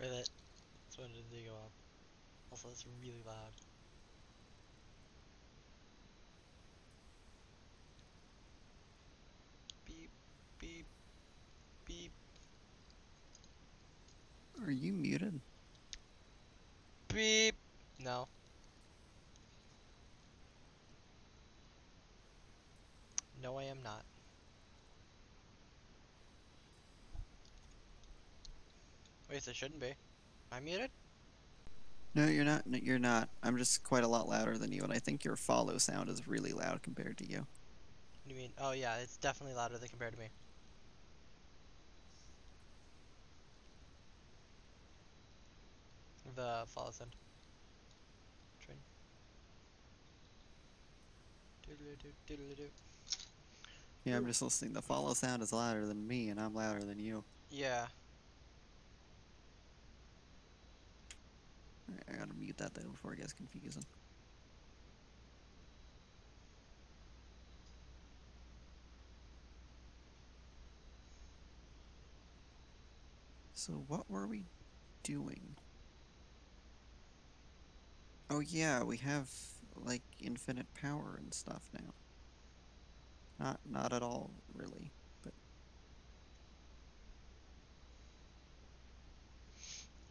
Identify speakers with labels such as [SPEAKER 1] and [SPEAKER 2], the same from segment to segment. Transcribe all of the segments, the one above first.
[SPEAKER 1] With it. That's when did they go up. Also, it's really loud. Beep, beep, beep,
[SPEAKER 2] Are you muted?
[SPEAKER 1] beep. No. No, I am not. Wait, so it shouldn't be. Am I muted?
[SPEAKER 2] No, you're not. No, you're not. I'm just quite a lot louder than you, and I think your follow sound is really loud compared to you.
[SPEAKER 1] What do you mean? Oh yeah, it's definitely louder than compared to me. The follow sound. Train. Doodle-doo, doodle-doo.
[SPEAKER 2] Yeah, I'm just listening. The follow sound is louder than me, and I'm louder than you.
[SPEAKER 1] Yeah.
[SPEAKER 2] Alright, I gotta mute that though before it gets confusing. So what were we doing? Oh yeah, we have like infinite power and stuff now. Not at all really, but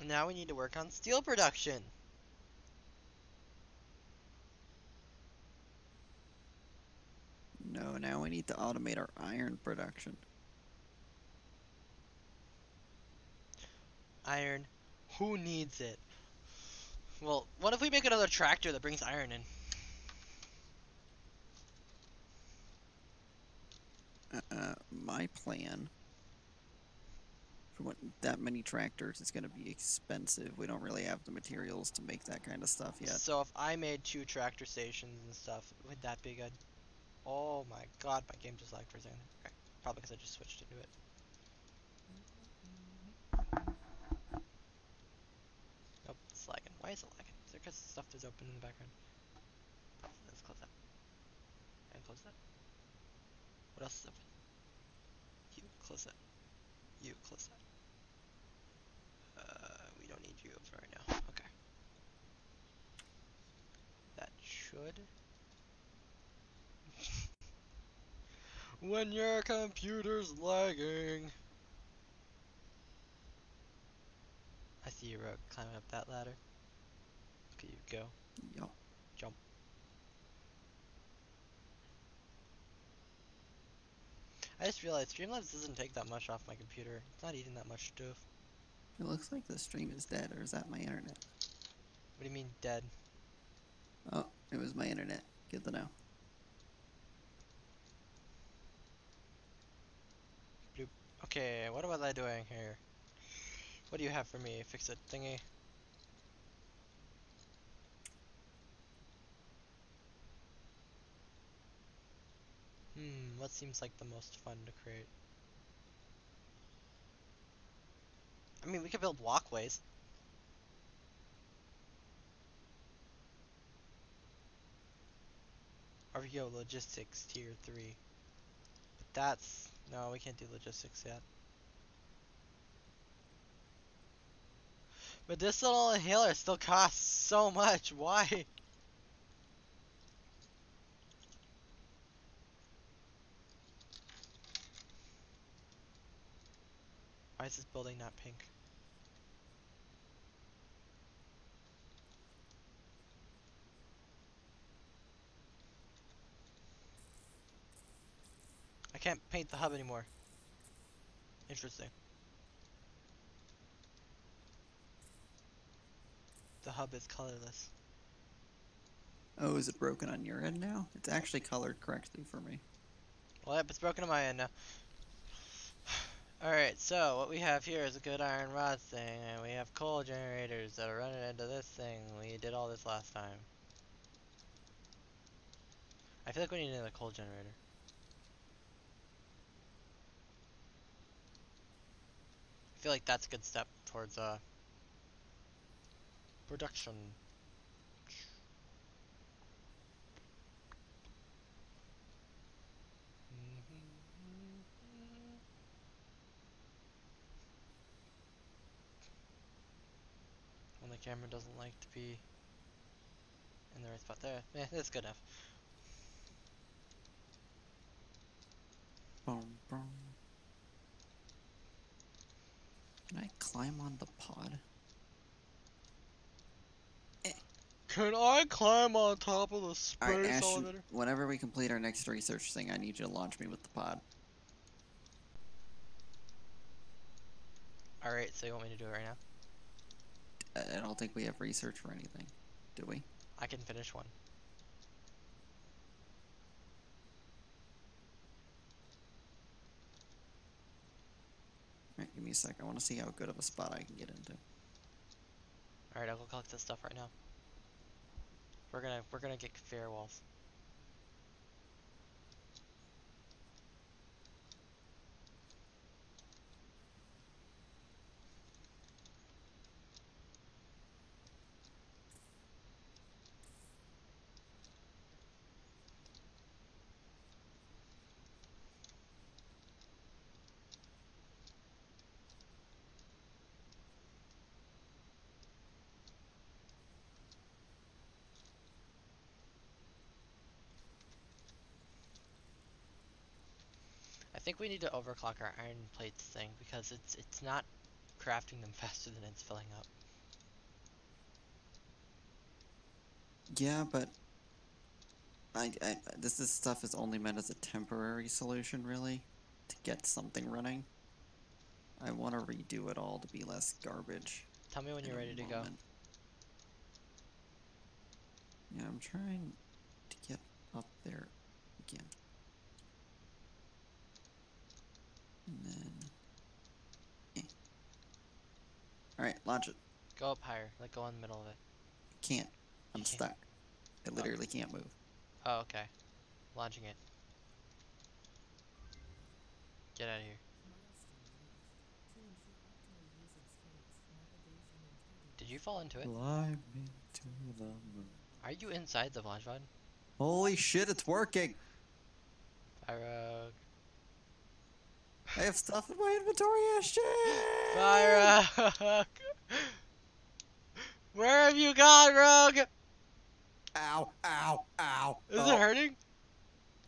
[SPEAKER 1] Now we need to work on steel production.
[SPEAKER 2] no, now we need to automate our iron production.
[SPEAKER 1] Iron. Who needs it? Well, what if we make another tractor that brings iron in?
[SPEAKER 2] My plan for what that many tractors is gonna be expensive. We don't really have the materials to make that kind of stuff yet.
[SPEAKER 1] So if I made 2 tractor stations and stuff, would that be good? Oh my god, my game just lagged for a second. Okay. Probably because I just switched into it. Nope, it's lagging. Why is it lagging? Is it because stuff is open in the background? Let's close that. And close that. What else is open? You, close that. You, close that. We don't need you open right now. Okay. That should. When your computer's lagging. I see you climbing up that ladder. Look at you go.
[SPEAKER 2] Yup.
[SPEAKER 1] Jump. I just realized Streamlabs doesn't take that much off my computer. It's not eating that much stuff.
[SPEAKER 2] It looks like the stream is dead, or is that my internet?
[SPEAKER 1] What do you mean dead?
[SPEAKER 2] Oh, it was my internet. Good to know.
[SPEAKER 1] Bloop. Okay, what was I doing here? What do you have for me? Fix it thingy. What seems like the most fun to create? I mean, we could build walkways. Or we go logistics tier 3. But that's... No, we can't do logistics yet. But this little inhaler still costs so much. Why? Why is this building not pink? I can't paint the hub anymore. Interesting. The hub is colorless.
[SPEAKER 2] Oh, is it broken on your end now? It's actually colored correctly for me.
[SPEAKER 1] Well, yep, it's broken on my end now. Alright, so what we have here is a good iron rod thing, and we have coal generators that are running into this thing. We did all this last time. I feel like we need another coal generator. I feel like that's a good step towards production. when the camera doesn't like to be in the right spot. There, yeah, that's good enough.
[SPEAKER 2] Boom, boom. Can I climb on the pod?
[SPEAKER 1] Can I climb on top of the
[SPEAKER 2] Alright,
[SPEAKER 1] space
[SPEAKER 2] Ashton,
[SPEAKER 1] elevator?
[SPEAKER 2] whenever we complete our next research thing, I need you to launch me with the pod.
[SPEAKER 1] Alright, so you want me to do it right now?
[SPEAKER 2] I don't think we have research for anything, do we?
[SPEAKER 1] I can finish one.
[SPEAKER 2] Alright, give me a sec. I want to see how good of a spot I can get into.
[SPEAKER 1] Alright, I'll go collect this stuff right now. We're gonna get fair walls. I think we need to overclock our iron plates thing because it's not crafting them faster than it's filling up.
[SPEAKER 2] Yeah, but this stuff is only meant as a temporary solution, really, to get something running. I want to redo it all to be less garbage.
[SPEAKER 1] Tell me when you're ready to go.
[SPEAKER 2] Yeah, I'm trying to get up there again. And then... Alright, launch it.
[SPEAKER 1] Go up higher, like go in the middle of it.
[SPEAKER 2] Can't. I'm
[SPEAKER 1] You can't.
[SPEAKER 2] stuck. I literally can't move.
[SPEAKER 1] Oh, okay. Launching it. Get out of here. Did you fall into it?
[SPEAKER 2] Climb into the moon.
[SPEAKER 1] Are you inside the launch pod?
[SPEAKER 2] Holy shit, it's working!
[SPEAKER 1] Bye, Rogue.
[SPEAKER 2] I have stuff in my inventory, Ashton!
[SPEAKER 1] Bye, Rogue! Where have you gone, Rogue?
[SPEAKER 2] Ow, ow, ow.
[SPEAKER 1] Is it hurting?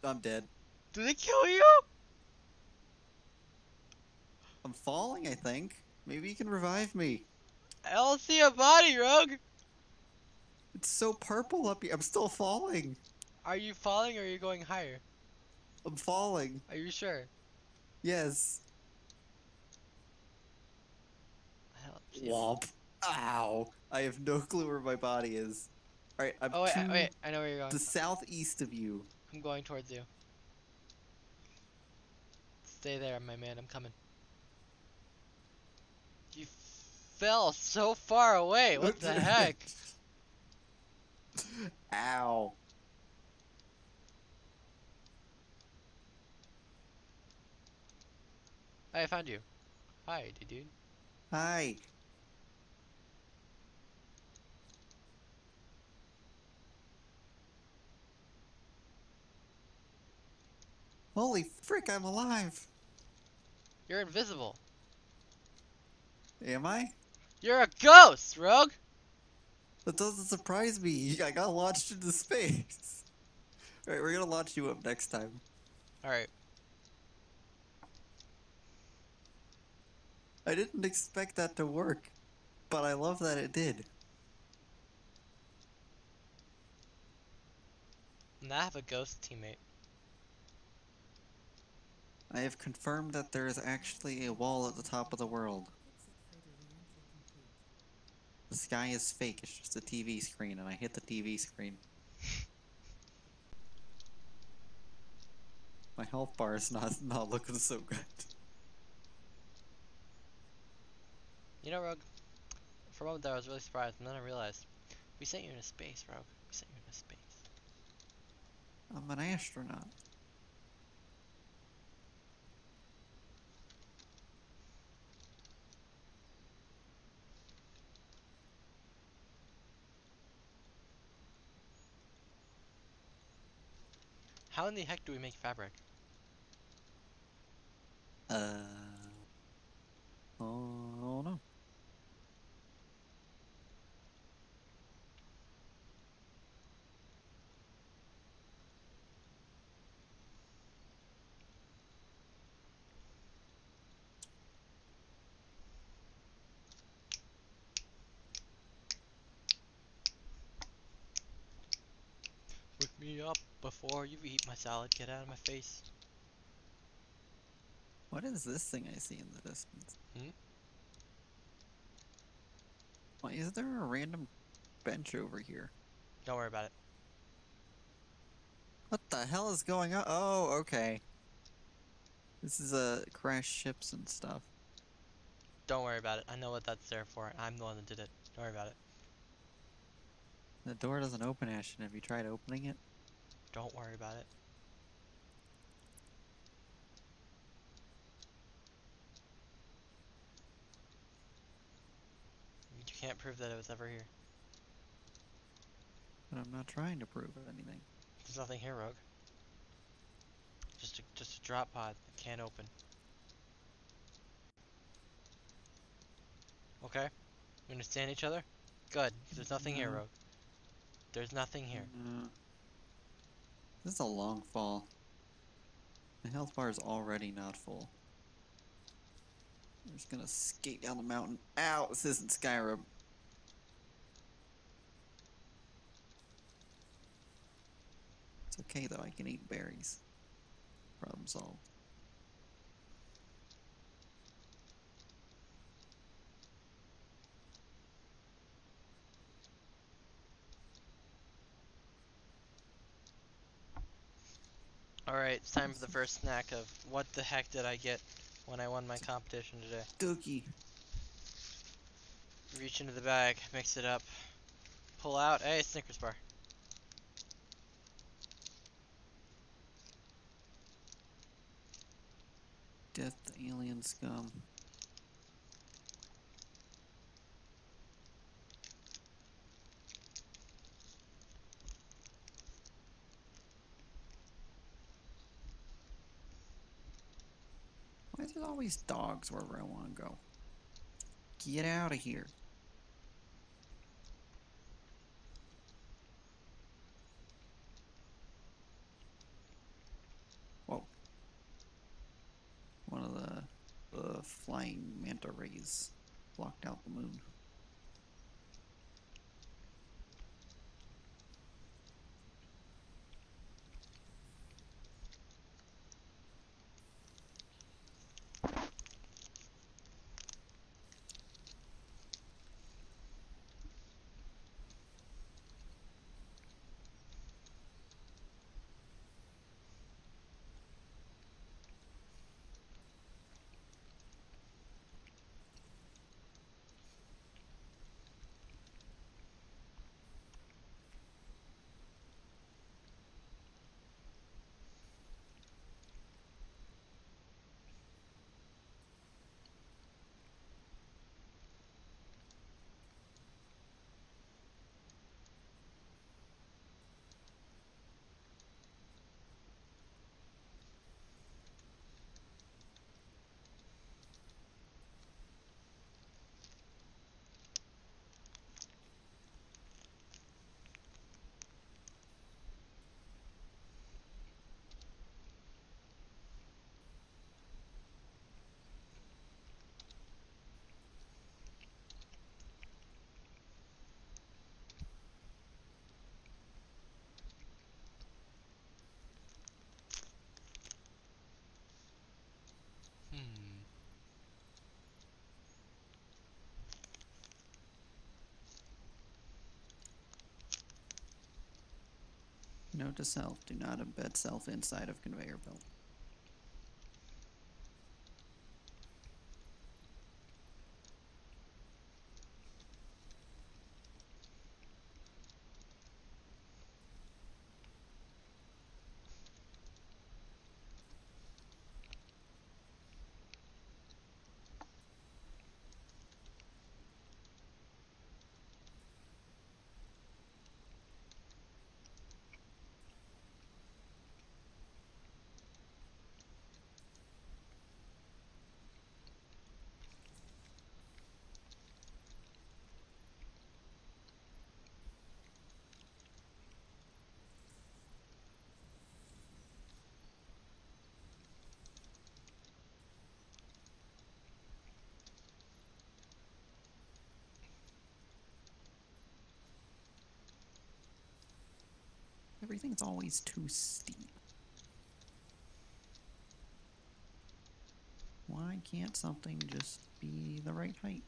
[SPEAKER 2] I'm dead.
[SPEAKER 1] Did it kill you?
[SPEAKER 2] I'm falling, I think. Maybe you can revive me.
[SPEAKER 1] I don't see a body, Rogue.
[SPEAKER 2] It's so purple up here. I'm still falling.
[SPEAKER 1] Are you falling or are you going higher?
[SPEAKER 2] I'm falling.
[SPEAKER 1] Are you sure?
[SPEAKER 2] Yes.
[SPEAKER 1] Hell,
[SPEAKER 2] Womp. Ow. I have no clue where my body is. Alright, I'm
[SPEAKER 1] oh, wait, I know where you're going.
[SPEAKER 2] the southeast of you.
[SPEAKER 1] I'm going towards you. Stay there, my man, I'm coming. You fell so far away, what the heck?
[SPEAKER 2] Ow.
[SPEAKER 1] Hey, I found you. Hi, dude.
[SPEAKER 2] Hi. Holy frick, I'm alive.
[SPEAKER 1] You're invisible.
[SPEAKER 2] Am I?
[SPEAKER 1] You're a ghost, Rogue!
[SPEAKER 2] That doesn't surprise me. I got launched into space. Alright, we're gonna launch you up next time.
[SPEAKER 1] Alright.
[SPEAKER 2] I didn't expect that to work, but I love that it did.
[SPEAKER 1] And I have a ghost teammate.
[SPEAKER 2] I have confirmed that there is actually a wall at the top of the world. The sky is fake, it's just a TV screen, and I hit the TV screen. My health bar is not looking so good.
[SPEAKER 1] You know, Rogue, for a moment there I was really surprised, and then I realized, we sent you into space, Rogue. We sent you into space.
[SPEAKER 2] I'm an astronaut.
[SPEAKER 1] How in the heck do we make fabric?
[SPEAKER 2] Oh no.
[SPEAKER 1] me up before you eat my salad. Get out of my face.
[SPEAKER 2] What is this thing I see in the distance?
[SPEAKER 1] Hmm?
[SPEAKER 2] Why is there a random bench over here?
[SPEAKER 1] Don't worry about it.
[SPEAKER 2] What the hell is going on? Oh, okay. This is crash ships and stuff.
[SPEAKER 1] Don't worry about it. I know what that's there for. I'm the one that did it. Don't worry about it.
[SPEAKER 2] The door doesn't open, Ashton. Have you tried opening it?
[SPEAKER 1] Don't worry about it. You can't prove that it was ever here.
[SPEAKER 2] But I'm not trying to prove anything.
[SPEAKER 1] There's nothing here, Rogue. Just a drop pod that can't open. Okay? We understand each other? Good. There's nothing here,
[SPEAKER 2] No.
[SPEAKER 1] Rogue. There's nothing here.
[SPEAKER 2] No. This is a long fall. The health bar is already not full. I'm just gonna skate down the mountain. Ow! This isn't Skyrim. It's okay though, I can eat berries. Problem solved.
[SPEAKER 1] Alright, it's time for the first snack of what the heck did I get when I won my competition today.
[SPEAKER 2] Dookie.
[SPEAKER 1] Reach into the bag, mix it up, pull out a Snickers bar.
[SPEAKER 2] Death to alien scum. Why is there always dogs wherever I want to go? Get out of here. Whoa. One of the flying manta rays blocked out the moon.
[SPEAKER 1] Hmm.
[SPEAKER 2] Note to self, do not embed self inside of conveyor belt. Everything's always too steep. Why can't something just be the right height?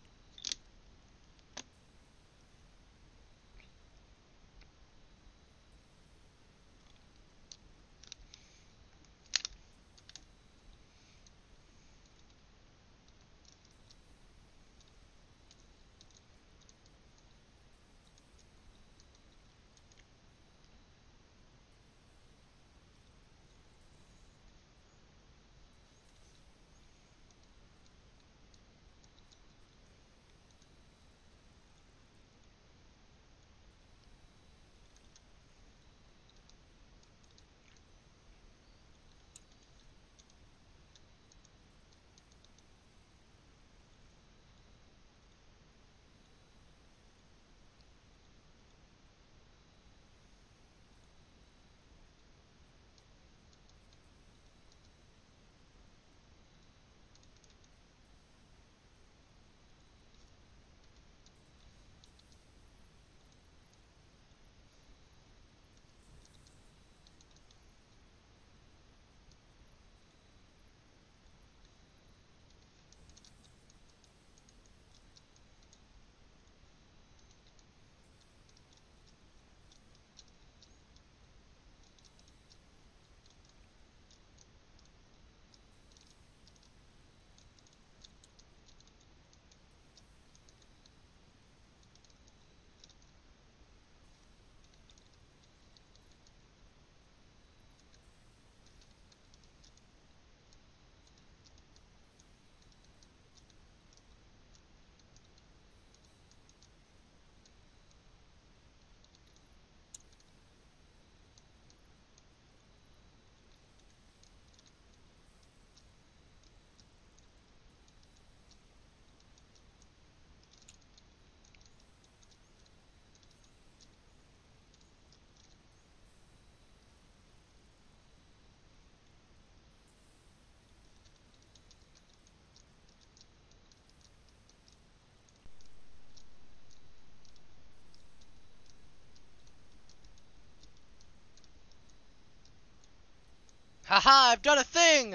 [SPEAKER 1] Haha, I've done a thing!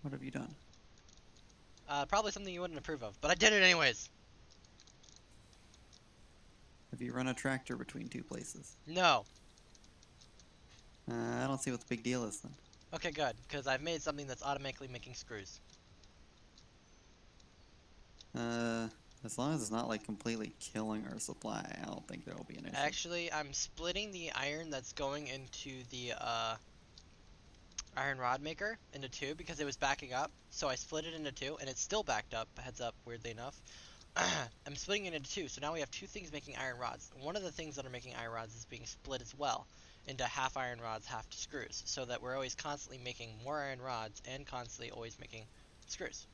[SPEAKER 2] What have you done?
[SPEAKER 1] Probably something you wouldn't approve of, but I did it anyways.
[SPEAKER 2] Have you run a tractor between two places?
[SPEAKER 1] No.
[SPEAKER 2] I don't see what the big deal is then.
[SPEAKER 1] Okay, good, because I've made something that's automatically making screws.
[SPEAKER 2] As long as it's not like completely killing our supply, I don't think there will be an issue.
[SPEAKER 1] Actually, I'm splitting the iron that's going into the iron rod maker into two because it was backing up. So I split it into two, and it's still backed up. Heads up, weirdly enough. I'm splitting it into two, so now we have two things making iron rods. One of the things that are making iron rods is being split as well into half iron rods, half screws, so that we're always constantly making more iron rods and constantly always making screws.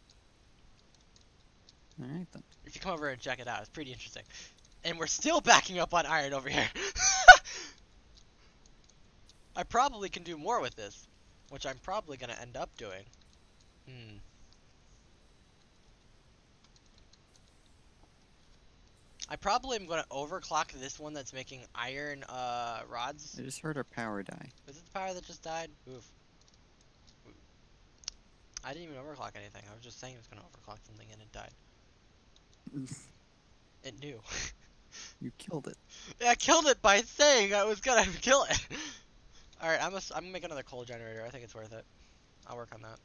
[SPEAKER 2] Alright then.
[SPEAKER 1] If you come over and check it out, it's pretty interesting. And we're still backing up on iron over here. I probably can do more with this, which I'm probably going to end up doing. I probably am going to overclock this one that's making iron rods.
[SPEAKER 2] I just heard our power die.
[SPEAKER 1] Was it the power that just died? Oof. I didn't even overclock anything. I was just saying it was going to overclock something and it died. It knew.
[SPEAKER 2] You killed it.
[SPEAKER 1] Yeah, I killed it by saying I was going to kill it. Alright, I'm going to make another coal generator. I think it's worth it. I'll work on that.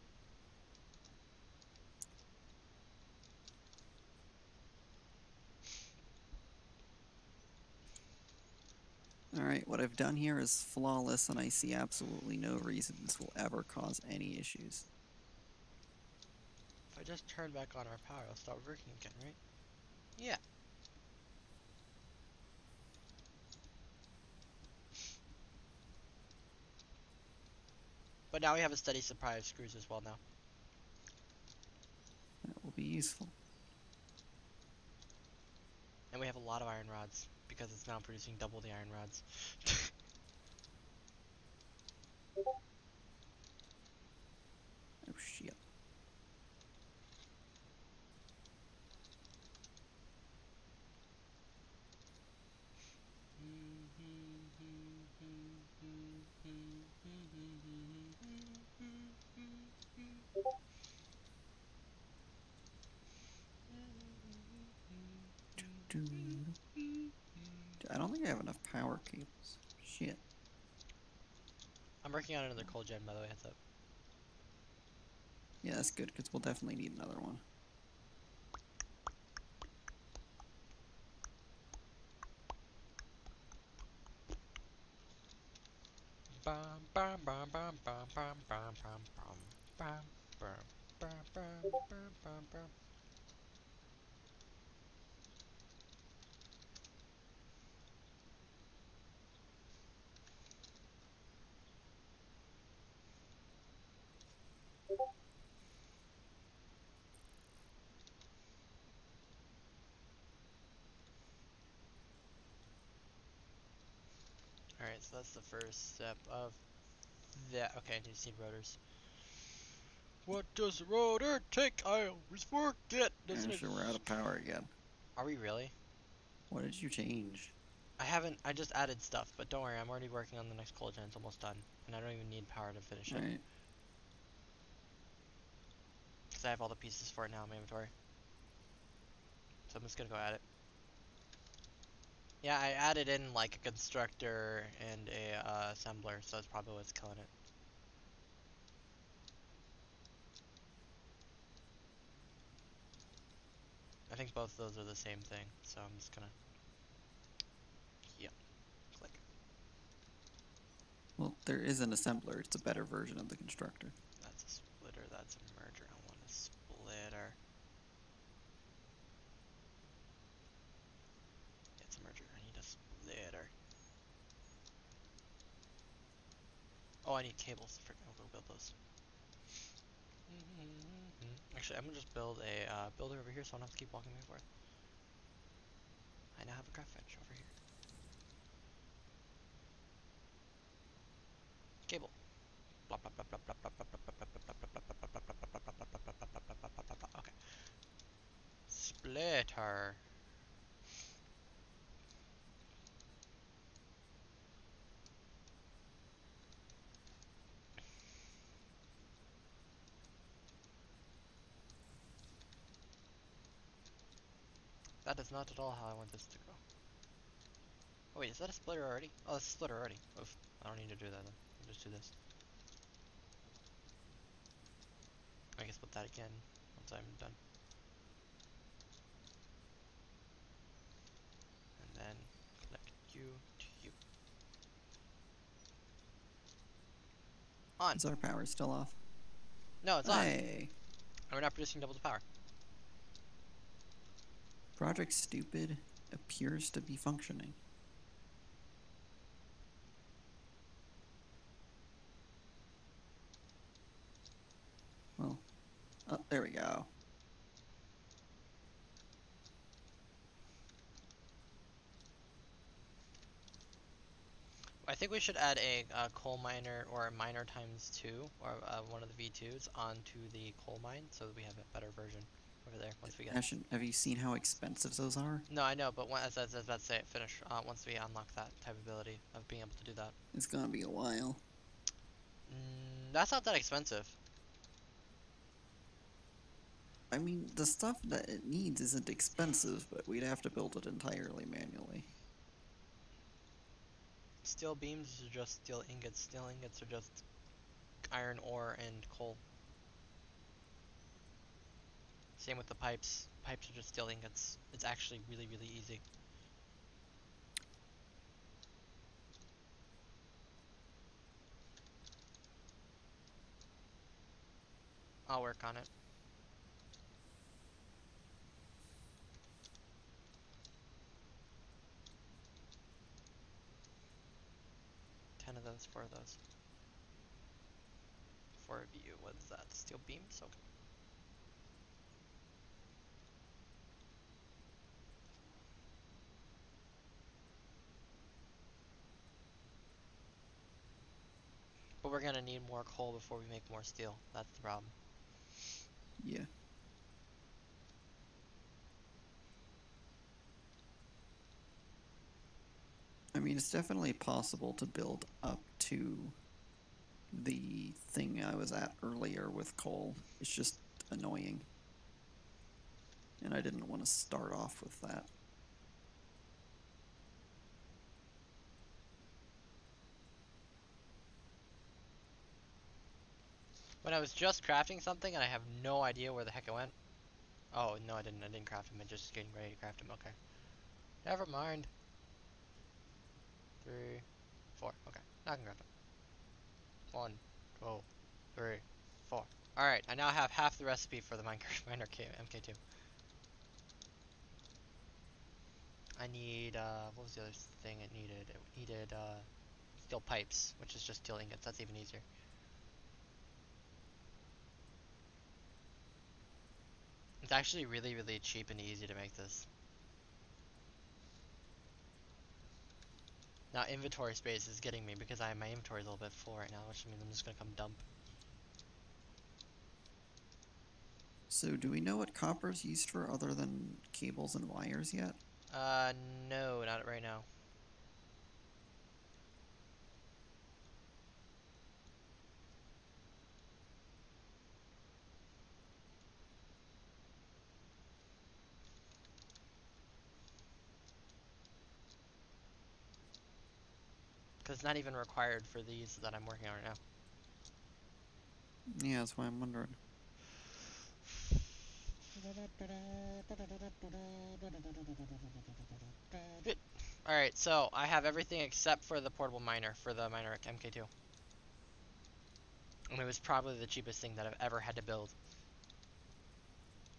[SPEAKER 2] Alright, what I've done here is flawless, and I see absolutely no reason this will ever cause any issues.
[SPEAKER 1] If I just turn back on our power, it'll start working again, right? Yeah. But now we have a steady supply of screws as well now.
[SPEAKER 2] That will be useful.
[SPEAKER 1] And we have a lot of iron rods, because it's now producing double the iron rods.
[SPEAKER 2] Oh shit. I don't think I have enough power cables. Shit.
[SPEAKER 1] I'm working on another coal gen, by the way. Heads up.
[SPEAKER 2] Yeah, that's good, because we'll definitely need another one.
[SPEAKER 1] Bum bum bum bum bum bum bum bum bum bum bum bum bum bum bum. Alright, so that's the first step of that. Okay, I just need rotors. What does a rotor take? I always forget, doesn't
[SPEAKER 2] I'm
[SPEAKER 1] it?
[SPEAKER 2] sure we're out of power again.
[SPEAKER 1] Are we really?
[SPEAKER 2] What did you change?
[SPEAKER 1] I just added stuff, but don't worry, I'm already working on the next coal gen, it's almost done. And I don't even need power to finish it.
[SPEAKER 2] Alright.
[SPEAKER 1] Because I have all the pieces for it now in my inventory. So I'm just gonna go at it. Yeah, I added in like a constructor and a assembler, so that's probably what's killing it. I think both of those are the same thing, so I'm just gonna, yeah, click.
[SPEAKER 2] Well, there is an assembler. It's a better version of the constructor.
[SPEAKER 1] That's a splitter, that's a merger. I want a splitter. Yeah, it's a merger. I need a splitter. Oh, I need cables. I'll go build those. Actually, I'm gonna just build a builder over here so I don't have to keep walking back and forth. I now have a craft bench over here. Cable. Okay. Splitter. That is not at all how I want this to go. Oh wait, is that a splitter already? Oh, that's a splitter already. Oof. I don't need to do that then. I'll just do this. I guess put that again once I'm done. And then connect you to you. On.
[SPEAKER 2] Is our power still off?
[SPEAKER 1] No, it's on.
[SPEAKER 2] Hey!
[SPEAKER 1] And we're not producing double the power.
[SPEAKER 2] Project Stupid appears to be functioning. Well, oh, there we go.
[SPEAKER 1] I think we should add a coal miner or a miner times 2 or one of the V2s onto the coal mine so that we have a better version over there once we get.
[SPEAKER 2] Ashton, have you seen how expensive those are?
[SPEAKER 1] No, I know, but as I was about to say, finish once we unlock that type of ability of being able to do that.
[SPEAKER 2] It's gonna be a while.
[SPEAKER 1] That's not that expensive.
[SPEAKER 2] I mean, the stuff that it needs isn't expensive, but we'd have to build it entirely manually.
[SPEAKER 1] Steel beams are just steel ingots. Steel ingots are just iron ore and coal. Same with the pipes. Pipes are just steel ingots. It's actually really, really easy. I'll work on it. Ten of those, 4 of those. 4 of you. What is that? Steel beams? Okay. But we're gonna need more coal before we make more steel. That's the problem.
[SPEAKER 2] Yeah. I mean, it's definitely possible to build up to the thing I was at earlier with coal is just annoying. And I didn't want to start off with that.
[SPEAKER 1] When I was just crafting something and I have no idea where the heck it went. Oh, no, I didn't. I didn't craft him. I'm just getting ready to craft him. Okay. Never mind. 3, 4. Okay. Now I can craft him. 1, 2, 3, 4. Alright, I now have half the recipe for the Minecraft Miner MK2. I need, what was the other thing it needed? It needed, steel pipes, which is just steel ingots. That's even easier. It's actually really, really cheap and easy to make this. Now inventory space is getting me because my inventory is a little bit full right now, which means I'm just gonna come dump.
[SPEAKER 2] So do we know what copper is used for other than cables and wires yet?
[SPEAKER 1] No, not right now. Because it's not even required for these that I'm working on right now.
[SPEAKER 2] Yeah, that's why I'm wondering.
[SPEAKER 1] Alright, so I have everything except for the portable miner for the miner MK2. And it was probably the cheapest thing that I've ever had to build.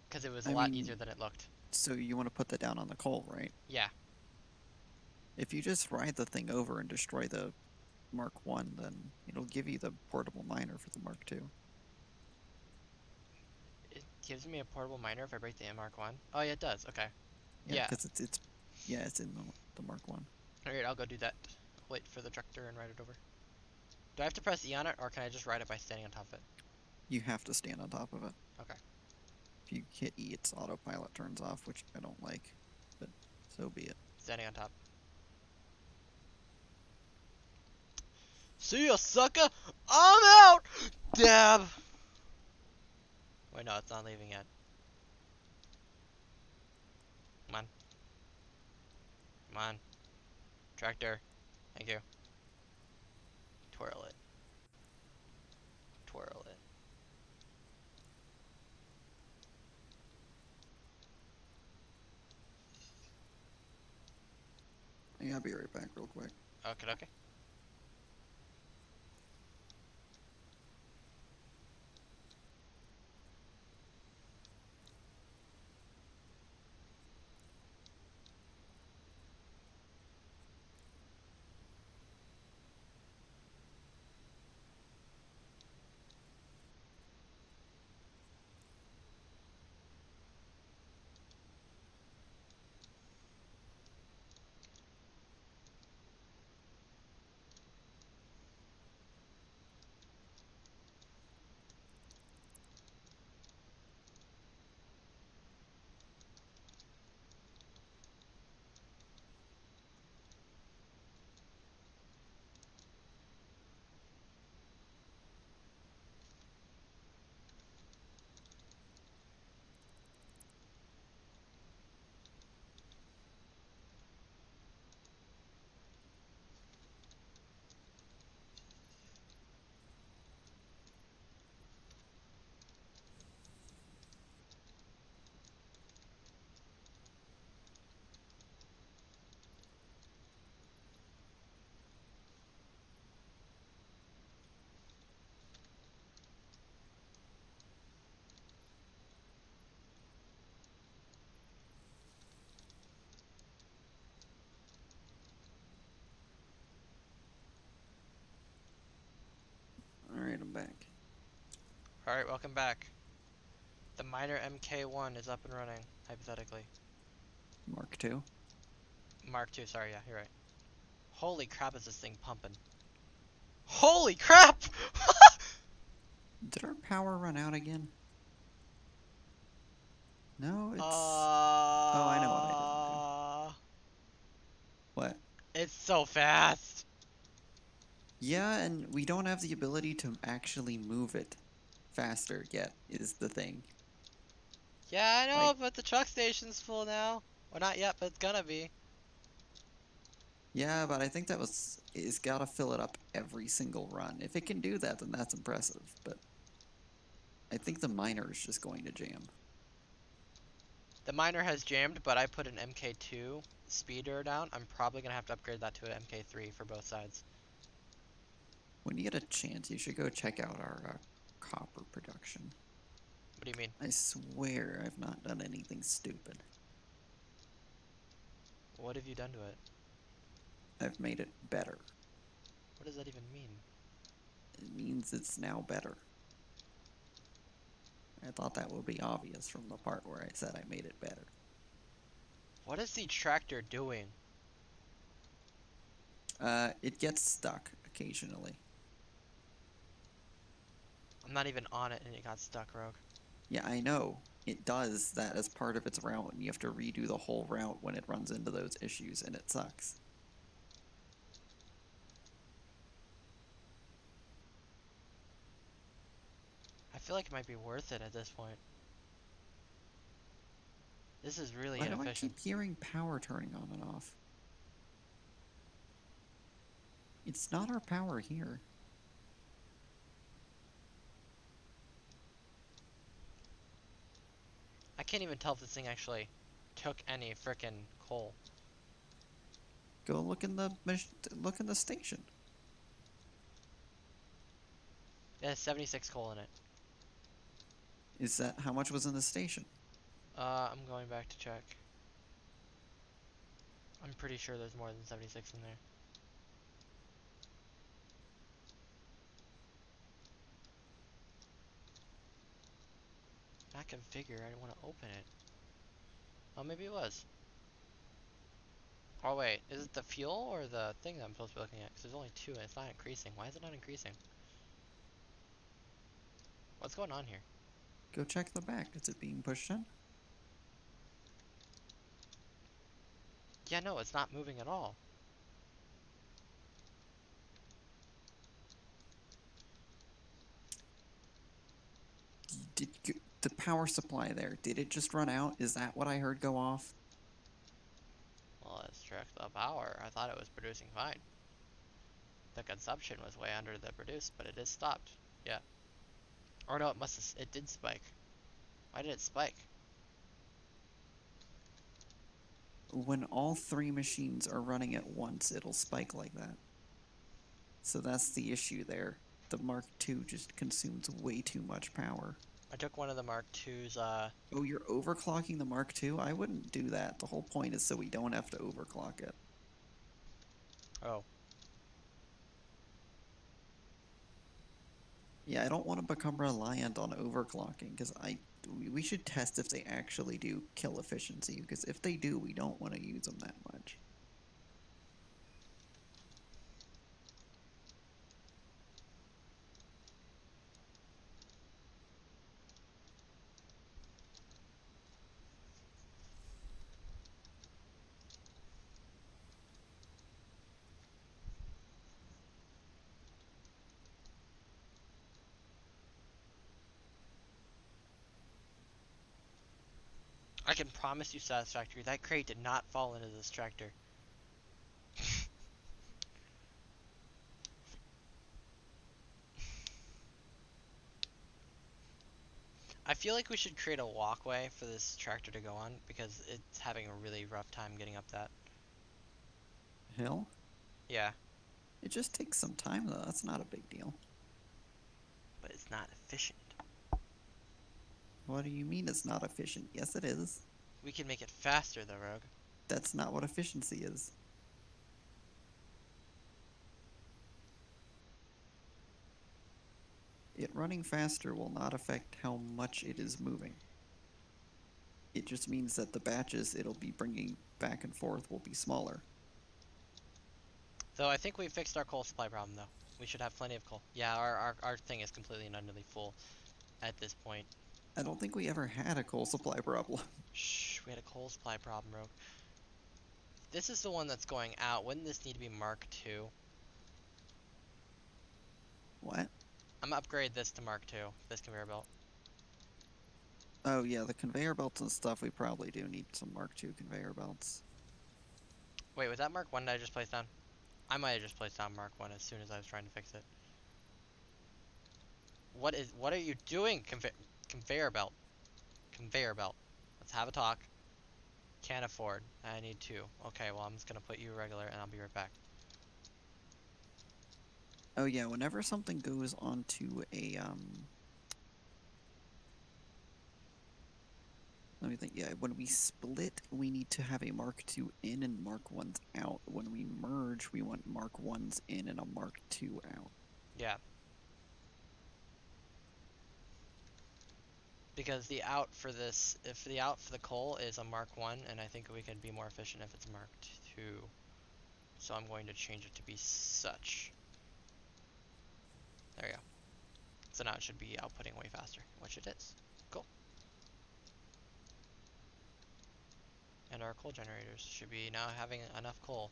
[SPEAKER 1] Because it was a lot easier than it looked.
[SPEAKER 2] So you want to put that down on the coal, right?
[SPEAKER 1] Yeah.
[SPEAKER 2] If you just ride the thing over and destroy the Mark 1, then it'll give you the portable miner for the Mark 2.
[SPEAKER 1] It gives me a portable miner if I break the Mark 1? Oh yeah, it does. Okay.
[SPEAKER 2] Yeah, because it's in the Mark 1.
[SPEAKER 1] Alright, I'll go do that. I'll wait for the tractor and ride it over. Do I have to press E on it, or can I just ride it by standing on top of it?
[SPEAKER 2] You have to stand on top of it.
[SPEAKER 1] Okay.
[SPEAKER 2] If you hit E, its autopilot turns off, which I don't like, but so be it.
[SPEAKER 1] Standing on top. See ya, sucker! I'm out! Dab! Wait, no, it's not leaving yet. Come on. Come on. Tractor. Thank you. Twirl it. Twirl it.
[SPEAKER 2] Yeah, I'll be right back real quick.
[SPEAKER 1] Okay, okay.
[SPEAKER 2] Alright, I'm back.
[SPEAKER 1] Alright, welcome back. The miner MK1 is up and running, hypothetically.
[SPEAKER 2] Mark 2.
[SPEAKER 1] Mark 2, sorry, yeah, you're right. Holy crap, is this thing pumping. Holy crap!
[SPEAKER 2] Did our power run out again? No, it's...
[SPEAKER 1] Oh,
[SPEAKER 2] I know what I didn't do. What?
[SPEAKER 1] It's so fast.
[SPEAKER 2] Yeah, and we don't have the ability to actually move it faster yet, is the thing.
[SPEAKER 1] Yeah, I know,
[SPEAKER 2] Like,
[SPEAKER 1] but the truck station's full now. Well, not yet, but it's gonna be.
[SPEAKER 2] yeah, but I think it's gotta fill it up every single run. If it can do that, then that's impressive. But I think the miner is just going to jam.
[SPEAKER 1] The miner has jammed, but I put an MK2 speeder down. I'm probably gonna have to upgrade that to an MK3 for both sides.
[SPEAKER 2] When you get a chance, you should go check out our copper production.
[SPEAKER 1] What do you mean?
[SPEAKER 2] I swear I've not done anything stupid.
[SPEAKER 1] What have you done to it?
[SPEAKER 2] I've made it better.
[SPEAKER 1] What does that even mean?
[SPEAKER 2] It means it's now better. I thought that would be obvious from the part where I said I made it better.
[SPEAKER 1] What is the tractor doing?
[SPEAKER 2] It gets stuck occasionally.
[SPEAKER 1] I'm not even on it and it got stuck, Rogue.
[SPEAKER 2] Yeah, I know. It does that as part of its route, and you have to redo the whole route when it runs into those issues, and it sucks.
[SPEAKER 1] I feel like it might be worth it at this point. This is really
[SPEAKER 2] Why do I
[SPEAKER 1] inefficient.
[SPEAKER 2] keep hearing power turning on and off? It's not our power here.
[SPEAKER 1] I can't even tell if this thing actually took any frickin' coal.
[SPEAKER 2] Go look in the station.
[SPEAKER 1] It has 76 coal in it.
[SPEAKER 2] Is that how much was in the station?
[SPEAKER 1] I'm going back to check. I'm pretty sure there's more than 76 in there. Not configure, I didn't want to open it. Oh, maybe it was. Oh wait, is it the fuel or the thing that I'm supposed to be looking at? Because there's only two and it's not increasing. Why is it not increasing? What's going on here?
[SPEAKER 2] Go check the back. Is it being pushed in?
[SPEAKER 1] Yeah, no, it's not moving at all.
[SPEAKER 2] The power supply there, did it just run out? Is that what I heard go off?
[SPEAKER 1] Well, let's check the power. I thought it was producing fine. The consumption was way under the produced, but it is stopped. Yeah. Or no, it did spike. Why did it spike?
[SPEAKER 2] When all three machines are running at once, it'll spike like that. So that's the issue there. The Mark II just consumes way too much power.
[SPEAKER 1] I took one of the Mark II's,
[SPEAKER 2] Oh, you're overclocking the Mark II? I wouldn't do that. The whole point is so we don't have to overclock it.
[SPEAKER 1] oh.
[SPEAKER 2] Yeah, I don't want to become reliant on overclocking because we should test if they actually do kill efficiency because if they do, we don't want to use them that much.
[SPEAKER 1] I can promise you, Satisfactory, that crate did not fall into this tractor. I feel like we should create a walkway for this tractor to go on because it's having a really rough time getting up that.
[SPEAKER 2] Hill?
[SPEAKER 1] Yeah,
[SPEAKER 2] It just takes some time though. That's not a big deal.
[SPEAKER 1] but it's not efficient.
[SPEAKER 2] What do you mean it's not efficient? Yes, it is.
[SPEAKER 1] We can make it faster though, Rogue.
[SPEAKER 2] That's not what efficiency is. It running faster will not affect how much it is moving. It just means that the batches it'll be bringing back and forth will be smaller.
[SPEAKER 1] Though I think we fixed our coal supply problem though. We should have plenty of coal. Yeah, our thing is completely and utterly full at this point.
[SPEAKER 2] I don't think we ever had a coal supply problem.
[SPEAKER 1] Shh, we had a coal supply problem, Rogue. This is the one that's going out. Wouldn't this need to be Mark II?
[SPEAKER 2] What?
[SPEAKER 1] I'm gonna upgrade this to Mark II, this conveyor belt.
[SPEAKER 2] Oh yeah, the conveyor belts and stuff, we probably do need some Mark II conveyor belts.
[SPEAKER 1] Wait, was that Mark 1 that I just placed down? I might have just placed down Mark 1 as soon as I was trying to fix it. What are you doing, conveyor belt? Conveyor belt. Let's have a talk. Can't afford. I need 2. Okay, well I'm just gonna put you regular and I'll be right back.
[SPEAKER 2] Oh yeah, whenever something goes onto a let me think. Yeah, when we split, we need to have a Mark II in and Mark 1's out. When we merge, we want Mark 1's in and a Mark II out.
[SPEAKER 1] Yeah. Because the out for this, if the out for the coal is a Mark 1, and I think we could be more efficient if it's Mark 2. So I'm going to change it to be such. There we go. So now it should be outputting way faster, which it is. Cool. And our coal generators should be now having enough coal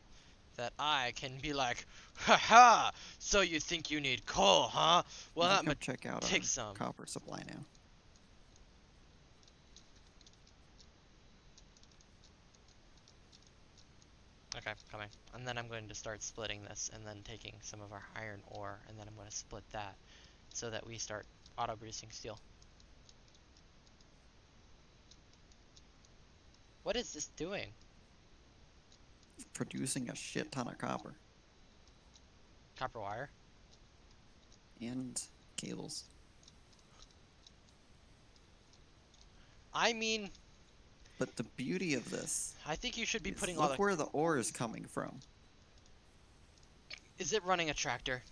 [SPEAKER 1] that I can be like, haha, so you think you need coal, huh? Well, I'm gonna
[SPEAKER 2] check out
[SPEAKER 1] take
[SPEAKER 2] our
[SPEAKER 1] some.
[SPEAKER 2] copper supply now.
[SPEAKER 1] Okay, coming. And then I'm going to start splitting this and then taking some of our iron ore and then I'm going to split that so that we start auto producing steel. What is this doing?
[SPEAKER 2] Producing a shit ton of copper.
[SPEAKER 1] Copper wire?
[SPEAKER 2] And cables.
[SPEAKER 1] I mean...
[SPEAKER 2] But the beauty of this...
[SPEAKER 1] I think you should be putting
[SPEAKER 2] look where the ore is coming from.
[SPEAKER 1] Is it running a tractor?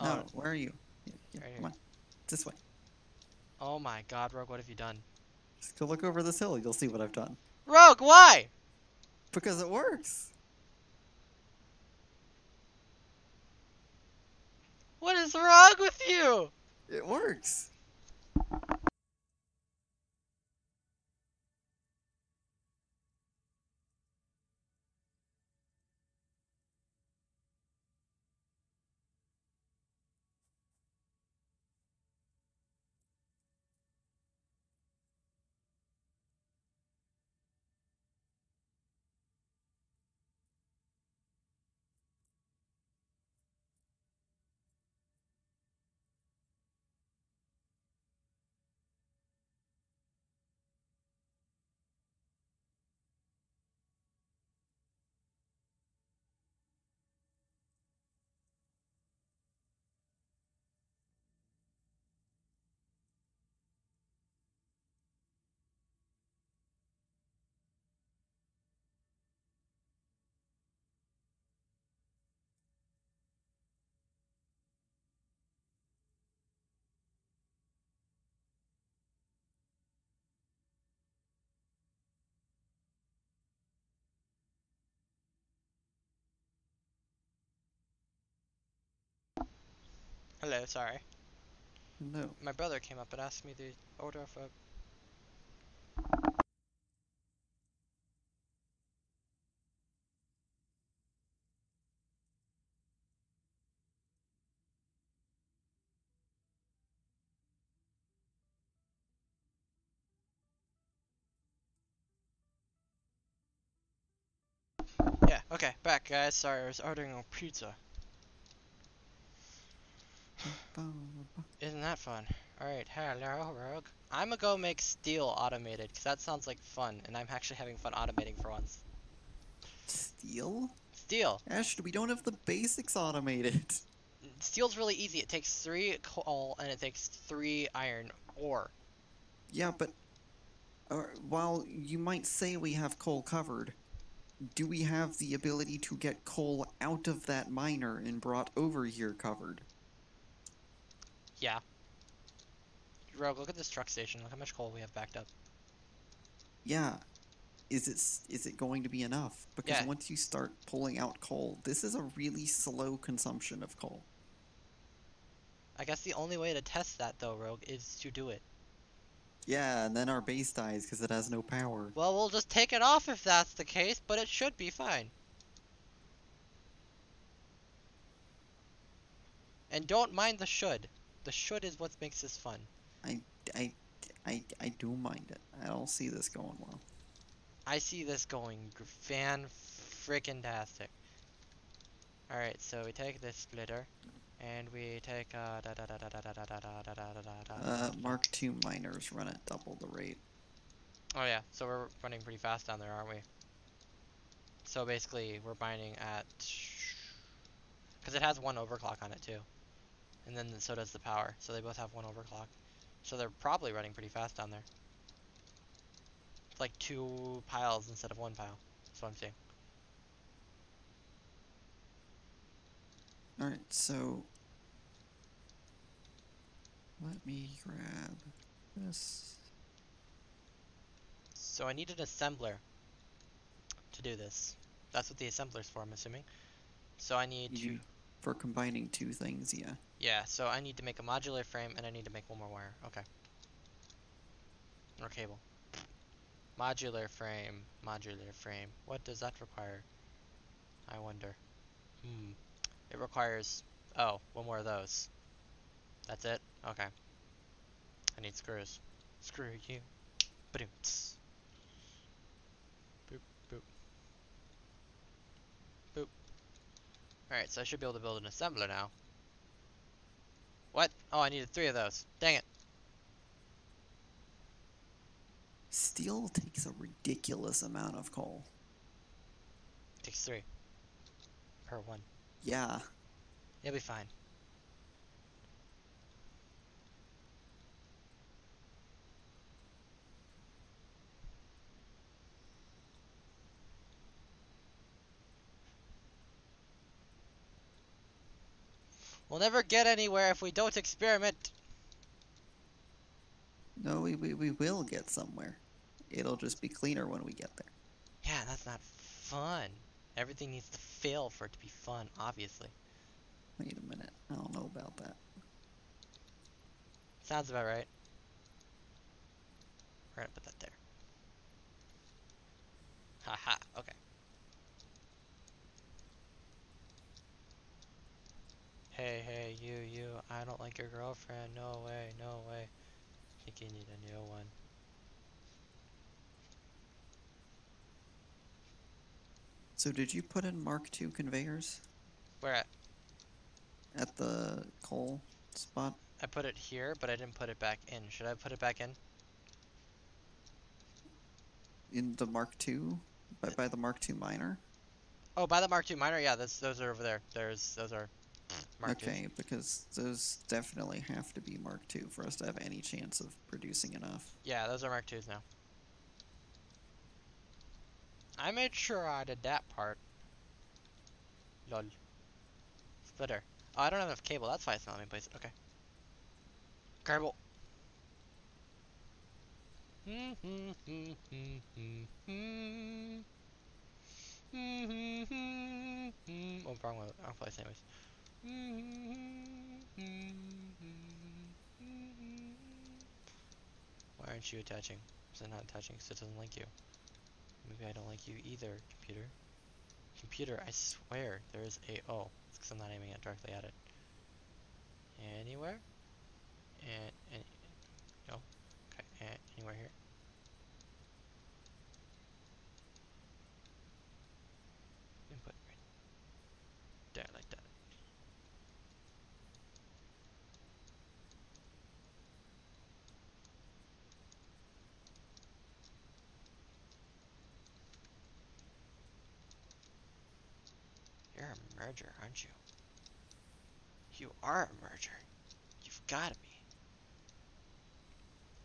[SPEAKER 2] No, where are you? Here,
[SPEAKER 1] right
[SPEAKER 2] come on. This way.
[SPEAKER 1] Oh my god, Rogue, what have you done?
[SPEAKER 2] Just go look over this hill, you'll see what I've done.
[SPEAKER 1] Rogue, why?
[SPEAKER 2] Because it works!
[SPEAKER 1] What is wrong with you?
[SPEAKER 2] It works!
[SPEAKER 1] Hello, sorry.
[SPEAKER 2] No.
[SPEAKER 1] My brother came up and asked me the order of a... Yeah, okay, back guys. Sorry, I was ordering a pizza. Isn't that fun? Alright, hello, Rogue. I'm gonna go make steel automated, because that sounds like fun, and I'm actually having fun automating for once.
[SPEAKER 2] Steel?
[SPEAKER 1] Steel!
[SPEAKER 2] Ash, we don't have the basics automated.
[SPEAKER 1] Steel's really easy. It takes 3 coal, and it takes 3 iron ore.
[SPEAKER 2] Yeah, but while you might say we have coal covered, do we have the ability to get coal out of that miner and brought over here covered?
[SPEAKER 1] Yeah. Rogue, look at this truck station. Look how much coal we have backed up.
[SPEAKER 2] Yeah. Is it going to be enough? Because
[SPEAKER 1] Yeah.
[SPEAKER 2] once you start pulling out coal, this is a really slow consumption of coal.
[SPEAKER 1] I guess the only way to test that, though, Rogue, is to do it.
[SPEAKER 2] Yeah, and then our base dies because it has no power.
[SPEAKER 1] Well, we'll just take it off if that's the case, but it should be fine. And don't mind the should. The should is what makes this fun.
[SPEAKER 2] I, I, I do mind it. I don't see this going well.
[SPEAKER 1] I see this going fan-frickin-tastic. Alright, so we take this splitter, and we take
[SPEAKER 2] Mark II miners run at double the rate.
[SPEAKER 1] Oh yeah, so we're running pretty fast down there, aren't we? So basically, we're mining at... Because it has 1 overclock on it too. And then so does the power, so they both have 1 overclock. So they're probably running pretty fast down there. It's like 2 piles instead of 1 pile. That's what I'm seeing.
[SPEAKER 2] Alright, so let me grab this.
[SPEAKER 1] So I need an assembler to do this. That's what the assembler's for, I'm assuming. So I need to...
[SPEAKER 2] For combining 2 things, yeah.
[SPEAKER 1] Yeah, so I need to make a modular frame, and I need to make 1 more wire. Okay. Or cable. Modular frame, modular frame. What does that require? I wonder. It requires... Oh, 1 more of those. That's it? Okay. I need screws. Screw you. Boom. Boop, boop. Boop. Alright, so I should be able to build an assembler now. What? Oh, I needed 3 of those. Dang it.
[SPEAKER 2] Steel takes a ridiculous amount of coal.
[SPEAKER 1] Takes 3. Per 1.
[SPEAKER 2] Yeah.
[SPEAKER 1] It'll be fine. We'll never get anywhere if we don't experiment.
[SPEAKER 2] No, we will get somewhere. It'll just be cleaner when we get there.
[SPEAKER 1] Yeah, that's not fun. Everything needs to fail for it to be fun, obviously.
[SPEAKER 2] Wait a minute. I don't know about that.
[SPEAKER 1] Sounds about right. We're gonna put that there. Haha, okay. Hey, you, I don't like your girlfriend. No way, no way. I think you need a new one.
[SPEAKER 2] So did you put in Mark II conveyors?
[SPEAKER 1] Where at?
[SPEAKER 2] At the coal spot?
[SPEAKER 1] I put it here, but I didn't put it back in. Should I put it back in?
[SPEAKER 2] In the Mark II? By the Mark II miner?
[SPEAKER 1] Oh, by the Mark II miner? Yeah, those are over there. Those are Mark IIs.
[SPEAKER 2] Okay, because those definitely have to be Mark II for us to have any chance of producing enough.
[SPEAKER 1] Yeah, those are Mark IIs now. I made sure I did that part. Lol. Splitter. Oh, I don't have enough cable. That's why it's not in my place. Okay. Cable. Oh, wrong place anyways. Why aren't you attaching? Is it not attaching because it doesn't like you? Maybe I don't like you either, computer. Computer, I swear there is a... Oh, it's because I'm not aiming it directly at it. Anywhere? And no? Okay, and anywhere here? Input right there, like that. You're a merger, aren't you? You are a merger. You've got to be.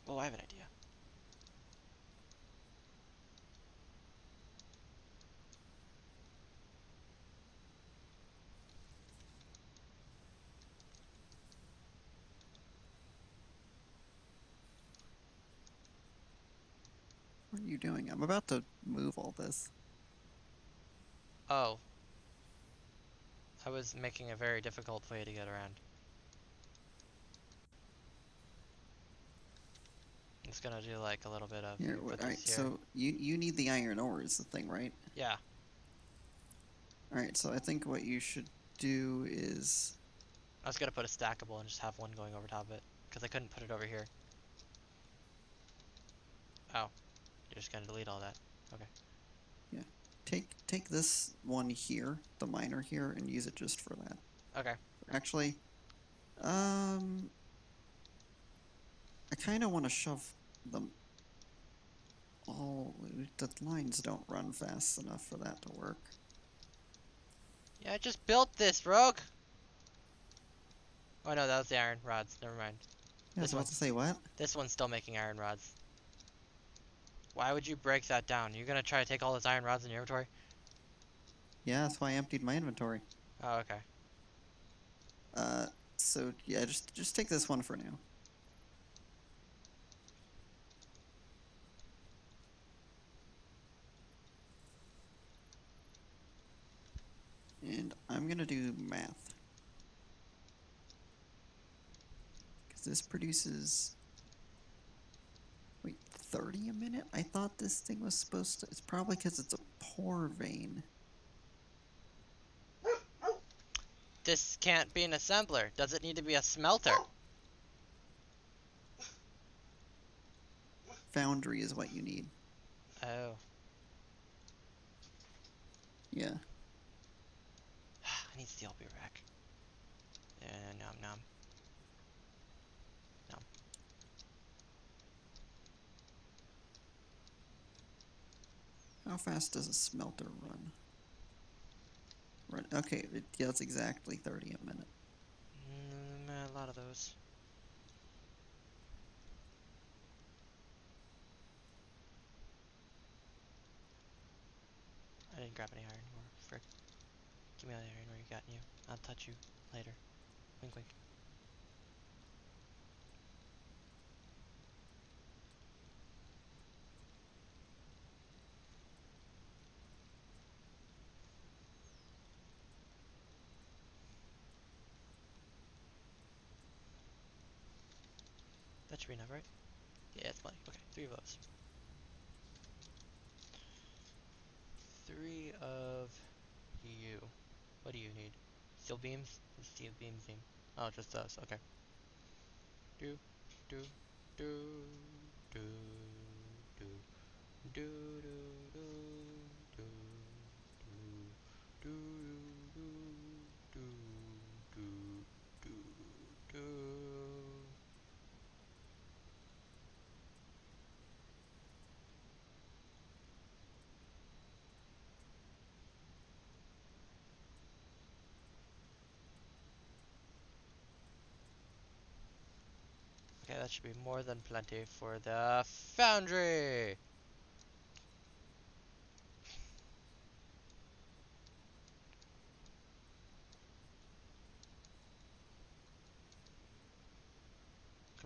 [SPEAKER 1] Well, I have an idea.
[SPEAKER 2] What are you doing? I'm about to move all this.
[SPEAKER 1] Oh. I was making a very difficult way to get around. I'm just gonna do like a little bit of...
[SPEAKER 2] Here, alright, so you need the iron ore is the thing, right?
[SPEAKER 1] Yeah.
[SPEAKER 2] Alright, so I think what you should do is
[SPEAKER 1] I was gonna put a stackable and just have one going over top of it, because I couldn't put it over here. Oh, you're just gonna delete all that. Okay.
[SPEAKER 2] Yeah. Take this one here, the miner here, and use it just for that.
[SPEAKER 1] Okay.
[SPEAKER 2] Actually, I kind of want to shove them all. The lines don't run fast enough for that to work.
[SPEAKER 1] Yeah, I just built this, Rogue! Oh no, that was the iron rods. Never mind.
[SPEAKER 2] Yeah, I was about to say what?
[SPEAKER 1] This one's still making iron rods. Why would you break that down? You're gonna try to take all those iron rods in your inventory?
[SPEAKER 2] Yeah, that's why I emptied my inventory.
[SPEAKER 1] Oh, okay.
[SPEAKER 2] So yeah, just take this one for now. And I'm gonna do math. Because this produces... Wait, 30 a minute? I thought this thing was supposed to... It's probably because it's a pore vein.
[SPEAKER 1] This can't be an assembler. Does it need to be a smelter?
[SPEAKER 2] Foundry is what you need.
[SPEAKER 1] Oh.
[SPEAKER 2] Yeah.
[SPEAKER 1] I need steel, be back. Nom nom. Nom.
[SPEAKER 2] How fast does a smelter run? Okay, yeah, it's exactly 30 a minute.
[SPEAKER 1] A lot of those. I didn't grab any iron ore. Frick. Give me all the iron ore you got in you. I'll touch you later. Wink wink. That should be enough, right? Yeah, it's plenty. Okay, 3 of those. 3 of you. What do you need? Steel beams? Steel beams seem. Oh, just those. Okay. Do, do, do, do, do, do, do, do, do, do, do, do, do, do, do. Okay, that should be more than plenty for the foundry.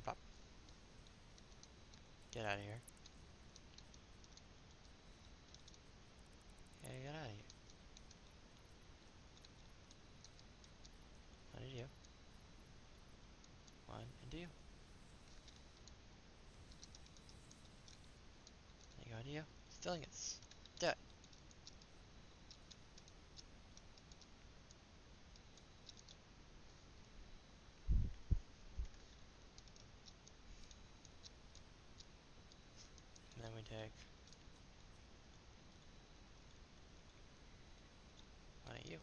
[SPEAKER 1] Pop. Get out of here. Yeah, get out of here. One into you. One into you. There you go, into you. Still gets dead. And then we take one at you.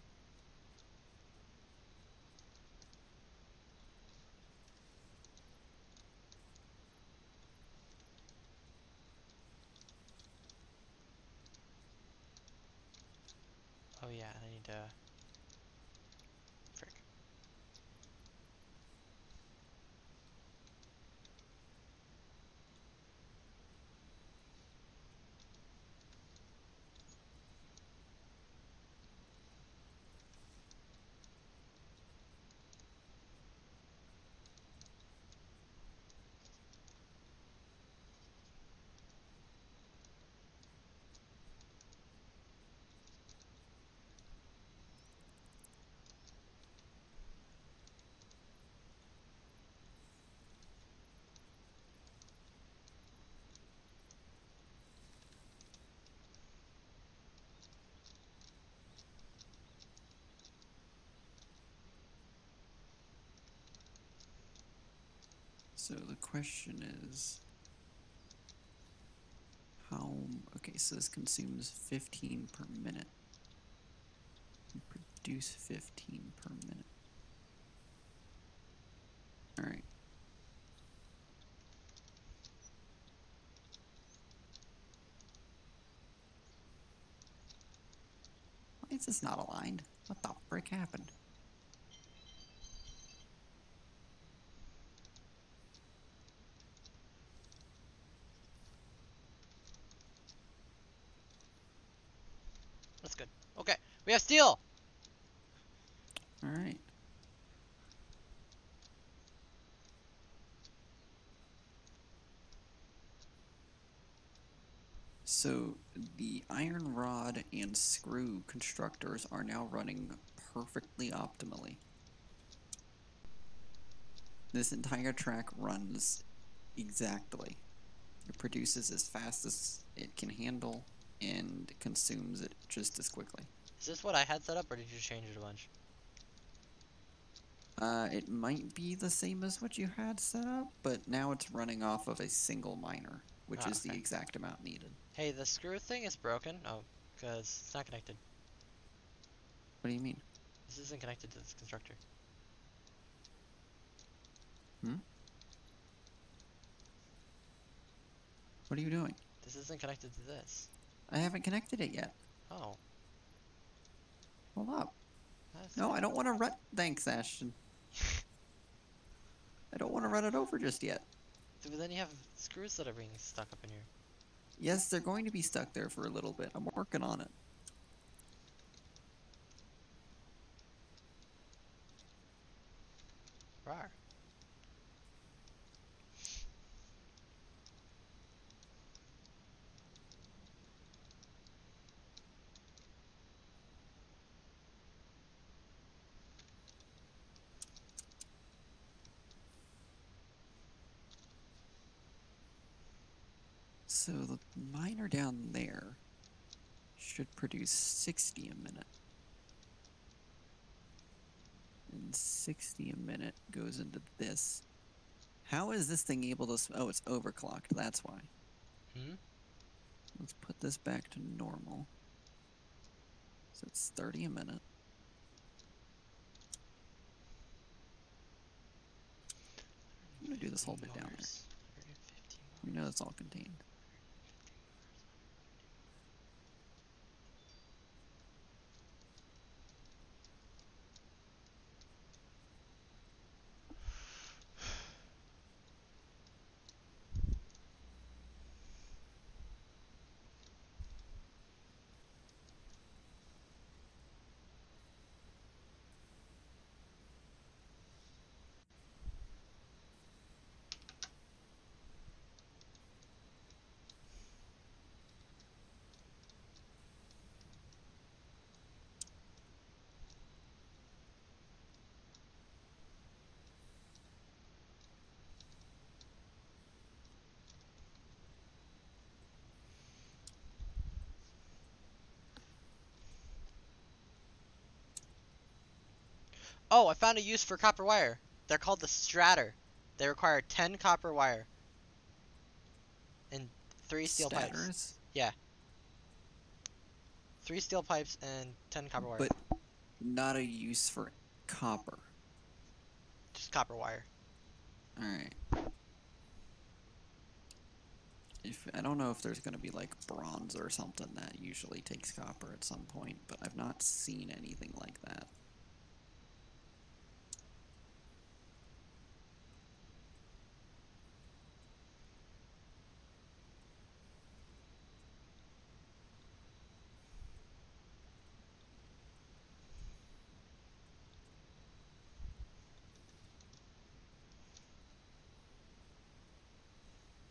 [SPEAKER 1] Oh yeah, I need to... Frick.
[SPEAKER 2] So the question is, how... Okay, so this consumes 15 per minute. You produce 15 per minute. Alright. Why is this not aligned? What the frick happened?
[SPEAKER 1] That's good. Okay, we have steel!
[SPEAKER 2] Alright. So the iron rod and screw constructors are now running perfectly optimally. This entire track runs exactly. It produces as fast as it can handle and consumes it just as quickly.
[SPEAKER 1] Is this what I had set up, or did you change it a bunch?
[SPEAKER 2] It might be the same as what you had set up, but now it's running off of a single miner, which is the
[SPEAKER 1] Okay.
[SPEAKER 2] exact amount needed.
[SPEAKER 1] Hey, the screw thing is broken. Oh, because it's not connected.
[SPEAKER 2] What do you mean?
[SPEAKER 1] This isn't connected to this constructor.
[SPEAKER 2] Hmm? What are you doing?
[SPEAKER 1] This isn't connected to this.
[SPEAKER 2] I haven't connected it yet.
[SPEAKER 1] Oh.
[SPEAKER 2] Hold up.
[SPEAKER 1] That's
[SPEAKER 2] No, I don't want to run. Thanks, Ashton. I don't want to run it over just yet.
[SPEAKER 1] But then you have screws that are being stuck up in here.
[SPEAKER 2] Yes, they're going to be stuck there for a little bit. I'm working on it.
[SPEAKER 1] Rawr.
[SPEAKER 2] So the miner down there should produce 60 a minute. And 60 a minute goes into this. How is this thing able to... Oh, it's overclocked. That's why.
[SPEAKER 1] Hmm?
[SPEAKER 2] Let's put this back to normal. So it's 30 a minute. I'm going to do this whole bit down there. You know it's all contained.
[SPEAKER 1] Oh, I found a use for copper wire. They're called the stratter. They require 10 copper wire. And 3 steel pipes.
[SPEAKER 2] Statters?
[SPEAKER 1] Yeah. 3 steel pipes and 10 copper wire.
[SPEAKER 2] But not a use for copper.
[SPEAKER 1] Just copper wire.
[SPEAKER 2] Alright. I don't know if there's going to be like bronze or something that usually takes copper at some point, but I've not seen anything like that.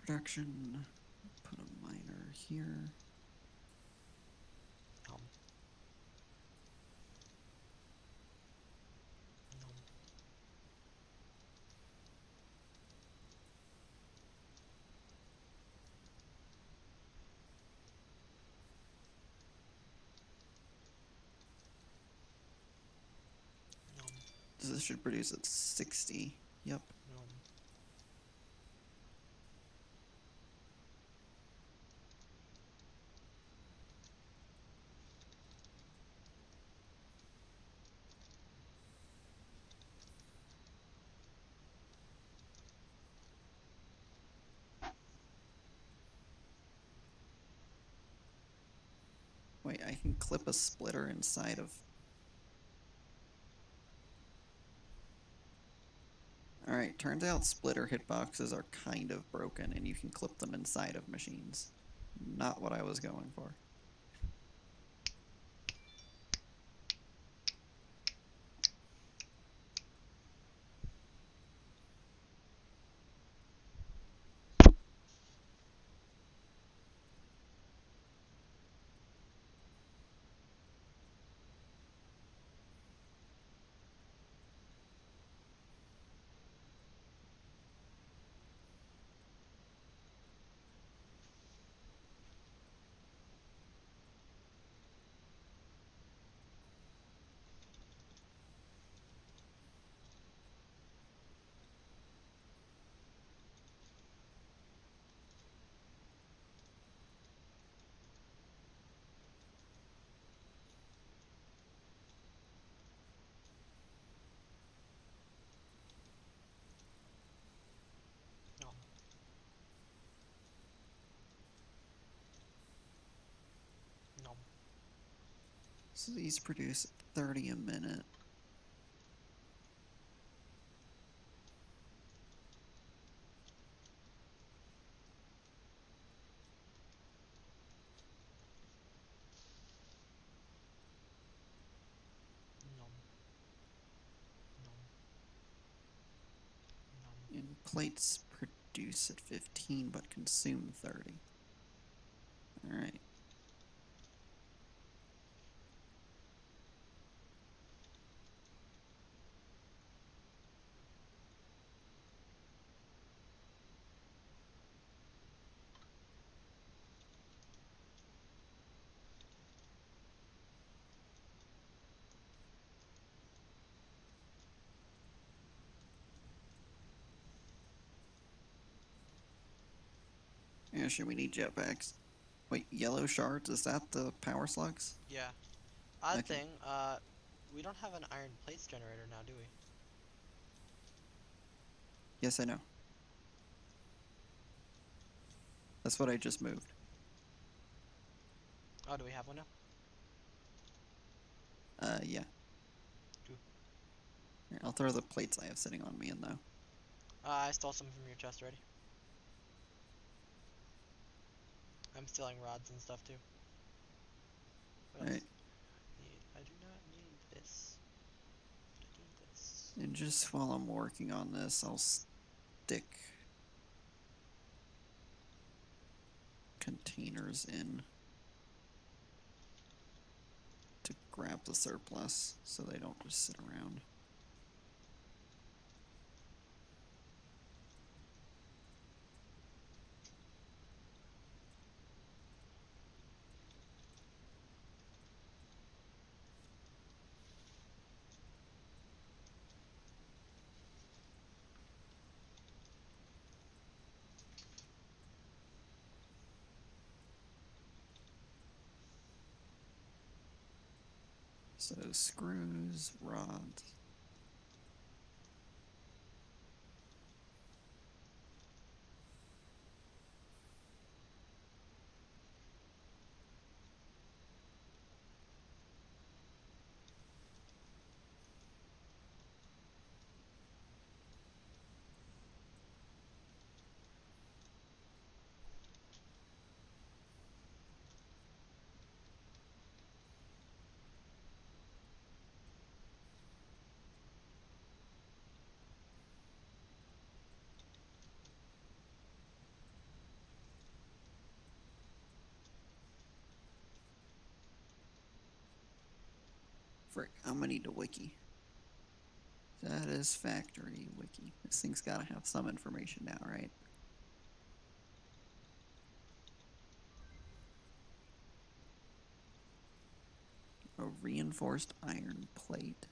[SPEAKER 2] Production. Put a miner here.
[SPEAKER 1] Nom. Nom. Nom.
[SPEAKER 2] This should produce at 60. Yep.
[SPEAKER 1] Nom.
[SPEAKER 2] can clip a splitter inside of... Alright, turns out splitter hitboxes are kind of broken and you can clip them inside of machines. Not what I was going for.
[SPEAKER 1] No. No.
[SPEAKER 2] So these produce 30 a minute.
[SPEAKER 1] No. No. No.
[SPEAKER 2] And plates produce at 15 but consume 30. Alright. Yeah, should we need jetpacks? Wait, yellow shards? Is that the power slugs?
[SPEAKER 1] Yeah. Odd
[SPEAKER 2] Okay.
[SPEAKER 1] thing, we don't have an iron plates generator now, do we?
[SPEAKER 2] Yes, I know. That's what I just moved.
[SPEAKER 1] Oh, do we have one now?
[SPEAKER 2] Yeah.
[SPEAKER 1] Cool.
[SPEAKER 2] Here, I'll throw the plates I have sitting on me in, though.
[SPEAKER 1] I stole some from your chest already. I'm stealing rods and stuff too. What else?
[SPEAKER 2] Alright.
[SPEAKER 1] I do not need this. But I need this.
[SPEAKER 2] And just while I'm working on this, I'll stick containers in to grab the surplus so they don't just sit around. So screws, rods. Frick, I'm gonna need a wiki. Satisfactory wiki. This thing's gotta have some information now, right? A reinforced iron plate.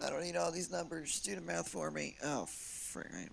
[SPEAKER 2] I don't need all these numbers. Just do the math for me. Oh, frick.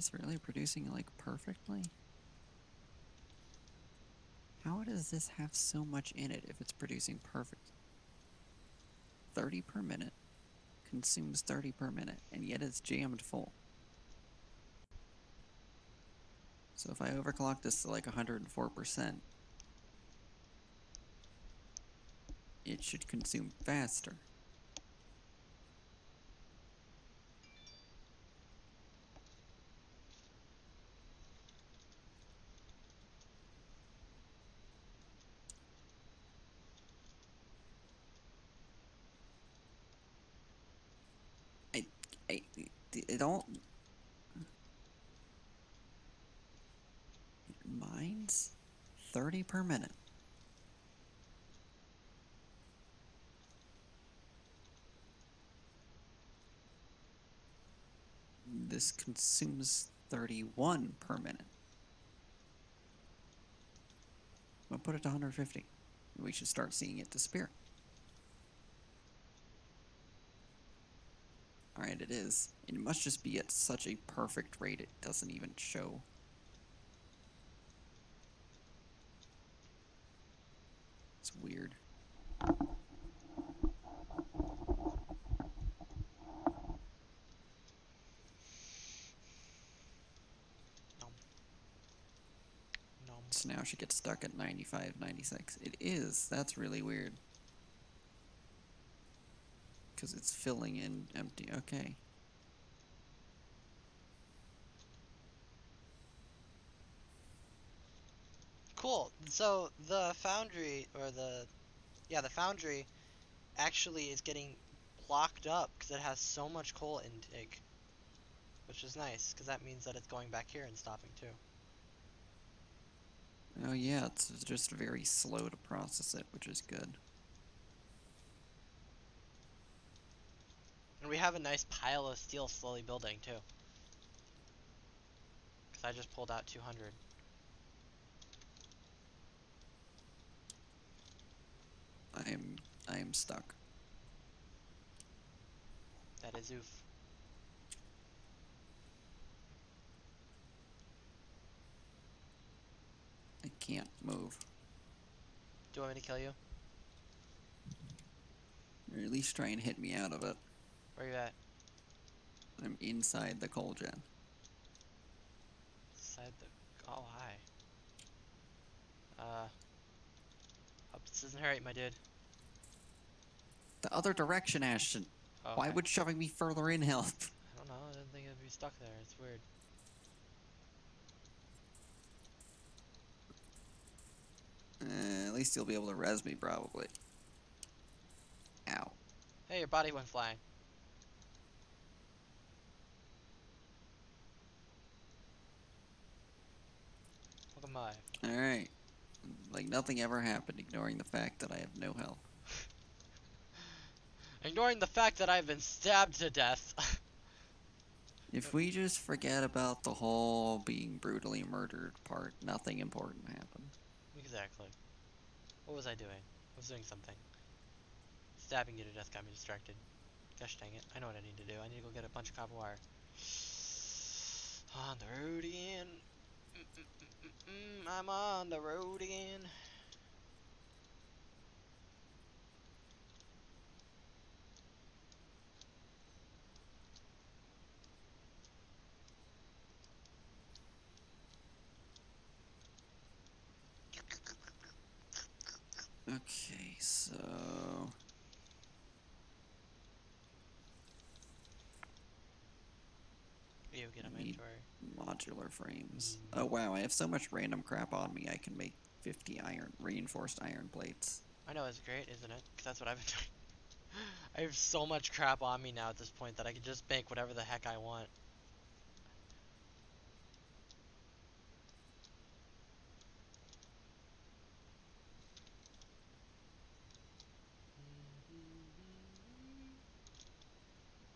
[SPEAKER 2] this really producing like perfectly? How does this have so much in it if it's producing perfect? 30 per minute, consumes 30 per minute, and yet it's jammed full. So if I overclock this to like 104%, it should consume faster. I, it all... It mines 30 per minute. This consumes 31 per minute. I'll put it to 150. We should start seeing it disappear. Alright, it is. It must just be at such a perfect rate it doesn't even show. It's weird.
[SPEAKER 1] Nom. Nom.
[SPEAKER 2] So now she gets stuck at 95, 96. It is. That's really weird. Because it's filling in empty. Okay.
[SPEAKER 1] Cool. So the foundry, or the foundry actually is getting blocked up because it has so much coal intake, which is nice because that means that it's going back here and stopping too.
[SPEAKER 2] Oh yeah, it's just very slow to process it, which is good.
[SPEAKER 1] And we have a nice pile of steel slowly building too. Because I just pulled out 200.
[SPEAKER 2] I am stuck.
[SPEAKER 1] That is oof.
[SPEAKER 2] I can't move.
[SPEAKER 1] Do you want me to kill you?
[SPEAKER 2] Or at least try and hit me out of it.
[SPEAKER 1] Where you at?
[SPEAKER 2] I'm inside the coal gen.
[SPEAKER 1] Inside the... Oh, hi. Hope this doesn't hurt, my dude.
[SPEAKER 2] The other direction, Ashton.
[SPEAKER 1] Oh,
[SPEAKER 2] Why
[SPEAKER 1] okay.
[SPEAKER 2] would shoving me further in help?
[SPEAKER 1] I don't know, I didn't think it'd be stuck there. It's weird.
[SPEAKER 2] At least you'll be able to res me, probably. Ow.
[SPEAKER 1] Hey, your body went flying. Welcome by.
[SPEAKER 2] Alright. Like nothing ever happened, ignoring the fact that I have no health.
[SPEAKER 1] Ignoring the fact that I've been stabbed to death.
[SPEAKER 2] If we just forget about the whole being brutally murdered part, nothing important happened.
[SPEAKER 1] Exactly. What was I doing? I was doing something. Stabbing you to death got me distracted. Gosh dang it. I know what I need to do. I need to go get a bunch of copper wire. On the road again. I'm on the road again.
[SPEAKER 2] Okay, so...
[SPEAKER 1] You get
[SPEAKER 2] I need
[SPEAKER 1] inventory.
[SPEAKER 2] modular frames. Oh wow, I have so much random crap on me, I can make 50 reinforced iron plates.
[SPEAKER 1] I know, it's great, isn't it? Because that's what I've been doing. I have so much crap on me now at this point that I can just make whatever the heck I want.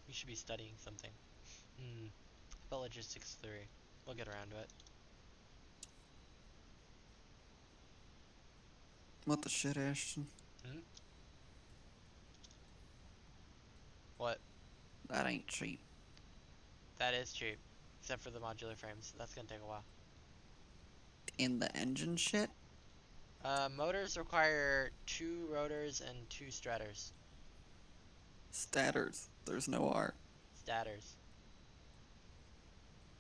[SPEAKER 1] You should be studying something. About logistics theory. We'll get around to it.
[SPEAKER 2] What the shit, Ashton?
[SPEAKER 1] Hmm? What?
[SPEAKER 2] That ain't cheap.
[SPEAKER 1] That is cheap. except for the modular frames. So that's gonna take a while.
[SPEAKER 2] In the engine shit?
[SPEAKER 1] Motors require 2 rotors and 2 stators.
[SPEAKER 2] Stators. There's no R.
[SPEAKER 1] Stators.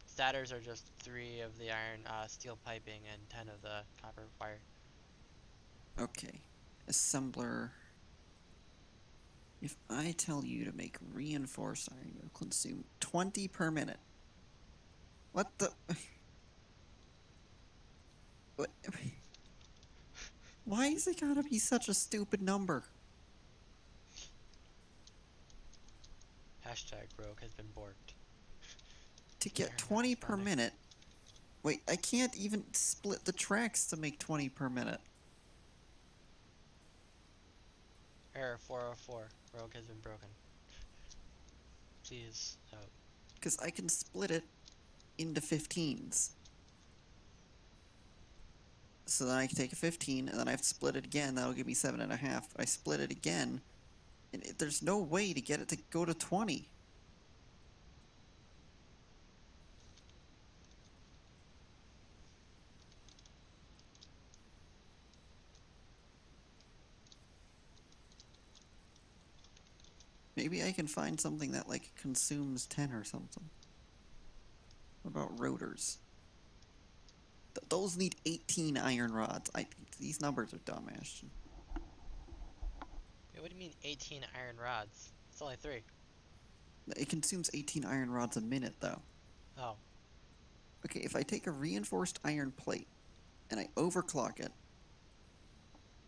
[SPEAKER 1] Stators are just 3 of the iron steel piping and 10 of the copper wire.
[SPEAKER 2] Okay. Assembler. If I tell you to make reinforced iron, you'll consume 20 per minute. What the? What? Why is it gotta be such a stupid number?
[SPEAKER 1] Hashtag rogue has been borked.
[SPEAKER 2] To get 20 per minute. Wait, I can't even split the tracks to make 20 per minute.
[SPEAKER 1] Error 404. Rogue has been broken. Please help.
[SPEAKER 2] Because I can split it into 15s. So then I can take a 15, and then I have to split it again. That'll give me 7.5. I split it again, and there's no way to get it to go to 20. Maybe I can find something that, like, consumes 10 or something. What about rotors? Those need 18 iron rods. These numbers are dumb, Ashton.
[SPEAKER 1] Wait, what do you mean 18 iron rods? It's only 3.
[SPEAKER 2] It consumes 18 iron rods a minute, though.
[SPEAKER 1] Oh.
[SPEAKER 2] Okay, if I take a reinforced iron plate and I overclock it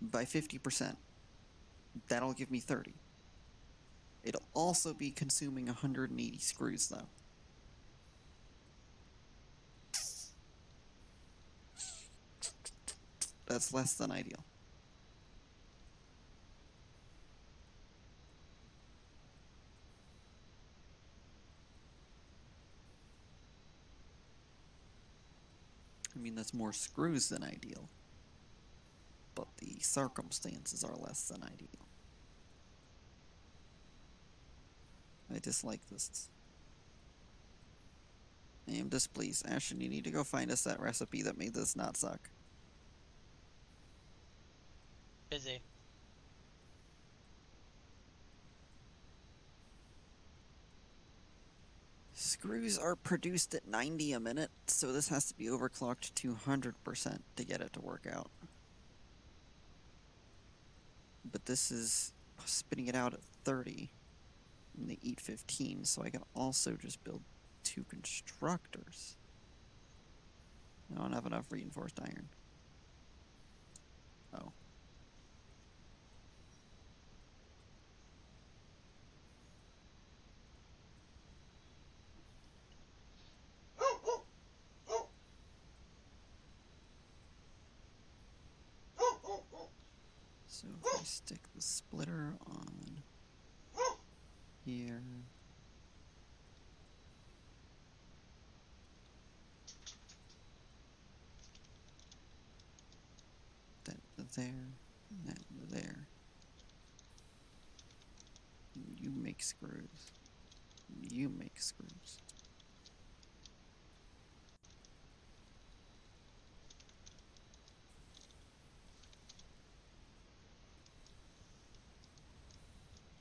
[SPEAKER 2] by 50%, that'll give me 30. It'll also be consuming 180 screws, though. That's less than ideal. I mean, that's more screws than ideal. But the circumstances are less than ideal. I dislike this. I am displeased. Ashton, you need to go find us that recipe that made this not suck.
[SPEAKER 1] Busy.
[SPEAKER 2] Screws are produced at 90 a minute, so this has to be overclocked to 100% to get it to work out. But this is spitting it out at 30, and they eat 15, so I can also just build 2 constructors. I don't have enough reinforced iron. Oh. So if I stick the splitter on here, that there, and that there. You make screws. You make screws.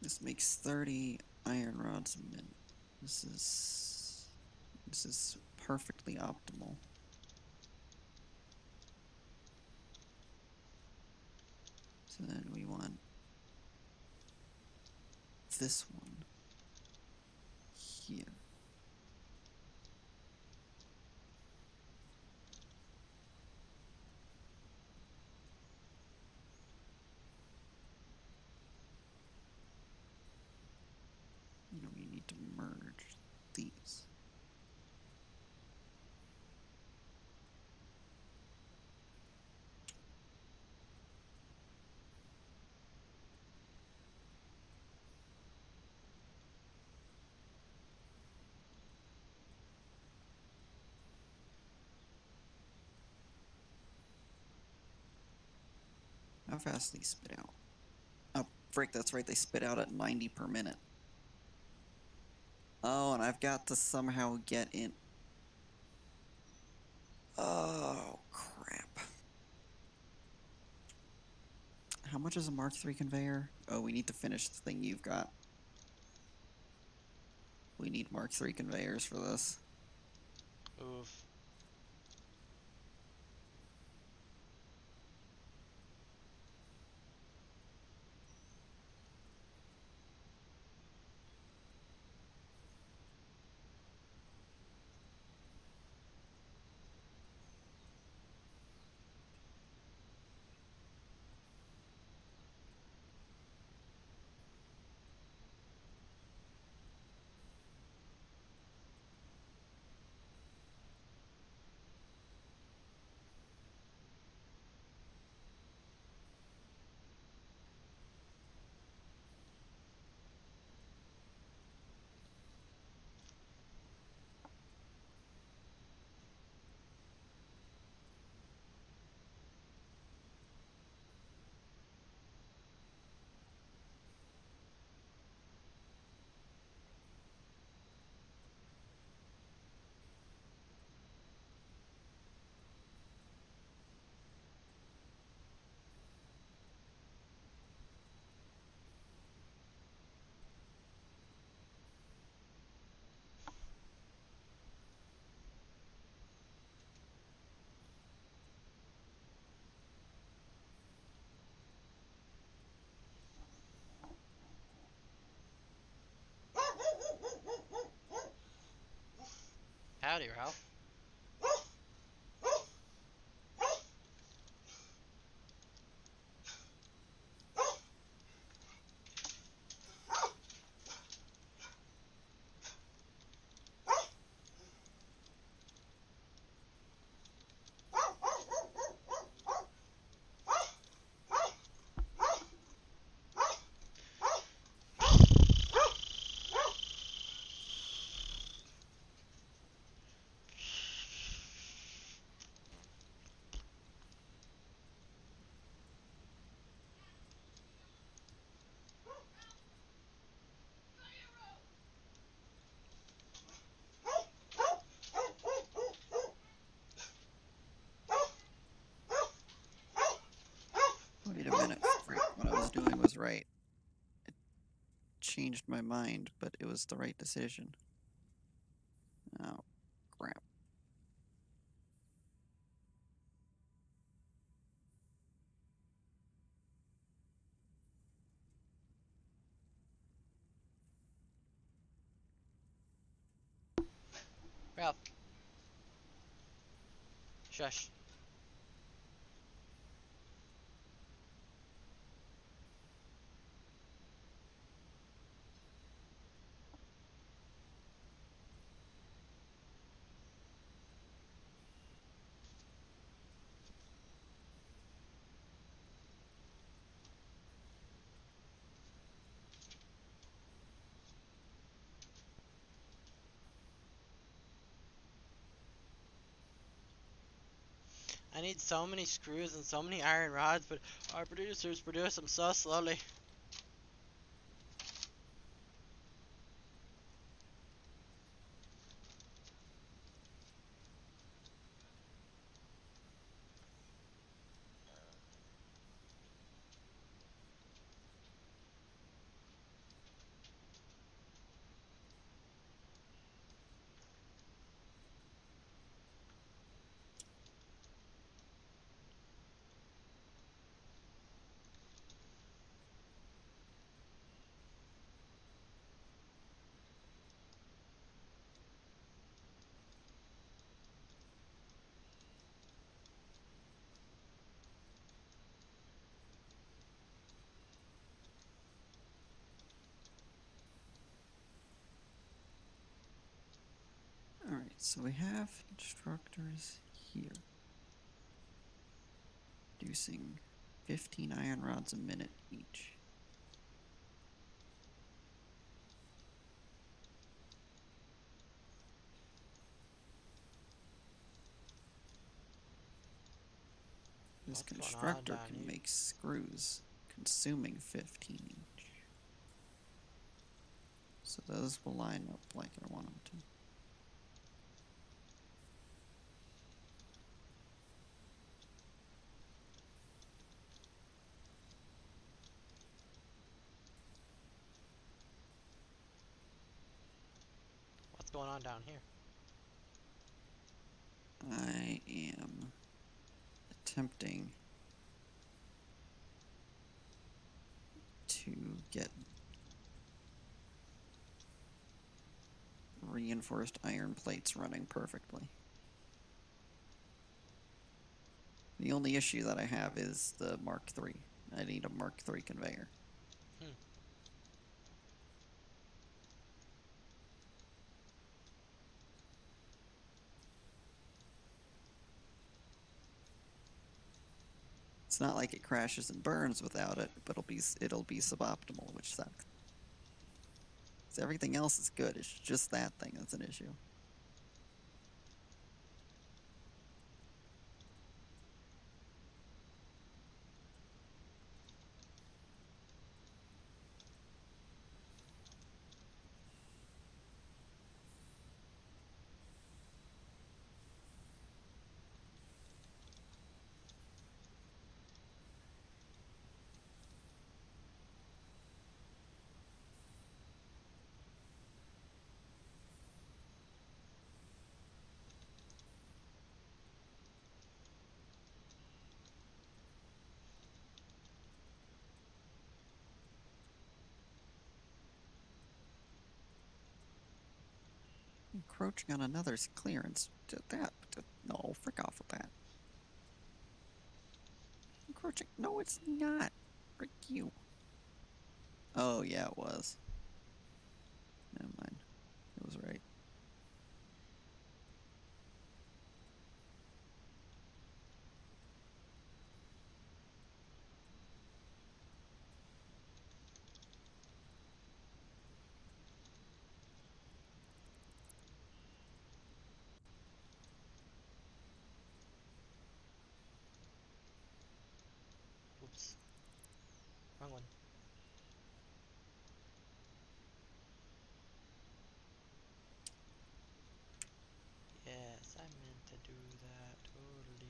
[SPEAKER 2] This makes 30 iron rods a minute. This is perfectly optimal. So then we want this one here. And we need to merge these. How fast do they spit out? Oh, frick, that's right, they spit out at 90 per minute. Oh, and I've got to somehow get in. Oh, crap. How much is a Mark III conveyor? Oh, we need to finish the thing you've got. We need Mark III conveyors for this.
[SPEAKER 1] Oof. Howdy, Ralph.
[SPEAKER 2] Wait a minute. Frick, what I was doing was right. It changed my mind, but it was the right decision. Oh, crap.
[SPEAKER 1] Ralph. Shush. I need so many screws and so many iron rods, but our producers produce them so slowly.
[SPEAKER 2] Alright, so we have instructors here. Producing 15 iron rods a minute each. This
[SPEAKER 1] What's going on
[SPEAKER 2] constructor
[SPEAKER 1] down
[SPEAKER 2] can
[SPEAKER 1] here?
[SPEAKER 2] make screws, consuming 15 each. So those will line up like I want them to.
[SPEAKER 1] going on down here?
[SPEAKER 2] I am attempting to get reinforced iron plates running perfectly. The only issue that I have is the Mark III. I need a Mark III conveyor.
[SPEAKER 1] Hmm.
[SPEAKER 2] It's not like it crashes and burns without it, but it'll be suboptimal, which sucks. So everything else is good. It's just that thing that's an issue. Encroaching on another's clearance. No, frick off with that. Encroaching. No, it's not. Frick you. Oh, yeah, it was. Never mind. It was right.
[SPEAKER 1] Oops. Wrong one. Yes, I meant to do that. Totally.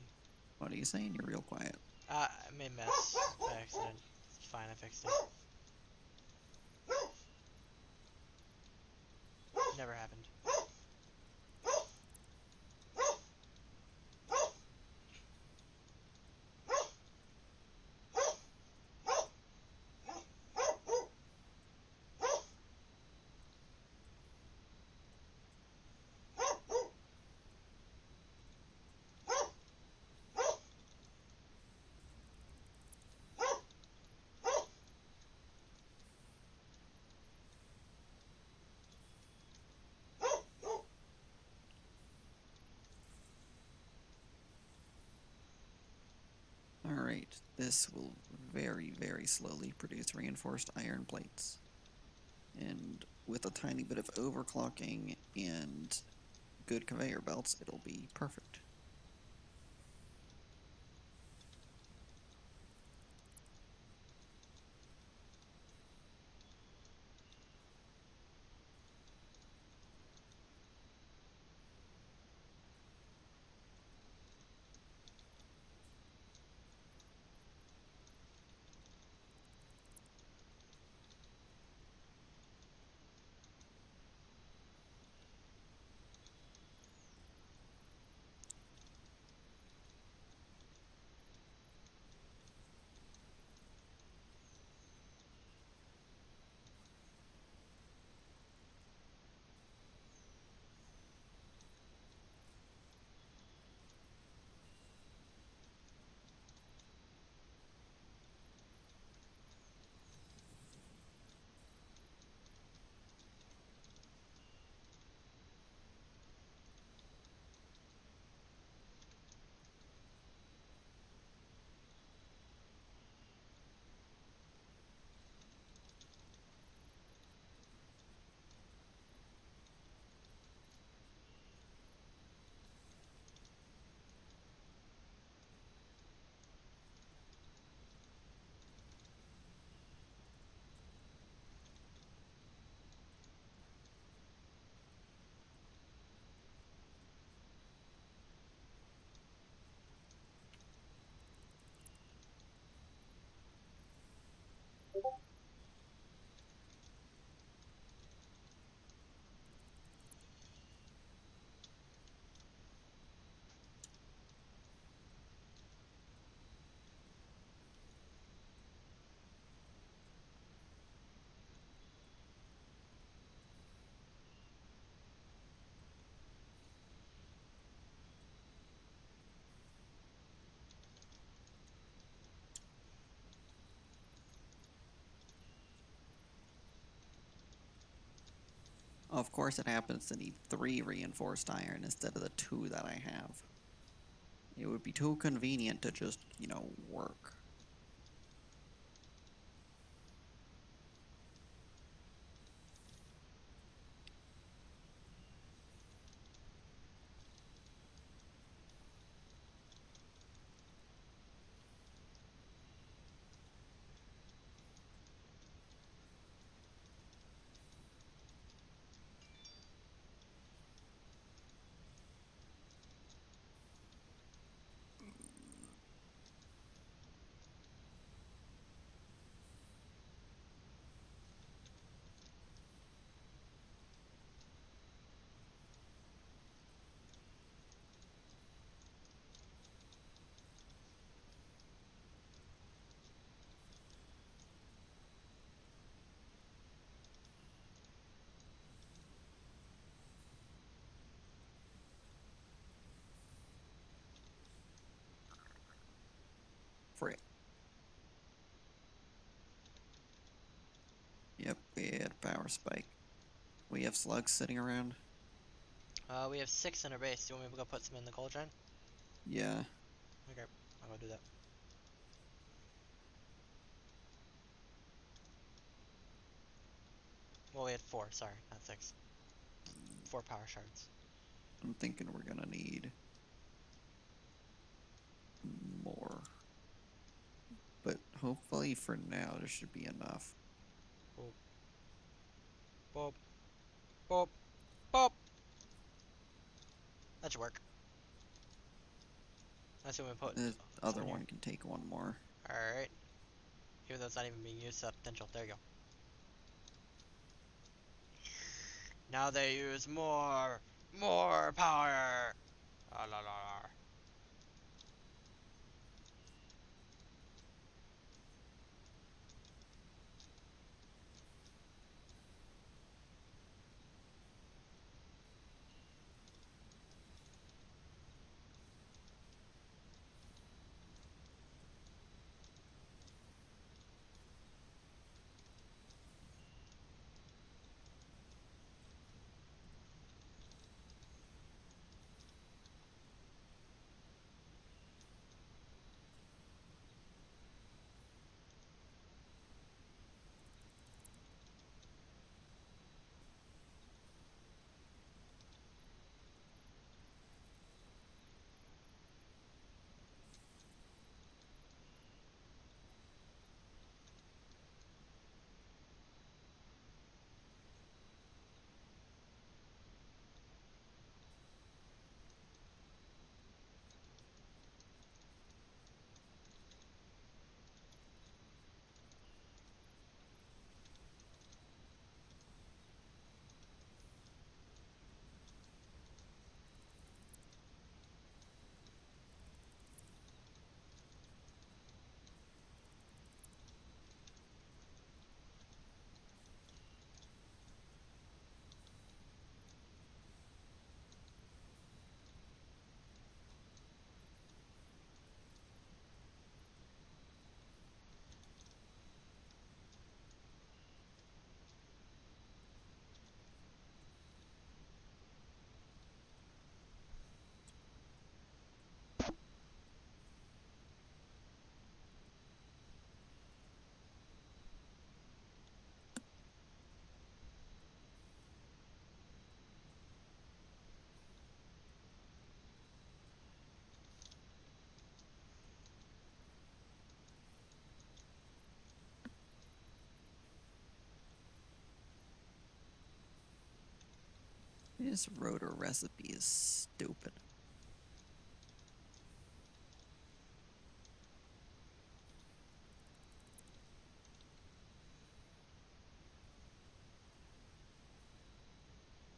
[SPEAKER 2] What are you saying? You're real quiet.
[SPEAKER 1] I made a mess by accident. It's fine, I fixed it. Never happened.
[SPEAKER 2] Alright, this will very, very slowly produce reinforced iron plates. And with a tiny bit of overclocking and good conveyor belts, it'll be perfect. Of course, it happens to need 3 reinforced iron instead of the 2 that I have. It would be too convenient to just, work. Frick. Yep, we had power spike. We have slugs sitting around.
[SPEAKER 1] We have 6 in our base. Do you want me to go put some in the cauldron?
[SPEAKER 2] Yeah.
[SPEAKER 1] Okay, I'll go do that. Well, we had 4, sorry, not 6. 4 power shards.
[SPEAKER 2] I'm thinking we're gonna need more. But hopefully for now there should be enough.
[SPEAKER 1] Boop. Boop. Boop. Boop. That should work. That's what we put
[SPEAKER 2] The
[SPEAKER 1] some
[SPEAKER 2] other
[SPEAKER 1] in here.
[SPEAKER 2] one can take one more.
[SPEAKER 1] Alright. Even though it's not even being used to potential. There you go. Now they use more power. La la la la.
[SPEAKER 2] This rotor recipe is stupid.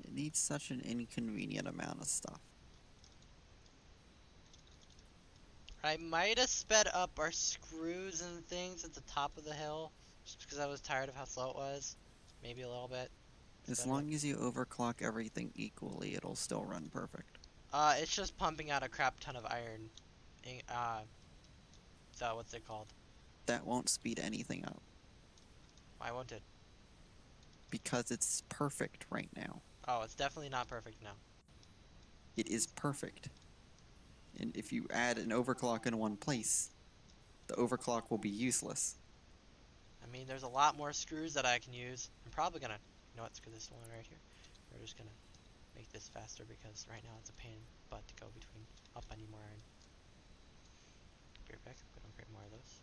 [SPEAKER 2] It needs such an inconvenient amount of stuff.
[SPEAKER 1] I might have sped up our screws and things at the top of the hill, just because I was tired of how slow it was. Maybe a little bit.
[SPEAKER 2] As
[SPEAKER 1] Sped it up.
[SPEAKER 2] long as you overclock everything equally, it'll still run perfect.
[SPEAKER 1] It's just pumping out a crap ton of iron. So what's it called?
[SPEAKER 2] That won't speed anything up.
[SPEAKER 1] Why won't it?
[SPEAKER 2] because it's perfect right now.
[SPEAKER 1] Oh, it's definitely not perfect now.
[SPEAKER 2] It is perfect. And if you add an overclock in one place, the overclock will be useless.
[SPEAKER 1] I mean, there's a lot more screws that I can use. I'm probably gonna, you know what, screw this one right here. We're just gonna make this faster because right now it's a pain in the butt to go between. Up, I need more iron. Be right back. I'm gonna create more of those.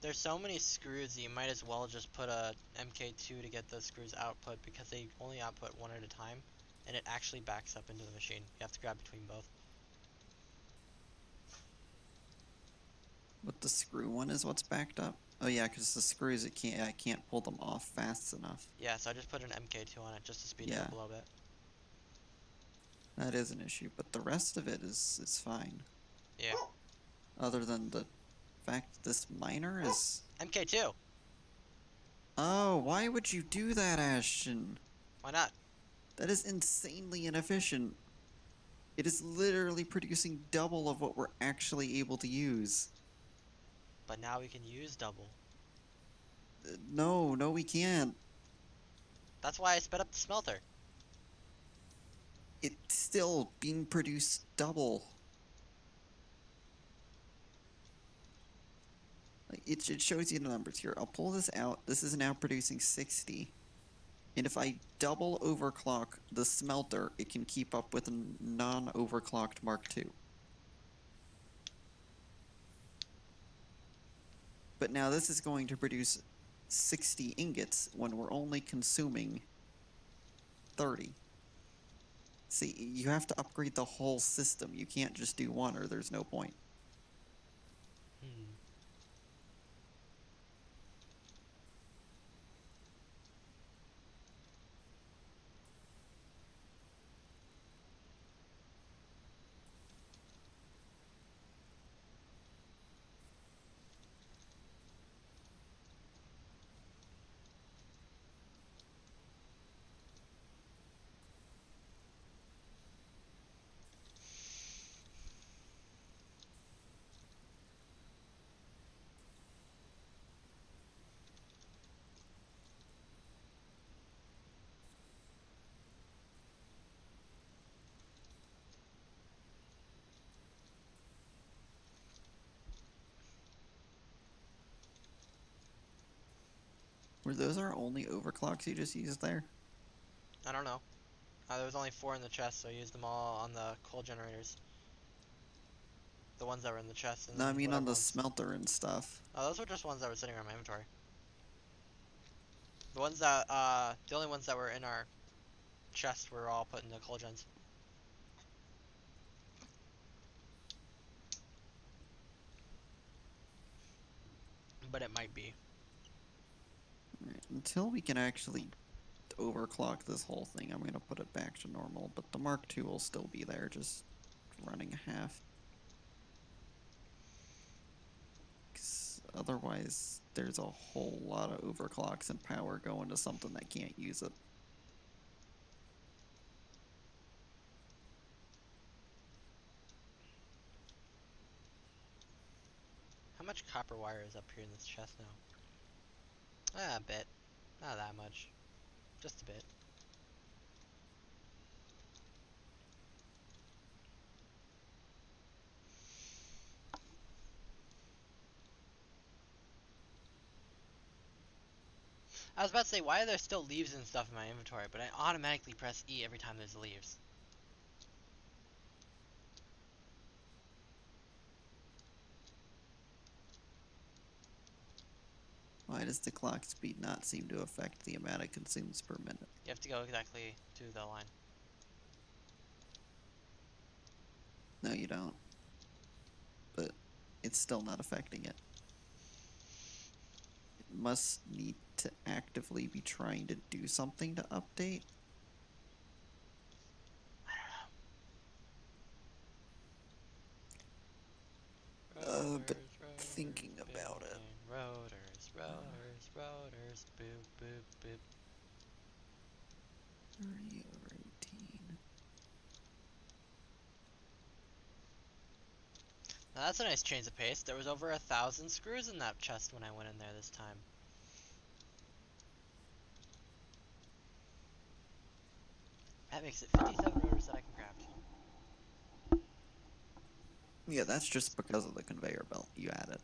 [SPEAKER 1] There's so many screws that you might as well just put a MK2 to get the screws output because they only output one at a time, and it actually backs up into the machine. You have to grab between both.
[SPEAKER 2] But the screw one is what's backed up. Oh yeah, because the screws I can't pull them off fast enough.
[SPEAKER 1] Yeah, so I just put an MK2 on it just to speed it
[SPEAKER 2] Yeah.
[SPEAKER 1] up a little bit.
[SPEAKER 2] That is an issue, but the rest of it is fine.
[SPEAKER 1] Yeah.
[SPEAKER 2] Other than the fact this miner is...
[SPEAKER 1] MK2!
[SPEAKER 2] Oh, why would you do that, Ashton?
[SPEAKER 1] Why not?
[SPEAKER 2] That is insanely inefficient. It is literally producing double of what we're actually able to use.
[SPEAKER 1] But now we can use double.
[SPEAKER 2] No, we can't.
[SPEAKER 1] That's why I sped up the smelter.
[SPEAKER 2] It's still being produced double. Like, it shows you the numbers here. I'll pull this out. This is now producing 60. And if I double overclock the smelter, it can keep up with a non-overclocked Mark II. But now this is going to produce 60 ingots when we're only consuming 30. See, you have to upgrade the whole system. You can't just do one or there's no point.
[SPEAKER 1] Hmm.
[SPEAKER 2] Were those our only overclocks you just used there?
[SPEAKER 1] I don't know. There was only 4 in the chest, so I used them all on the coal generators. The ones that were in the chest, and
[SPEAKER 2] No,
[SPEAKER 1] then
[SPEAKER 2] I mean on
[SPEAKER 1] whatever
[SPEAKER 2] the
[SPEAKER 1] ones.
[SPEAKER 2] smelter and stuff.
[SPEAKER 1] Oh, those were just ones that were sitting around my inventory. The ones that, the only ones that were in our chest were all put in the coal gens. But it might be.
[SPEAKER 2] Right, until we can actually overclock this whole thing, I'm going to put it back to normal. But the Mark II will still be there, just running half. 'Cause otherwise, there's a whole lot of overclocks and power going to something that can't use it.
[SPEAKER 1] How much copper wire is up here in this chest now? A bit. Not that much. Just a bit. I was about to say, why are there still leaves and stuff in my inventory, but I automatically press E every time there's leaves.
[SPEAKER 2] Why does the clock speed not seem to affect the amount it consumes per minute?
[SPEAKER 1] You have to go exactly to the line.
[SPEAKER 2] No, you don't. But it's still not affecting it. It must need to actively be trying to do something to update. But
[SPEAKER 1] Rotors,
[SPEAKER 2] thinking about it.
[SPEAKER 1] rotors, rotors, rotors, boop, boop, boop.
[SPEAKER 2] 30 over 18.
[SPEAKER 1] Now that's a nice change of pace. There was over 1,000 screws in that chest when I went in there this time. That makes it 57 rotors that I can craft.
[SPEAKER 2] Yeah, that's just because of the conveyor belt you added.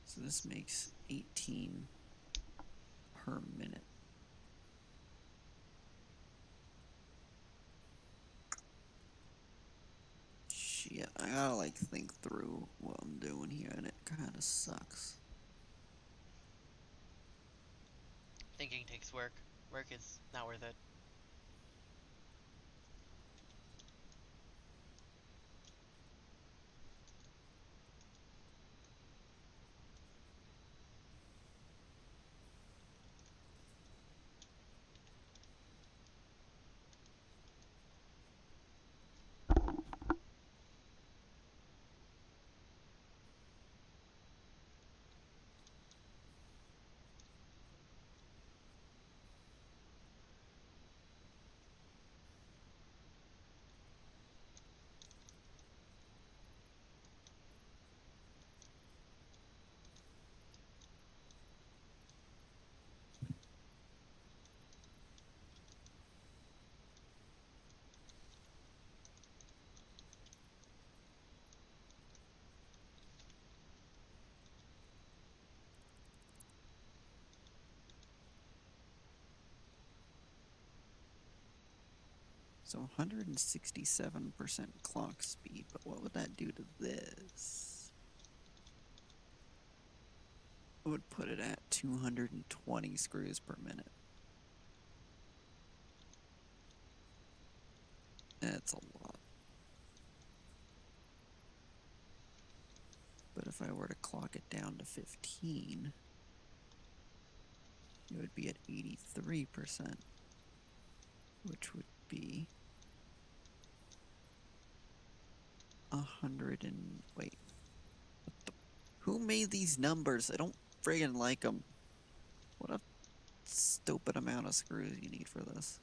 [SPEAKER 2] So this makes 18 per minute. Shit, I gotta like think through what I'm doing here, and it kind of sucks.
[SPEAKER 1] Thinking takes work. Work is not worth it.
[SPEAKER 2] So 167% clock speed, but what would that do to this? I would put it at 220 screws per minute. That's a lot. But if I were to clock it down to 15, it would be at 83%, which would be 100 and wait. Who made these numbers? I don't friggin' like them. What a stupid amount of screws you need for this.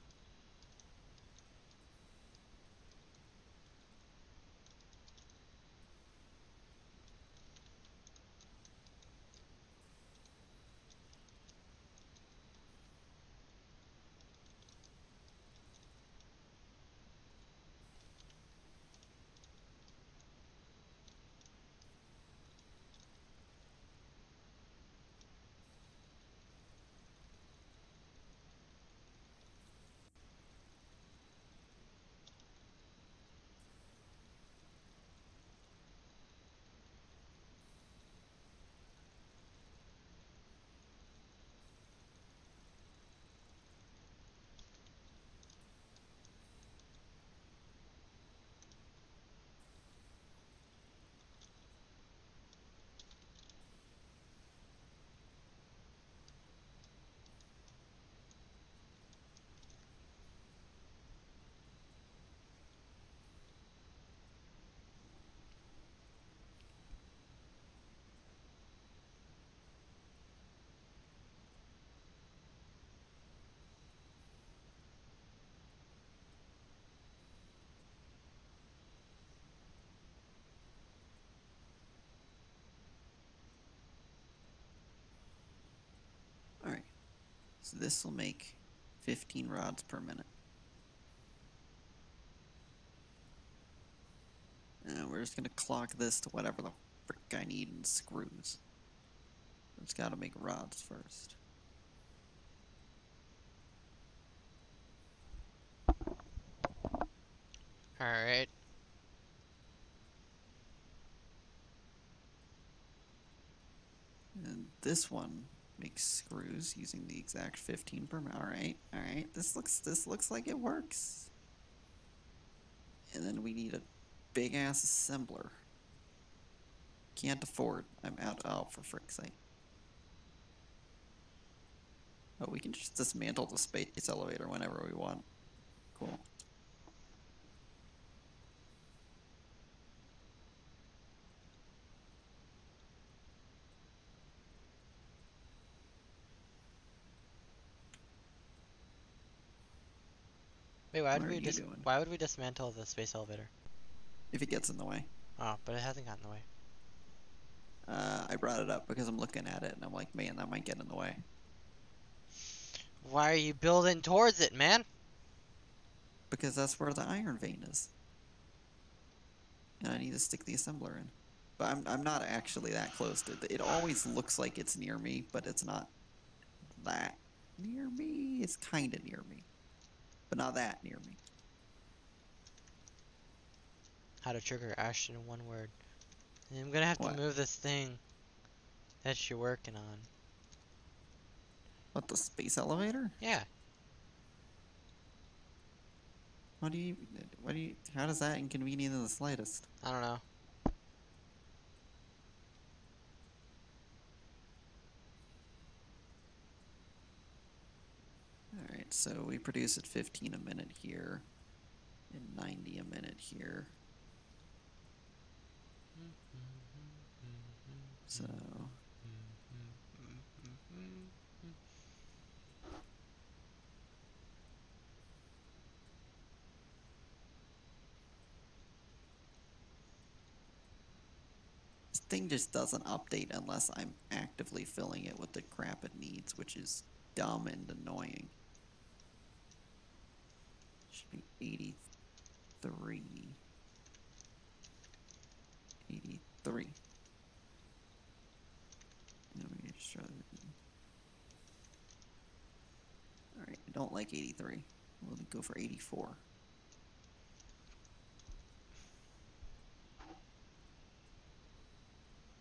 [SPEAKER 2] Alright, so this will make 15 rods per minute. And we're just gonna clock this to whatever the frick I need in screws. It's gotta make rods first.
[SPEAKER 1] Alright.
[SPEAKER 2] And this one makes screws using the exact 15 per minute. Alright. This looks like it works. And then we need a big ass assembler. Can't afford. I'm out. Oh, for frick's sake. Oh, we can just dismantle the space elevator whenever we want. Cool.
[SPEAKER 1] Wait,
[SPEAKER 2] What are you doing?
[SPEAKER 1] why would we dismantle the space elevator?
[SPEAKER 2] If it gets in the way.
[SPEAKER 1] Oh, but it hasn't gotten in the way.
[SPEAKER 2] I brought it up because I'm looking at it and I'm like, man, that might get in the way.
[SPEAKER 1] Why are you building towards it, man?
[SPEAKER 2] Because that's where the iron vein is. And I need to stick the assembler in. But I'm not actually that close to it. It always looks like it's near me, but it's not that near me. It's kind of near me. But not that near me.
[SPEAKER 1] How to trigger Ashton in one word. I'm gonna have to
[SPEAKER 2] What?
[SPEAKER 1] move this thing that you're working on.
[SPEAKER 2] What, the space elevator?
[SPEAKER 1] Yeah.
[SPEAKER 2] How does that inconvenience in the slightest?
[SPEAKER 1] I don't know.
[SPEAKER 2] Alright, so we produce at 15 a minute here. And 90 a minute here. So... This thing just doesn't update unless I'm actively filling it with the crap it needs, which is dumb and annoying. Should be 83. 83. Let me just try that. Alright, I don't like 83. We'll go for 84.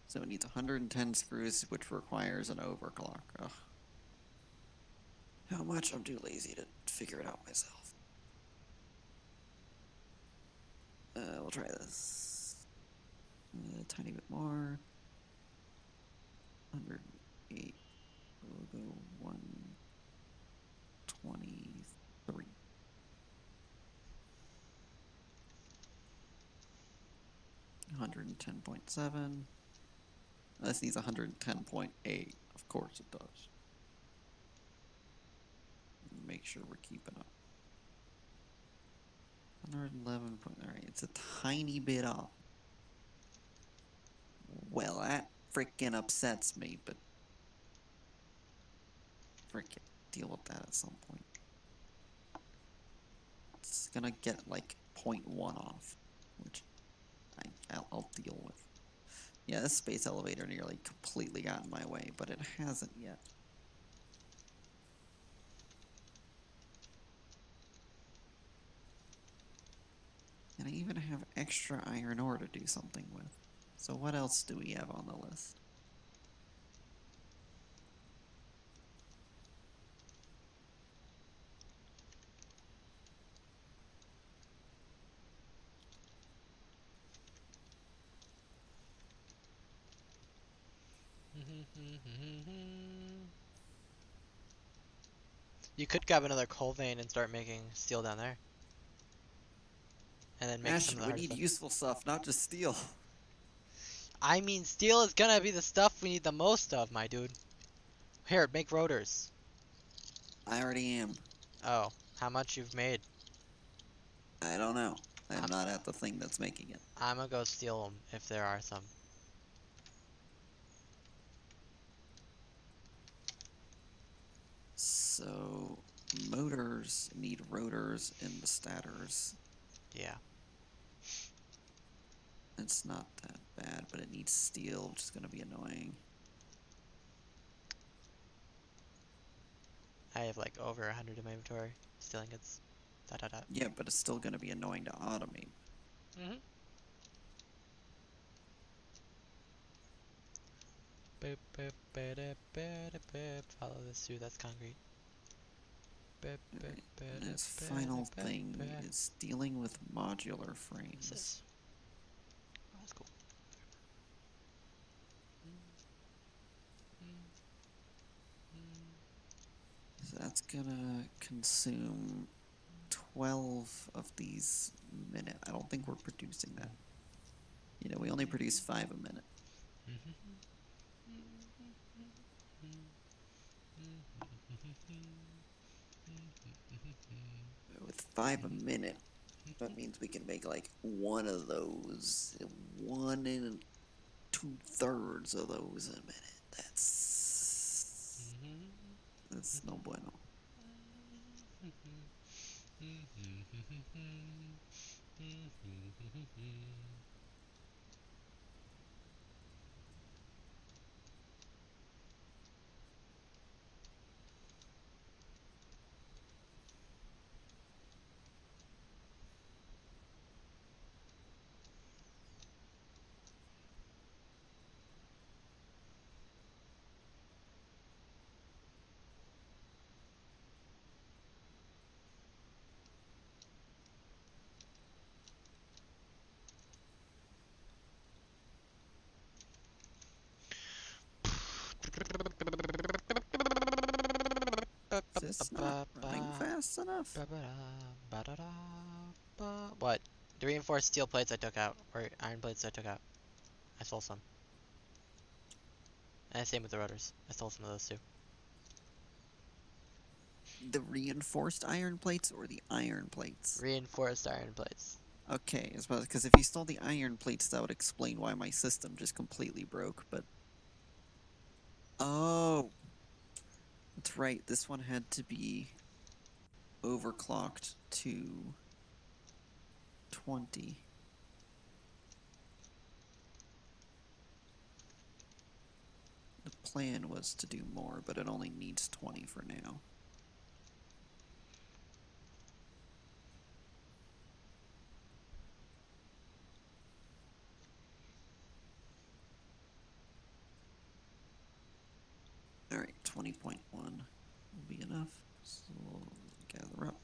[SPEAKER 2] So it needs 110 screws, which requires an overclock. Ugh. How much? I'm too lazy to figure it out myself. We'll try this. A tiny bit more. 108. We'll go 123. $110.7. This needs 110.8. Of course it does. Make sure we're keeping up. 111. Alright, it's a tiny bit off. Well, that freaking upsets me, but freaking deal with that at some point. It's gonna get like 0.1 off, which I'll deal with. Yeah, this space elevator nearly completely got in my way, but it hasn't yet. And I even have extra iron ore to do something with. So what else do we have on the list?
[SPEAKER 1] You could grab another coal vein and start making steel down there. And then make some of the
[SPEAKER 2] We
[SPEAKER 1] hard
[SPEAKER 2] need
[SPEAKER 1] stuff.
[SPEAKER 2] useful stuff, not just steel.
[SPEAKER 1] I mean, steel is gonna be the stuff we need the most of, my dude. Here, make rotors.
[SPEAKER 2] I already am.
[SPEAKER 1] Oh, how much you've made?
[SPEAKER 2] I don't know. I'm
[SPEAKER 1] I'm,
[SPEAKER 2] not at the thing that's making it.
[SPEAKER 1] I'm gonna go steal them if there are some.
[SPEAKER 2] So, motors need rotors in the stators.
[SPEAKER 1] Yeah.
[SPEAKER 2] It's not that bad, but it needs steel, which is going to be annoying.
[SPEAKER 1] I have like over 100 in my inventory. Stealing it's dot dot dot.
[SPEAKER 2] Yeah, but it's still going to be annoying to automate.
[SPEAKER 1] Mm-hmm. Boop, boop, ba-da, ba-da, ba. Follow this through, that's concrete. Boop, boop,
[SPEAKER 2] Right.
[SPEAKER 1] ba-da,
[SPEAKER 2] This
[SPEAKER 1] ba-da,
[SPEAKER 2] final
[SPEAKER 1] ba,
[SPEAKER 2] thing
[SPEAKER 1] ba.
[SPEAKER 2] is dealing with modular
[SPEAKER 1] What's
[SPEAKER 2] frames.
[SPEAKER 1] this? Oh, that's cool.
[SPEAKER 2] That's gonna consume 12 of these a minute. I don't think we're producing that. You know, we only produce 5 a minute. With 5 a minute, that means we can make like one of those, 1 2/3 of those a minute. That's no bueno. Is this not running fast enough?
[SPEAKER 1] What? The reinforced steel plates I took out, or iron plates I took out. I stole some. And same with the rotors. I stole some of those too.
[SPEAKER 2] The reinforced iron plates or the iron plates?
[SPEAKER 1] Reinforced iron plates.
[SPEAKER 2] Okay, because if you stole the iron plates, that would explain why my system just completely broke, but... Oh! That's right, this one had to be overclocked to 20. The plan was to do more, but it only needs 20 for now. Alright, 20.1 will be enough. So we'll gather up.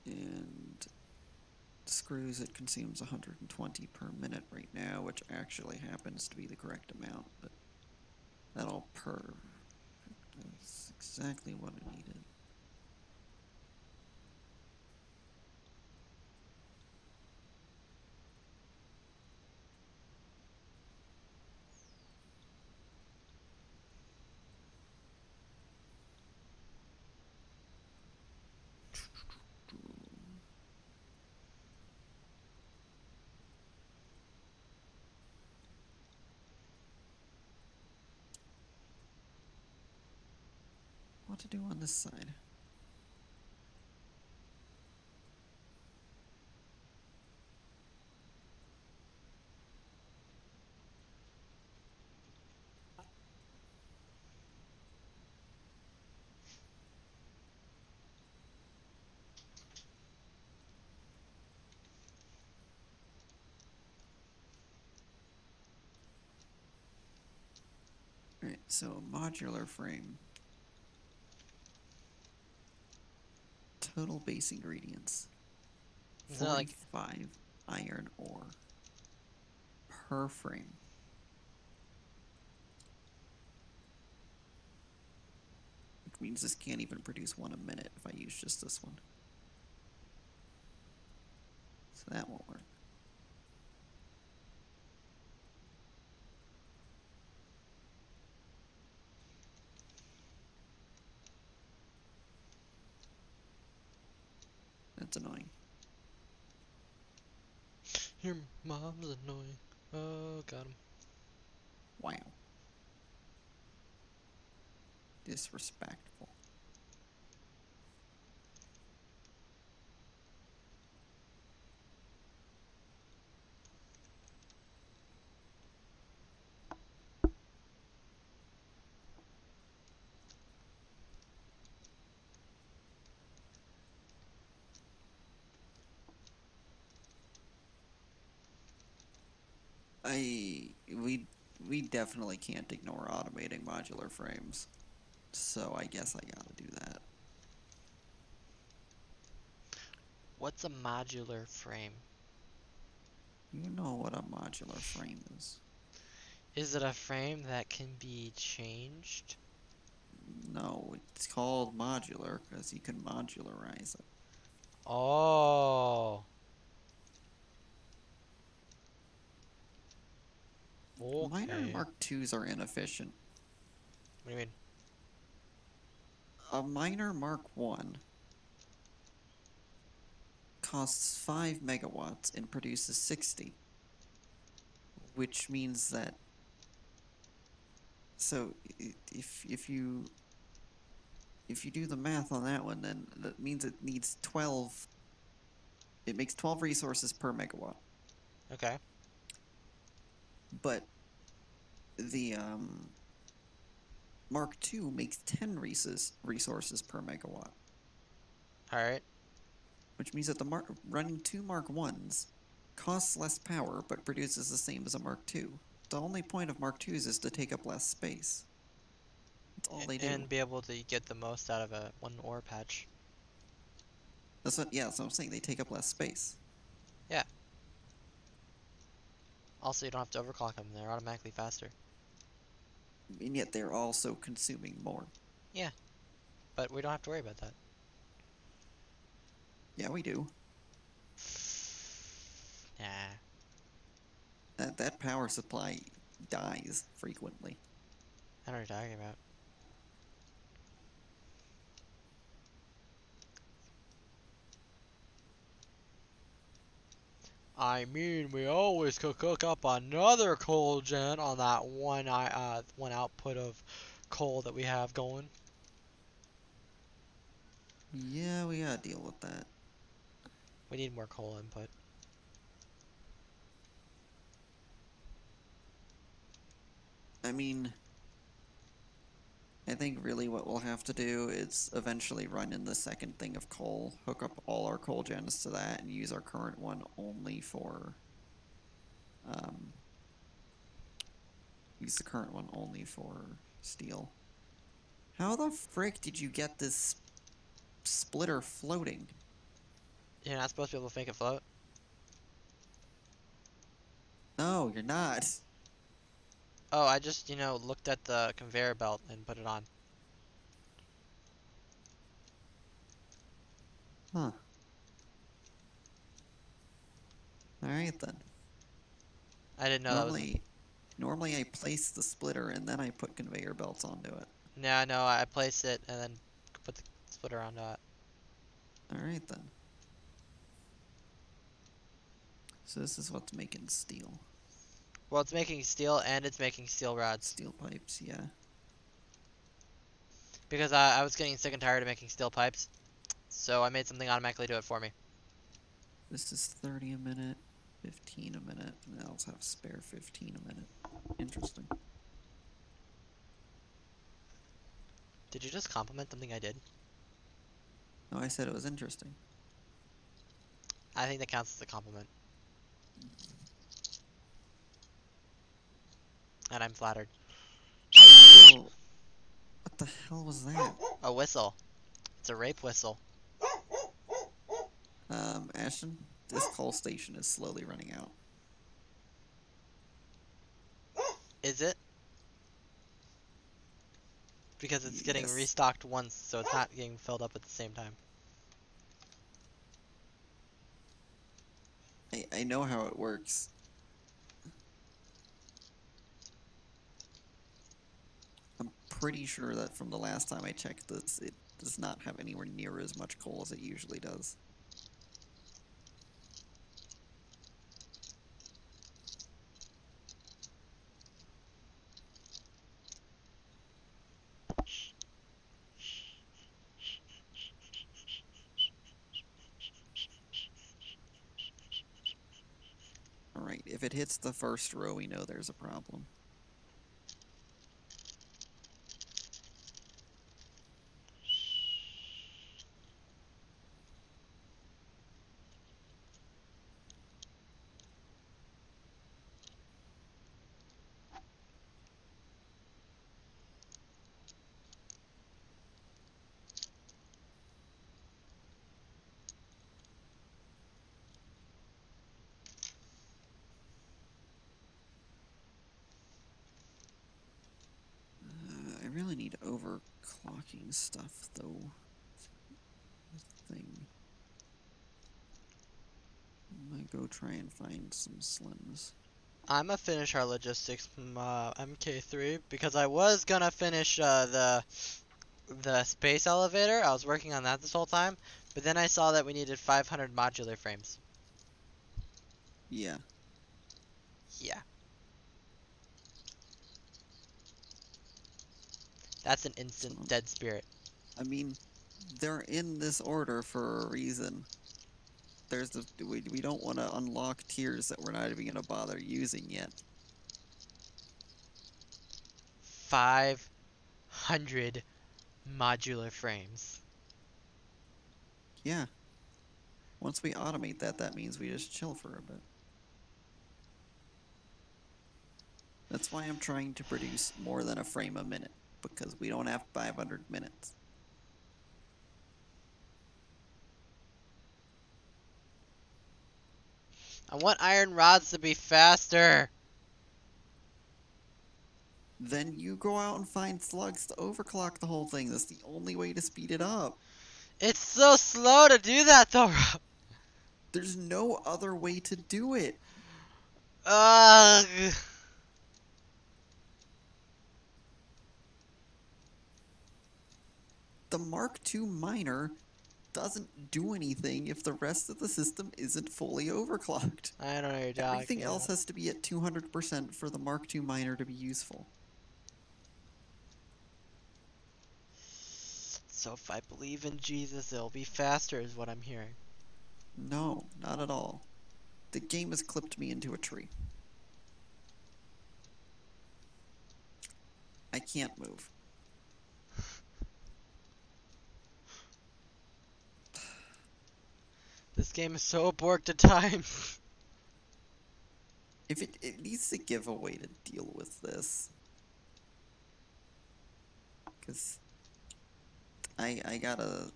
[SPEAKER 2] And screws, it consumes 120 per minute right now, which actually happens to be the correct amount, but that'll that's exactly what I needed. What to do on this side? Alright, so modular frame. Total base ingredients.
[SPEAKER 1] Is that like
[SPEAKER 2] 45 iron ore per frame. Which means this can't even produce one a minute if I use just this one. So that won't work. That's annoying.
[SPEAKER 1] your mom's annoying? Oh, got him.
[SPEAKER 2] Wow. Disrespectful. We definitely can't ignore automating modular frames. So I guess I gotta do that.
[SPEAKER 1] What's a modular frame?
[SPEAKER 2] You know what a modular frame is.
[SPEAKER 1] Is it a frame that can be changed?
[SPEAKER 2] No, it's called modular because you can modularize it.
[SPEAKER 1] Oh.
[SPEAKER 2] Minor
[SPEAKER 1] Okay.
[SPEAKER 2] Mark IIs are inefficient.
[SPEAKER 1] What do you mean?
[SPEAKER 2] A minor Mark I costs 5 megawatts and produces 60, which means that so if you do the math on that one, then that means it needs 12. It makes 12 resources per megawatt.
[SPEAKER 1] Okay.
[SPEAKER 2] But the Mark II makes 10 resources per megawatt,
[SPEAKER 1] Alright.
[SPEAKER 2] which means that running two Mark Is costs less power but produces the same as a Mark II. The only point of Mark IIs is to take up less space. That's all they do.
[SPEAKER 1] And be able to get the most out of a one ore patch.
[SPEAKER 2] That's what I'm saying. They take up less space.
[SPEAKER 1] Yeah. Also, you don't have to overclock them. They're automatically faster.
[SPEAKER 2] And yet they're also consuming more.
[SPEAKER 1] Yeah. But we don't have to worry about that.
[SPEAKER 2] Yeah, we do.
[SPEAKER 1] Nah.
[SPEAKER 2] That power supply dies frequently.
[SPEAKER 1] I don't know what you're talking about. I mean, we always could cook up another coal gen on that one output of coal that we have going.
[SPEAKER 2] Yeah, we gotta deal with that.
[SPEAKER 1] We need more coal input.
[SPEAKER 2] I mean, I think really what we'll have to do is eventually run in the second thing of coal, hook up all our coal gens to that, and use our current one only for, um, use the current one only for steel. How the frick did you get this splitter floating?
[SPEAKER 1] You're not supposed to be able to make it float?
[SPEAKER 2] No, you're not.
[SPEAKER 1] Oh, I just, looked at the conveyor belt and put it on.
[SPEAKER 2] Huh. Alright then.
[SPEAKER 1] I didn't know that was...
[SPEAKER 2] Normally I place the splitter and then I put conveyor belts onto it.
[SPEAKER 1] No, I placed it and then put the splitter on that.
[SPEAKER 2] Alright then. So this is what's making steel.
[SPEAKER 1] Well, it's making steel and it's making steel rods.
[SPEAKER 2] Steel pipes, yeah.
[SPEAKER 1] Because I was getting sick and tired of making steel pipes. So I made something automatically do it for me.
[SPEAKER 2] This is 30 a minute, 15 a minute, and I also have spare 15 a minute. Interesting.
[SPEAKER 1] Did you just compliment something I did?
[SPEAKER 2] No, I said it was interesting.
[SPEAKER 1] I think that counts as a compliment. And I'm flattered.
[SPEAKER 2] Still, what the hell was that?
[SPEAKER 1] A whistle. It's a rape whistle.
[SPEAKER 2] Ashton, this coal station is slowly running out.
[SPEAKER 1] Is it? Because it's getting
[SPEAKER 2] Yes.
[SPEAKER 1] restocked once, so it's not getting filled up at the same time.
[SPEAKER 2] I know how it works. I'm pretty sure that from the last time I checked this, it does not have anywhere near as much coal as it usually does. Alright, if it hits the first row, we know there's a problem. need overclocking stuff, though. Thing. I'm gonna go try and find some slims.
[SPEAKER 1] I'm gonna finish our logistics from MK3 because I was gonna finish the space elevator. I was working on that this whole time, but then I saw that we needed 500 modular frames.
[SPEAKER 2] Yeah.
[SPEAKER 1] Yeah. That's an instant
[SPEAKER 2] So,
[SPEAKER 1] dead spirit.
[SPEAKER 2] I mean, they're in this order for a reason. We don't want to unlock tiers that we're not even gonna bother using yet.
[SPEAKER 1] 500 modular frames.
[SPEAKER 2] Yeah. Once we automate that, that means we just chill for a bit. That's why I'm trying to produce more than a frame a minute, because we don't have 500 minutes.
[SPEAKER 1] I want iron rods to be faster.
[SPEAKER 2] Then you go out and find slugs to overclock the whole thing. That's the only way to speed it up.
[SPEAKER 1] It's so slow to do that though, Rob.
[SPEAKER 2] There's no other way to do it.
[SPEAKER 1] Ugh.
[SPEAKER 2] The Mark II miner doesn't do anything if the rest of the system isn't fully overclocked.
[SPEAKER 1] I don't know what you're talking
[SPEAKER 2] Everything else
[SPEAKER 1] about.
[SPEAKER 2] has to be at 200% for the Mark II miner to be useful.
[SPEAKER 1] So if I believe in Jesus, it'll be faster is what I'm hearing.
[SPEAKER 2] No, not at all. The game has clipped me into a tree. I can't move.
[SPEAKER 1] This game is so borked at times.
[SPEAKER 2] If it needs to give a way to deal with this. Because I got a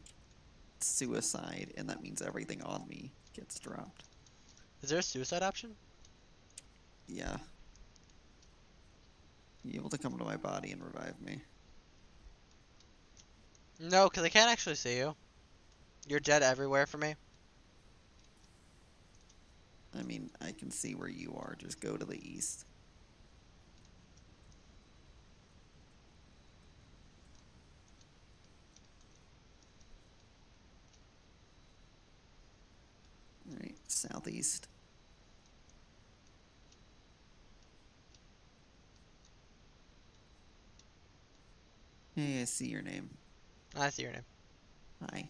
[SPEAKER 2] suicide, and that means everything on me gets dropped.
[SPEAKER 1] Is there a suicide option?
[SPEAKER 2] Yeah. You able to come to my body and revive me?
[SPEAKER 1] No, because I can't actually see you. You're dead everywhere for me.
[SPEAKER 2] I mean, I can see where you are. Just go to the east. Alright, southeast. Hey, I see your name.
[SPEAKER 1] I see your name.
[SPEAKER 2] Hi.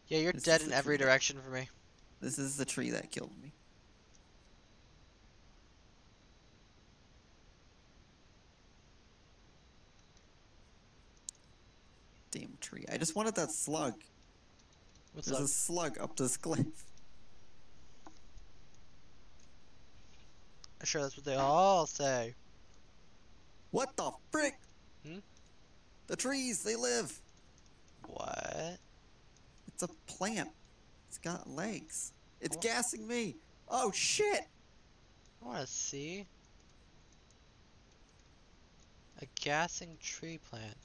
[SPEAKER 1] Yeah, you're
[SPEAKER 2] This
[SPEAKER 1] dead
[SPEAKER 2] is
[SPEAKER 1] in
[SPEAKER 2] the
[SPEAKER 1] every
[SPEAKER 2] tree
[SPEAKER 1] direction for me.
[SPEAKER 2] This is the tree that killed me. Damn tree. I just wanted that slug.
[SPEAKER 1] What's
[SPEAKER 2] There's
[SPEAKER 1] up?
[SPEAKER 2] a slug up this cliff.
[SPEAKER 1] I'm sure that's what they all say.
[SPEAKER 2] What the frick?
[SPEAKER 1] Hmm?
[SPEAKER 2] The trees, they live.
[SPEAKER 1] What?
[SPEAKER 2] It's a plant. It's got legs. It's
[SPEAKER 1] Oh.
[SPEAKER 2] gassing me. Oh shit!
[SPEAKER 1] I want to see a gassing tree plant.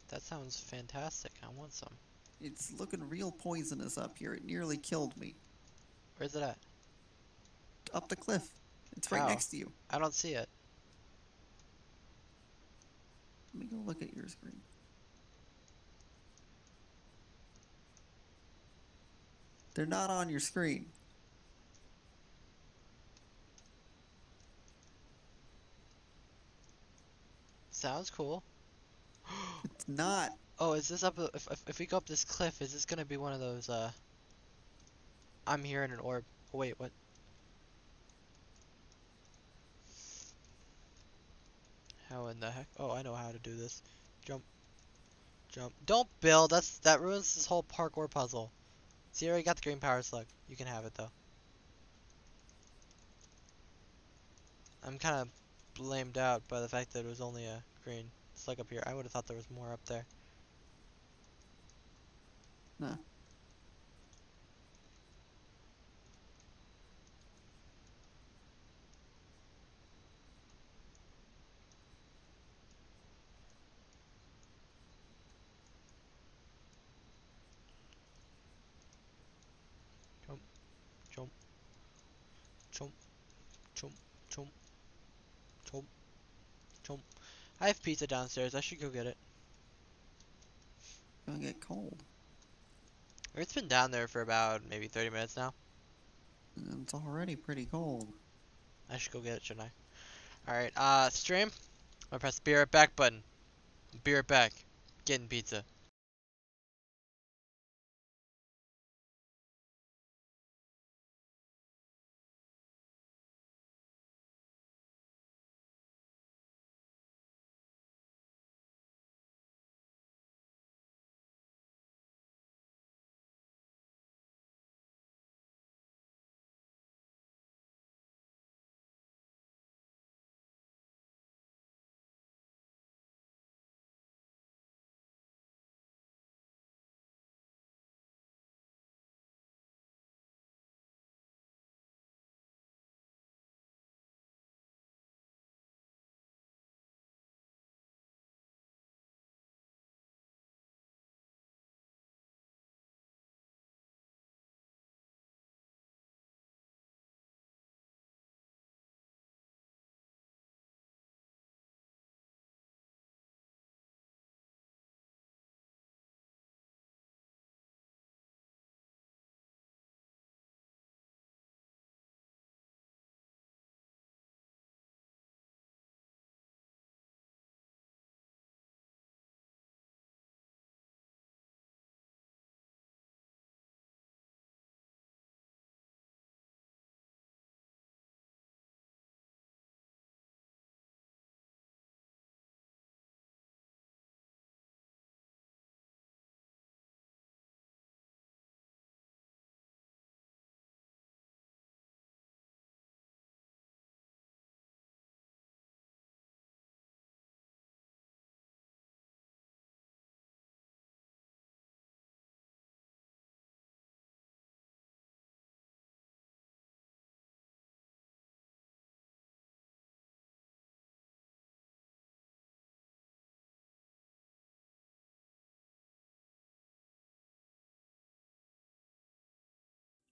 [SPEAKER 1] That sounds fantastic. I want some.
[SPEAKER 2] It's looking real poisonous up here. It nearly killed me.
[SPEAKER 1] Where's it at?
[SPEAKER 2] Up the cliff. It's right
[SPEAKER 1] How?
[SPEAKER 2] next to you.
[SPEAKER 1] I don't see it.
[SPEAKER 2] Let me go look at your screen. They're not on your screen.
[SPEAKER 1] Sounds cool.
[SPEAKER 2] It's not.
[SPEAKER 1] Oh, is this up? If we go up this cliff, is this gonna be one of those? I'm here in an orb. Oh, wait, what? How in the heck? Oh, I know how to do this. Jump, jump. Don't build. That ruins this whole parkour puzzle. See, I already got the green power slug. You can have it though. I'm kind of blamed out by the fact that it was only a green slug up here. I would have thought there was more up there.
[SPEAKER 2] No.
[SPEAKER 1] Chomp. Chomp. Chomp. Chomp. Chomp. Chomp. I have pizza downstairs. I should go get it.
[SPEAKER 2] Gonna get cold.
[SPEAKER 1] It's been down there for about maybe 30 minutes now.
[SPEAKER 2] It's already pretty cold.
[SPEAKER 1] I should go get it, shouldn't I? Alright, stream. I'm gonna press the be right back button. Be right back. Getting pizza.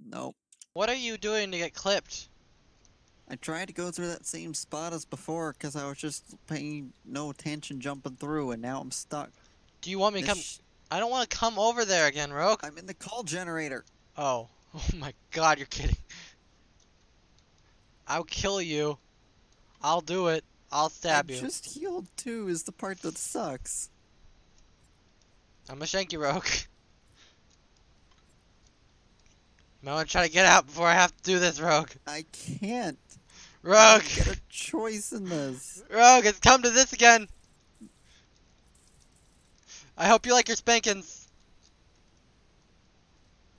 [SPEAKER 2] Nope.
[SPEAKER 1] What are you doing to get clipped?
[SPEAKER 2] I tried to go through that same spot as before because I was just paying no attention jumping through, and now I'm stuck.
[SPEAKER 1] Do you want me to come? I don't want to come over there again, Rogue.
[SPEAKER 2] I'm in the call generator.
[SPEAKER 1] Oh. Oh my god, you're kidding. I'll kill you. I'll do it. I'll stab you.
[SPEAKER 2] I just healed too is the part that sucks.
[SPEAKER 1] I'm gonna shank you, Rogue. I want to try to get out before I have to do this, Rogue.
[SPEAKER 2] I can't.
[SPEAKER 1] Rogue!
[SPEAKER 2] I don't get a choice in this.
[SPEAKER 1] Rogue, it's come to this again. I hope you like your spankings.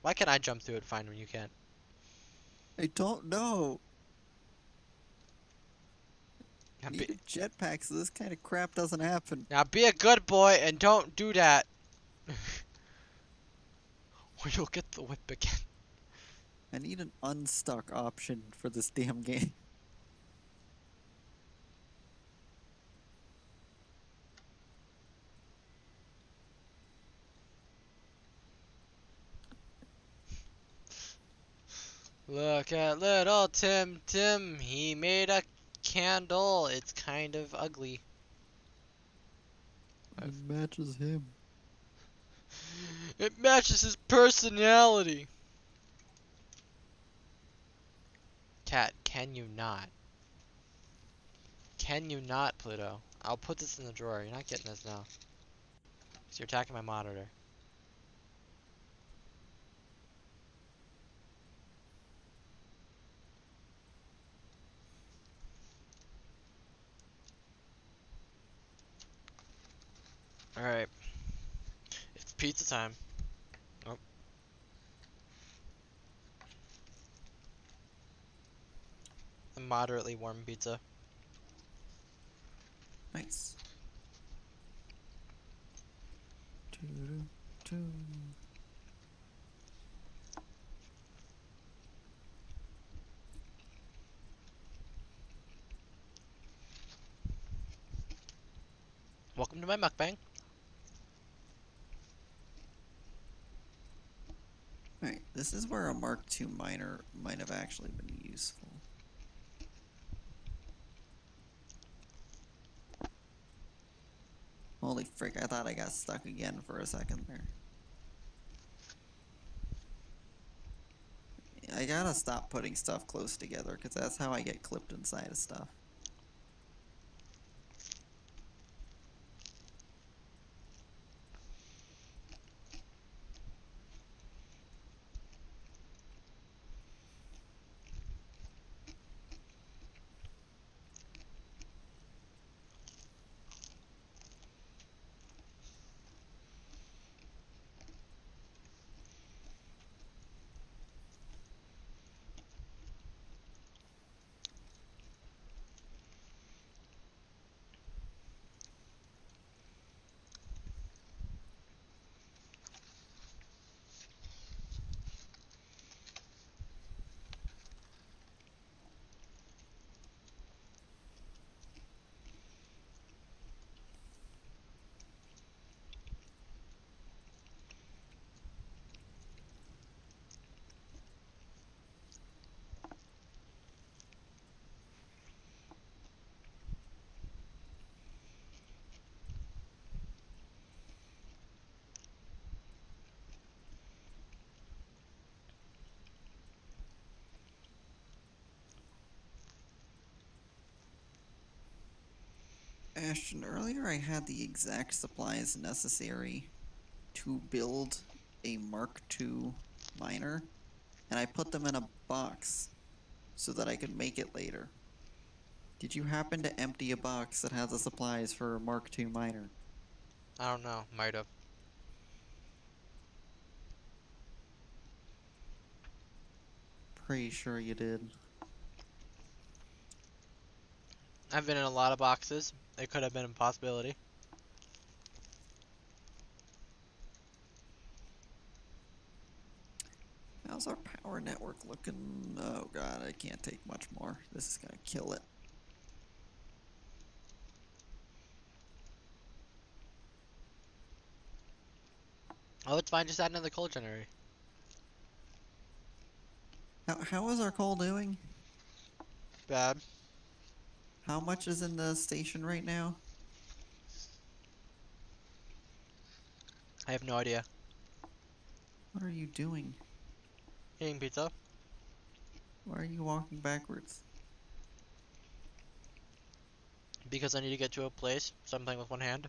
[SPEAKER 1] Why can't I jump through it fine when you can't?
[SPEAKER 2] I don't know.
[SPEAKER 1] Now
[SPEAKER 2] I need a jetpack so this kind of crap doesn't happen.
[SPEAKER 1] now be a good boy and don't do that. Or you'll get the whip again.
[SPEAKER 2] I need an unstuck option for this damn game.
[SPEAKER 1] Look at little Tim Tim. He made a candle. It's kind of ugly.
[SPEAKER 2] It matches him.
[SPEAKER 1] It matches his personality. Cat, can you not? Can you not, Pluto? I'll put this in the drawer. You're not getting this now. Because you're attacking my monitor. Alright. It's pizza time. Oh. A moderately warm pizza.
[SPEAKER 2] Nice.
[SPEAKER 1] Welcome to my mukbang.
[SPEAKER 2] Alright, This is where a Mark II miner might have actually been useful. Holy frick, I thought I got stuck again for a second there. I gotta stop putting stuff close together, because that's how I get clipped inside of stuff. Ashton, earlier I had the exact supplies necessary to build a Mark II miner, and I put them in a box so that I could make it later. Did you happen to empty a box that has the supplies for a Mark II miner?
[SPEAKER 1] I don't know. Might have.
[SPEAKER 2] Pretty sure you did.
[SPEAKER 1] I've been in a lot of boxes. It could have been a possibility.
[SPEAKER 2] How's our power network looking? Oh god, I can't take much more. This is gonna kill it.
[SPEAKER 1] Oh, it's fine. Just add another coal generator.
[SPEAKER 2] How is our coal doing?
[SPEAKER 1] Bad.
[SPEAKER 2] How much is in the station right now?
[SPEAKER 1] I have no idea.
[SPEAKER 2] What are you doing?
[SPEAKER 1] Eating pizza.
[SPEAKER 2] Why are you walking backwards?
[SPEAKER 1] Because I need to get to a place. So I'm playing with one hand.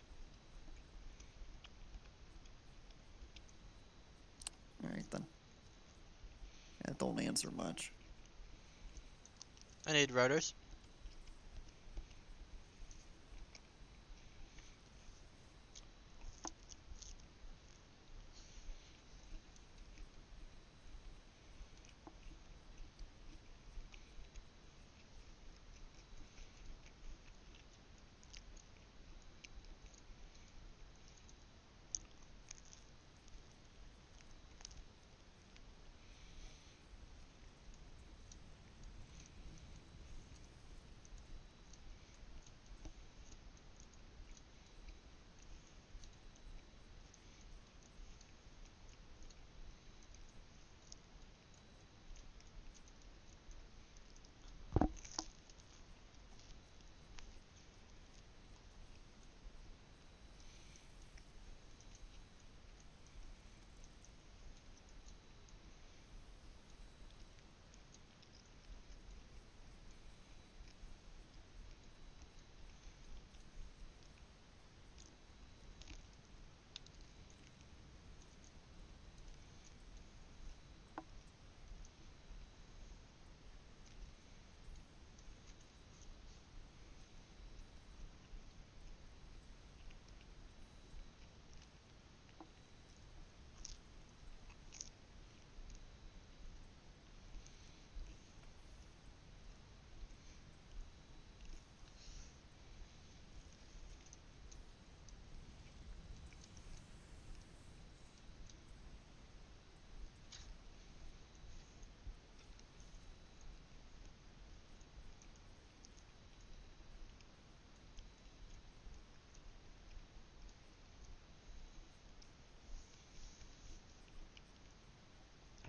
[SPEAKER 2] Alright then. Yeah, don't answer much.
[SPEAKER 1] I need rotors.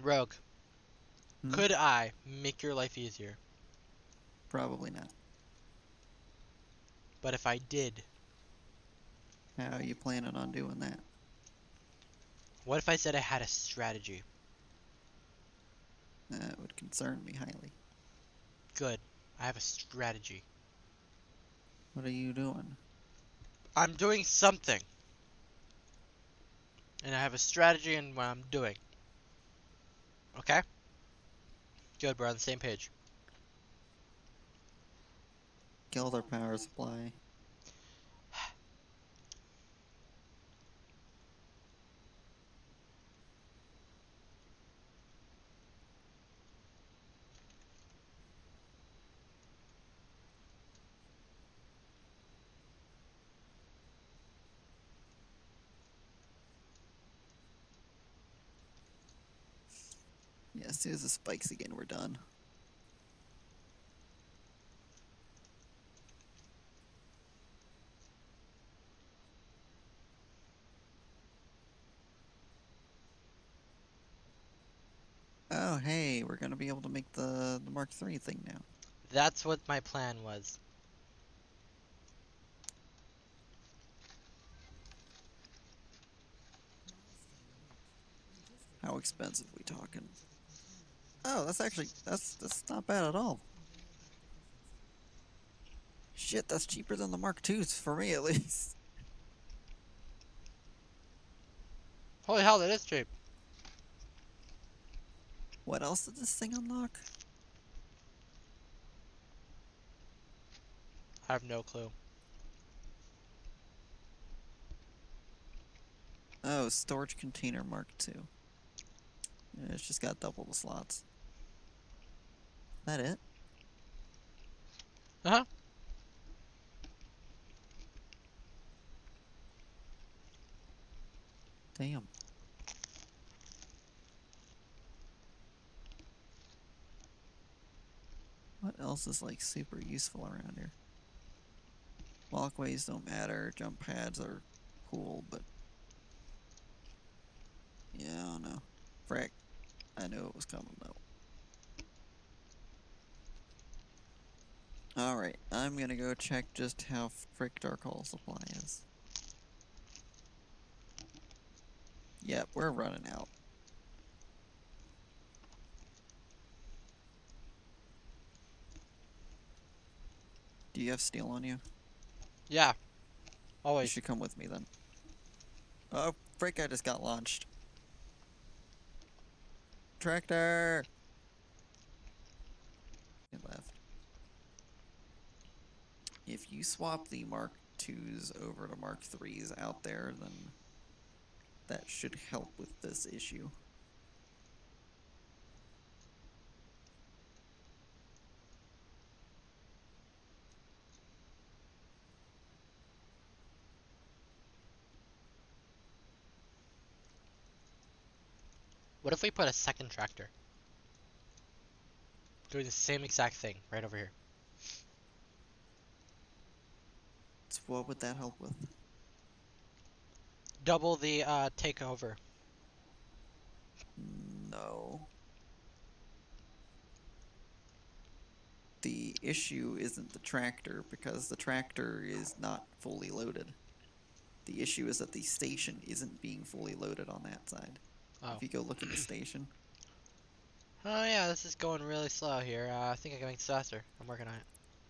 [SPEAKER 1] Rogue,
[SPEAKER 2] Hmm?
[SPEAKER 1] could I make your life easier?
[SPEAKER 2] Probably not.
[SPEAKER 1] But if I did,
[SPEAKER 2] How are you planning on doing that?
[SPEAKER 1] what if I said I had a strategy?
[SPEAKER 2] That would concern me highly.
[SPEAKER 1] Good. I have a strategy.
[SPEAKER 2] What are you doing?
[SPEAKER 1] I'm doing something. And I have a strategy in what I'm doing. Okay? Good, we're on the same page.
[SPEAKER 2] Kill their power supply. Yeah, as soon as it spikes again, we're done. Oh, hey, we're gonna be able to make the Mark III thing now.
[SPEAKER 1] That's what my plan was.
[SPEAKER 2] How expensive we talking? Oh, that's not bad at all. Shit, that's cheaper than the Mark IIs for me at least.
[SPEAKER 1] Holy hell, that is cheap.
[SPEAKER 2] What else did this thing unlock?
[SPEAKER 1] I have no clue.
[SPEAKER 2] Oh, storage container Mark II. Yeah, it's just got double the slots. That it?
[SPEAKER 1] Uh-huh.
[SPEAKER 2] Damn. What else is like super useful around here? Walkways don't matter. Jump pads are cool, but yeah, I don't know. Frick. I knew it was coming though. Alright, I'm gonna go check just how fricked our call supply is. Yep, we're running out. Do you have steel on you?
[SPEAKER 1] Yeah,
[SPEAKER 2] You
[SPEAKER 1] always.
[SPEAKER 2] should come with me then. Oh, frick, I just got launched. Tractor! It left. If you swap the Mark IIs over to Mark IIIs out there, then that should help with this issue.
[SPEAKER 1] What if we put a second tractor? Doing the same exact thing right over here.
[SPEAKER 2] So what would that help with?
[SPEAKER 1] Double the takeover.
[SPEAKER 2] No. The issue isn't the tractor, because the tractor is not fully loaded. The issue is that the station isn't being fully loaded on that side.
[SPEAKER 1] Oh.
[SPEAKER 2] If you go look in the station.
[SPEAKER 1] Oh yeah, this is going really slow here. I think I can make this faster. I'm working on it.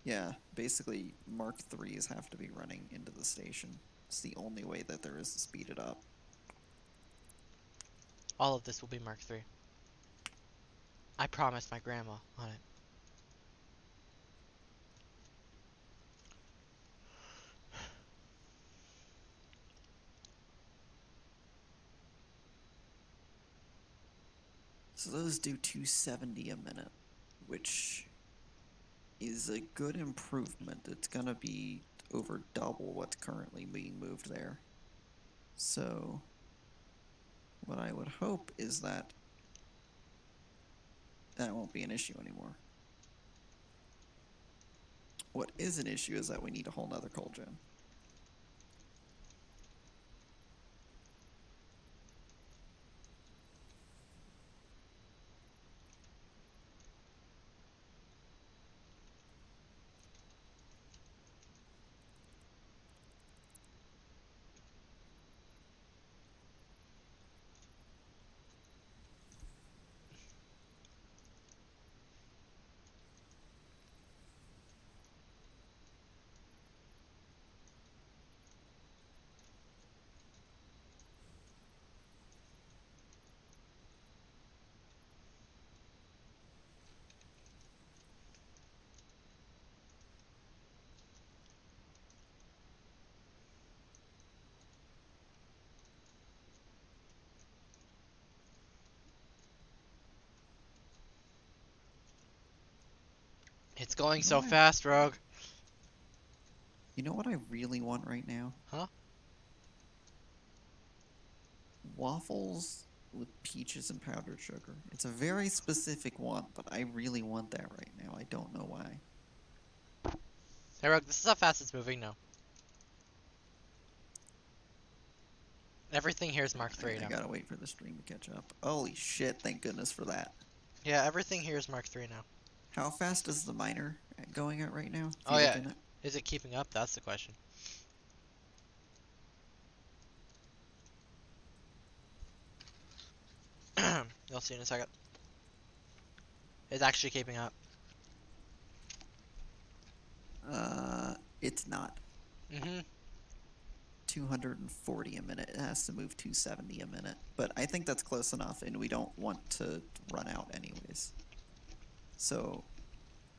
[SPEAKER 2] Yeah, basically Mark IIIs have to be running into the station. It's the only way that there is to speed it up.
[SPEAKER 1] All of this will be Mark III. I promised my grandma on it.
[SPEAKER 2] So those do 270 a minute, which is a good improvement. It's gonna be over double what's currently being moved there. So what I would hope is that that won't be an issue anymore. What is an issue is that we need a whole nother coal gen.
[SPEAKER 1] It's going
[SPEAKER 2] You know
[SPEAKER 1] so
[SPEAKER 2] what I-
[SPEAKER 1] fast, Rogue.
[SPEAKER 2] You know what I really want right now?
[SPEAKER 1] Huh?
[SPEAKER 2] Waffles with peaches and powdered sugar. It's a very specific want, but I really want that right now. I don't know why.
[SPEAKER 1] Hey, Rogue, this is how fast it's moving now. Everything here is Mark III
[SPEAKER 2] I
[SPEAKER 1] now.
[SPEAKER 2] gotta wait for the stream to catch up. Holy shit, thank goodness for that.
[SPEAKER 1] Yeah, everything here is Mark III now.
[SPEAKER 2] How fast is the miner going at right now? If
[SPEAKER 1] Oh
[SPEAKER 2] you
[SPEAKER 1] yeah,
[SPEAKER 2] look in it?
[SPEAKER 1] is it keeping up? That's the question. You'll see in a second. It's actually keeping up.
[SPEAKER 2] It's not.
[SPEAKER 1] Mm-hmm.
[SPEAKER 2] 240 a minute. It has to move 270 a minute. But I think that's close enough, and we don't want to run out anyways. So,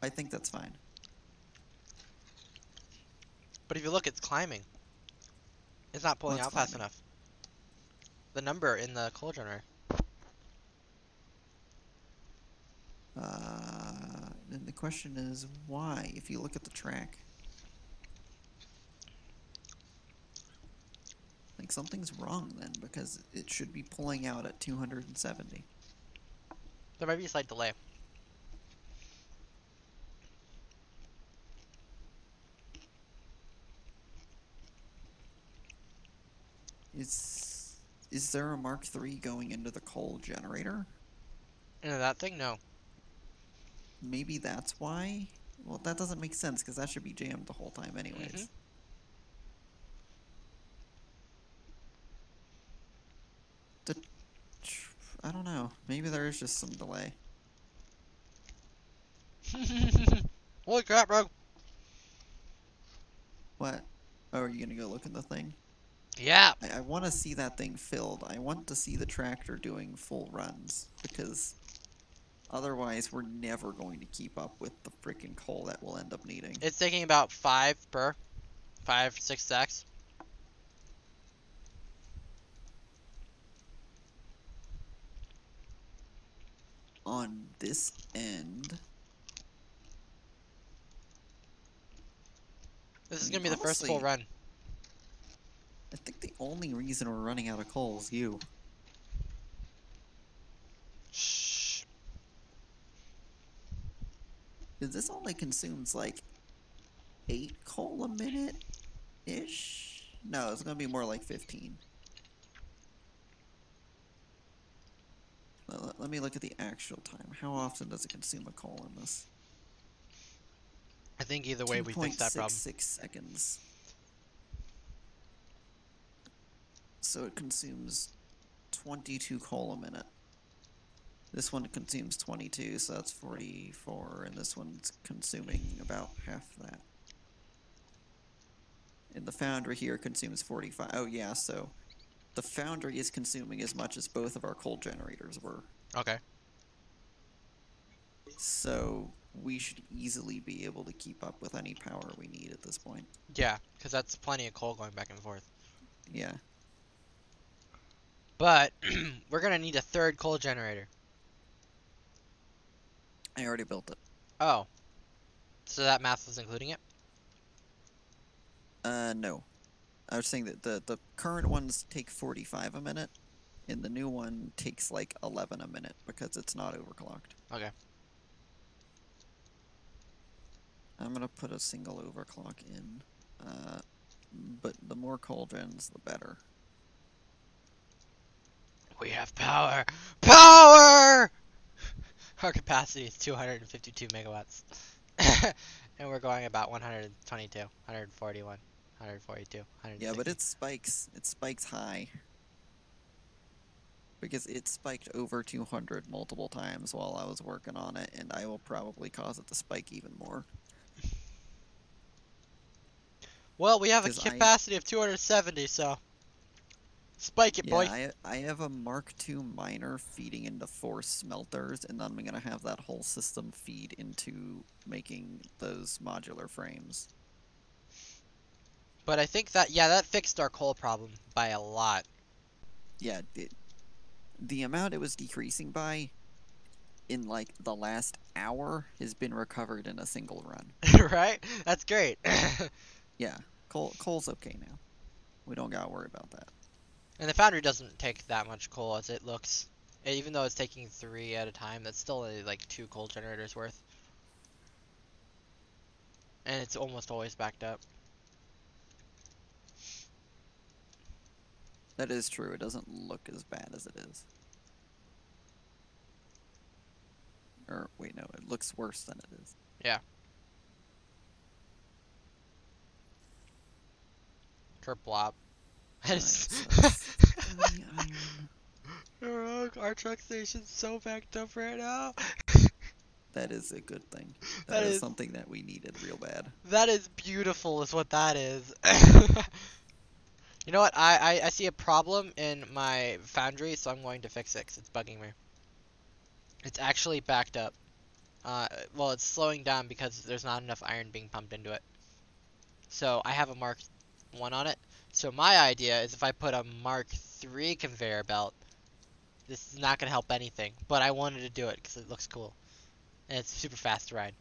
[SPEAKER 2] I think that's fine.
[SPEAKER 1] But if you look, it's climbing. It's not pulling
[SPEAKER 2] What's
[SPEAKER 1] out fast
[SPEAKER 2] climbing?
[SPEAKER 1] enough. The number in the coal generator.
[SPEAKER 2] Then the question is, why? If you look at the track. Like, something's wrong then, because it should be pulling out at 270.
[SPEAKER 1] There might be a slight delay.
[SPEAKER 2] Is there a Mark III going into the coal generator?
[SPEAKER 1] You know that thing? No.
[SPEAKER 2] Maybe that's why? Well, that doesn't make sense, because that should be jammed the whole time anyways. The, I don't know. Maybe there is just some delay.
[SPEAKER 1] Holy crap, Rogue.
[SPEAKER 2] What? Oh, are you gonna go look in the thing?
[SPEAKER 1] Yeah.
[SPEAKER 2] I want to see that thing filled. I want to see the tractor doing full runs, because otherwise we're never going to keep up with the freaking coal that we'll end up needing.
[SPEAKER 1] It's taking about 5 per. 5-6 stacks.
[SPEAKER 2] On this end...
[SPEAKER 1] This is
[SPEAKER 2] I
[SPEAKER 1] gonna
[SPEAKER 2] mean,
[SPEAKER 1] be the first full
[SPEAKER 2] honestly,
[SPEAKER 1] run.
[SPEAKER 2] I think the only reason we're running out of coal is you.
[SPEAKER 1] Shh.
[SPEAKER 2] Because this only consumes like 8 coal a minute-ish? No, it's gonna be more like 15. Let me look at the actual time. How often does it consume a coal in this?
[SPEAKER 1] I think either way we fix that problem.
[SPEAKER 2] 2.66 seconds. So it consumes 22 coal a minute. This one consumes 22, so that's 44, and this one's consuming about half that. And the foundry here consumes 45. Oh yeah, so the foundry is consuming as much as both of our coal generators were.
[SPEAKER 1] Okay.
[SPEAKER 2] So we should easily be able to keep up with any power we need at this point.
[SPEAKER 1] Yeah, because that's plenty of coal going back and forth.
[SPEAKER 2] Yeah.
[SPEAKER 1] But we're gonna need a third coal generator.
[SPEAKER 2] I already built it.
[SPEAKER 1] Oh. So that math was including it?
[SPEAKER 2] No. I was saying that the current ones take 45 a minute, and the new one takes like 11 a minute because it's not overclocked.
[SPEAKER 1] Okay.
[SPEAKER 2] I'm gonna put a single overclock in, but the more coal gens, the better.
[SPEAKER 1] We have power! Power! Our capacity is 252 megawatts. And we're going about 122, 141, 142, 160.
[SPEAKER 2] Yeah, but it spikes high. Because it spiked over 200 multiple times while I was working on it, and I will probably cause it to spike even more.
[SPEAKER 1] Well, we have a
[SPEAKER 2] 'Cause
[SPEAKER 1] capacity of 270, so spike it, boy.
[SPEAKER 2] Yeah, I have a Mark II miner feeding into 4 smelters, and then I'm gonna have that whole system feed into making those modular frames.
[SPEAKER 1] But I think that, yeah, that fixed our coal problem by a lot.
[SPEAKER 2] Yeah, the amount it was decreasing by in like the last hour has been recovered in a single run.
[SPEAKER 1] Right? That's great.
[SPEAKER 2] Yeah, coal's okay now. We don't gotta worry about that.
[SPEAKER 1] And the foundry doesn't take that much coal as it looks. Even though it's taking 3 at a time, that's still only like 2 coal generators worth. And it's almost always backed up.
[SPEAKER 2] That is true. It doesn't look as bad as it is. Or, wait, no, it looks worse than it is.
[SPEAKER 1] Yeah. Kerplop.
[SPEAKER 2] Alright, so it's 30 iron.
[SPEAKER 1] Our truck station's so backed up right now.
[SPEAKER 2] That is a good thing.
[SPEAKER 1] That
[SPEAKER 2] That is
[SPEAKER 1] is-
[SPEAKER 2] something that we needed real bad.
[SPEAKER 1] That is beautiful, is what that is. You know what? I see a problem in my foundry, so I'm going to fix it 'cause it's bugging me. It's actually backed up. Well, it's slowing down because there's not enough iron being pumped into it. So I have a Mark 1 on it. So my idea is if I put a Mark 3 conveyor belt, this is not going to help anything. But I wanted to do it because it looks cool. And it's super fast to ride.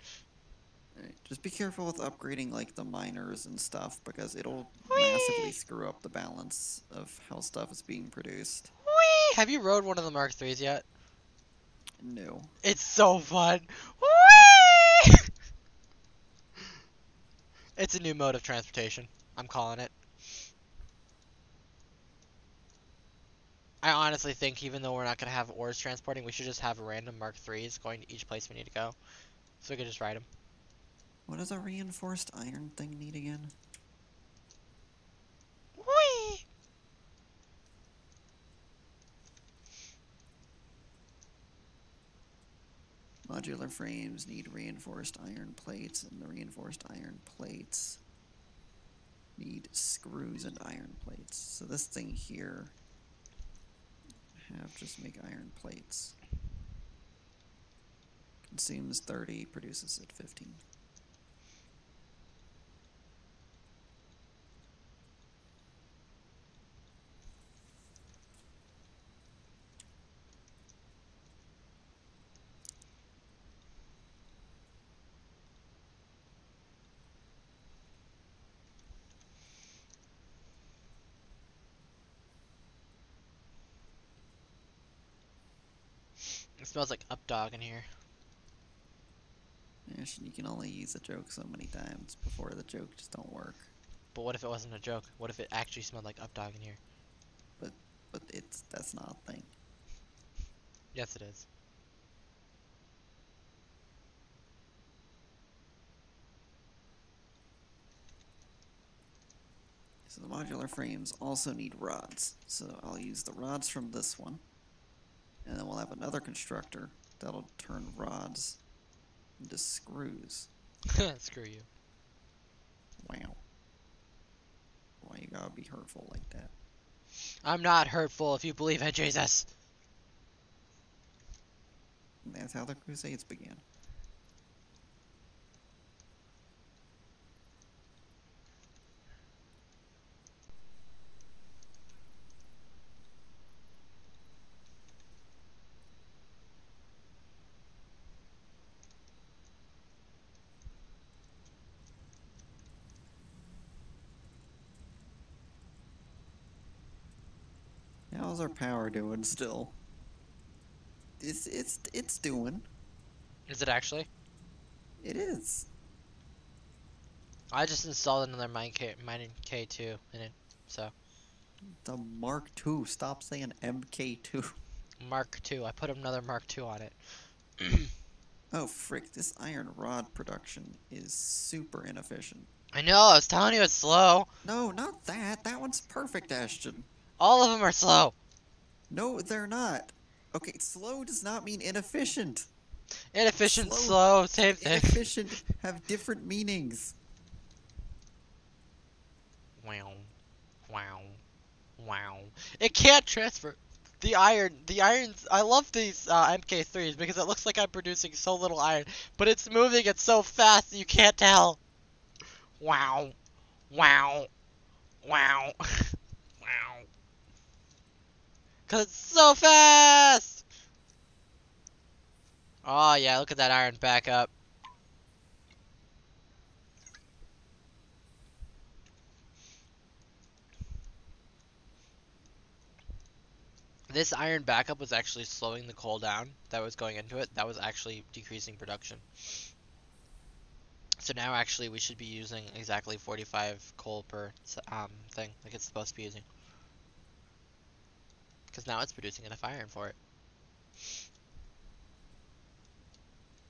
[SPEAKER 2] Alright, just be careful with upgrading like the miners and stuff because it'll
[SPEAKER 1] Whee!
[SPEAKER 2] massively screw up the balance of how stuff is being produced.
[SPEAKER 1] Whee! Have you rode one of the Mark 3s yet?
[SPEAKER 2] No.
[SPEAKER 1] It's so fun. Whee! It's a new mode of transportation. I'm calling it. I honestly think even though we're not going to have ores transporting, we should just have random Mark 3s going to each place we need to go. So we can just ride them.
[SPEAKER 2] What does a reinforced iron thing need again?
[SPEAKER 1] Whee!
[SPEAKER 2] Modular frames need reinforced iron plates, and the reinforced iron plates need screws and iron plates. So this thing here, just make iron plates. Consumes 30, produces at 15.
[SPEAKER 1] It smells like updog in here.
[SPEAKER 2] Yes, you can only use a joke so many times before the joke just don't work.
[SPEAKER 1] But what if it wasn't a joke? What if it actually smelled like updog in here?
[SPEAKER 2] But that's not a thing.
[SPEAKER 1] Yes, it is.
[SPEAKER 2] So the modular frames also need rods. So I'll use the rods from this one. And then we'll have another constructor that'll turn rods into screws.
[SPEAKER 1] Screw you.
[SPEAKER 2] Wow. Why you gotta be hurtful like that?
[SPEAKER 1] I'm not hurtful if you believe in Jesus.
[SPEAKER 2] And that's how the Crusades began. How's our power doing still? It's doing.
[SPEAKER 1] Is it actually?
[SPEAKER 2] It is.
[SPEAKER 1] I just installed another mining K2 in it, so.
[SPEAKER 2] The Mark II. Stop saying MK2.
[SPEAKER 1] Mark 2. I put another Mark 2 on it.
[SPEAKER 2] Oh frick, this iron rod production is super inefficient.
[SPEAKER 1] I know, I was telling you it's slow.
[SPEAKER 2] No, not that. That one's perfect, Ashton.
[SPEAKER 1] All of them are slow.
[SPEAKER 2] No, they're not. Okay, slow does not mean inefficient.
[SPEAKER 1] Inefficient,
[SPEAKER 2] Slow-
[SPEAKER 1] slow, same thing.
[SPEAKER 2] Inefficient have different meanings.
[SPEAKER 1] Wow. Wow. Wow. It can't transfer. The irons, I love these MK3s because it looks like I'm producing so little iron, but it's moving it so fast that you can't tell. Wow. Wow. Wow. Wow. Cause it's so fast! Oh yeah, look at that iron back up. This iron backup was actually slowing the coal down that was going into it. That was actually decreasing production. So now actually we should be using exactly 45 coal per thing, like it's supposed to be using. Because now it's producing enough iron for it.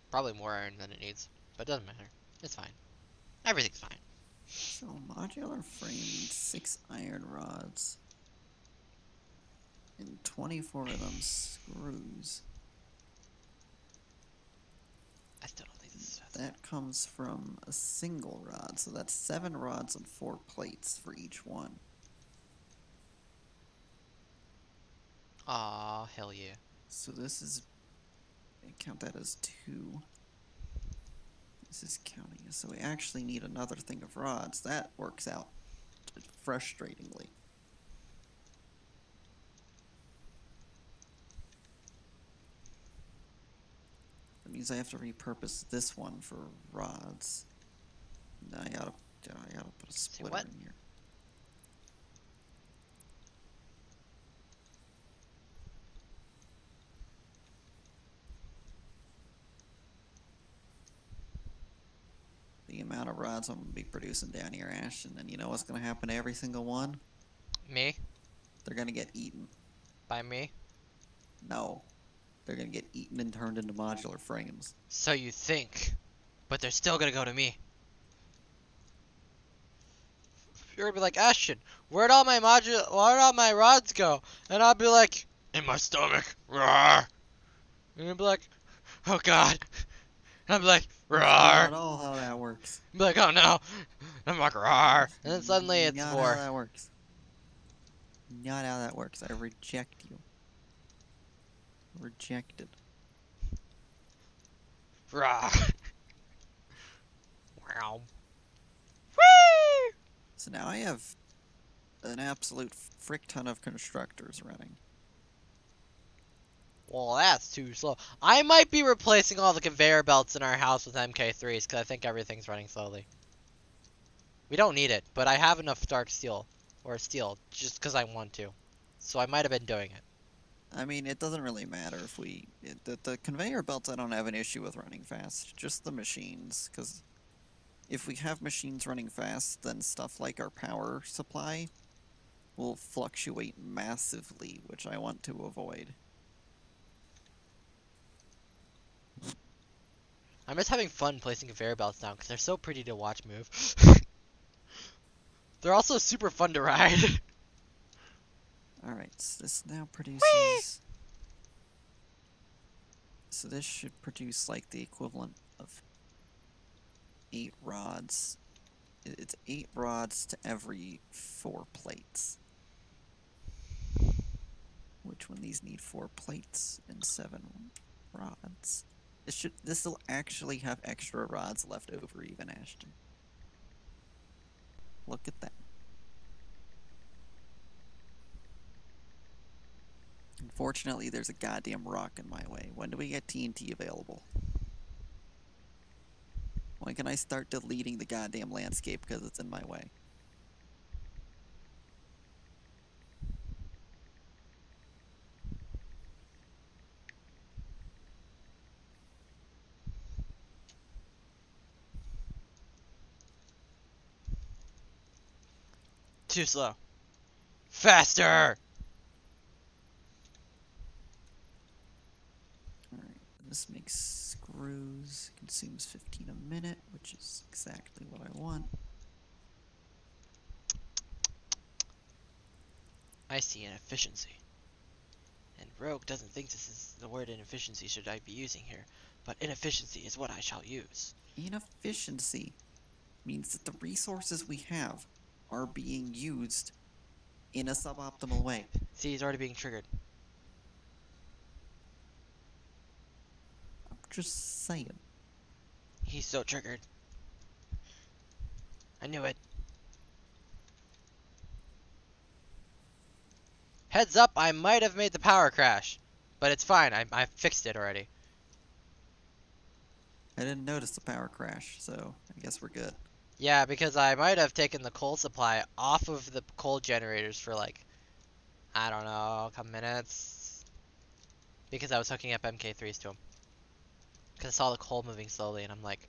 [SPEAKER 1] Probably more iron than it needs, but it doesn't matter. It's fine. Everything's fine.
[SPEAKER 2] So modular frame needs 6 iron rods. And 24 of them screws.
[SPEAKER 1] I still don't think this is fast.
[SPEAKER 2] That comes from a single rod, so that's 7 rods and 4 plates for each one.
[SPEAKER 1] Aw, hell yeah.
[SPEAKER 2] So this is... I count that as 2. This is counting. So we actually need another thing of rods. That works out frustratingly. That means I have to repurpose this one for rods. I gotta put a splitter
[SPEAKER 1] what?
[SPEAKER 2] in here. The amount of rods I'm gonna be producing down here, Ashton, and you know what's gonna happen to every single one?
[SPEAKER 1] Me?
[SPEAKER 2] They're gonna get eaten.
[SPEAKER 1] By me?
[SPEAKER 2] No. They're gonna get eaten and turned into modular frames.
[SPEAKER 1] So you think. But they're still gonna go to me. You're gonna be like, Ashton, where'd all my rods go? And I'll be like, in my stomach. Roar. And you'll be like, oh god. And I'll be like, roar.
[SPEAKER 2] That's not at all how that works.
[SPEAKER 1] I'll be like, oh no. I'm like, roar. And then suddenly it's
[SPEAKER 2] Not
[SPEAKER 1] war.
[SPEAKER 2] how that works. Not how that works. I reject you. Rejected.
[SPEAKER 1] Roar. Wow. Whee!
[SPEAKER 2] So now I have an absolute frick ton of constructors running.
[SPEAKER 1] Well, that's too slow. I might be replacing all the conveyor belts in our house with MK3s because I think everything's running slowly. We don't need it, but I have enough dark steel, or steel, just because I want to. So I might have been doing it.
[SPEAKER 2] I mean, it doesn't really matter if we... The conveyor belts I don't have an issue with running fast, just the machines, because if we have machines running fast, then stuff like our power supply will fluctuate massively, which I want to avoid.
[SPEAKER 1] I'm just having fun placing conveyor belts down because they're so pretty to watch move. They're also super fun to ride.
[SPEAKER 2] Alright, so this now produces...
[SPEAKER 1] Whee!
[SPEAKER 2] So this should produce like the equivalent of 8 rods. It's 8 rods to every 4 plates. Which when these need 4 plates and 7 rods. This will actually have extra rods left over even, Ashton. Look at that. Unfortunately, there's a goddamn rock in my way. When do we get TNT available? When can I start deleting the goddamn landscape because it's in my way?
[SPEAKER 1] Too slow. Faster!
[SPEAKER 2] Alright, this makes screws. Consumes 15 a minute, which is exactly what I want.
[SPEAKER 1] I see inefficiency. And Rogue doesn't think this is the word inefficiency should I be using here, but inefficiency is what I shall use.
[SPEAKER 2] Inefficiency means that the resources we have are being used in a suboptimal way.
[SPEAKER 1] See, he's already being triggered.
[SPEAKER 2] I'm just saying.
[SPEAKER 1] He's so triggered. I knew it. Heads up, I might have made the power crash. But it's fine, I fixed it already.
[SPEAKER 2] I didn't notice the power crash, so I guess we're good.
[SPEAKER 1] Yeah, because I might have taken the coal supply off of the coal generators for like, I don't know, a couple minutes. Because I was hooking up MK3s to them. Because I saw the coal moving slowly, and I'm like,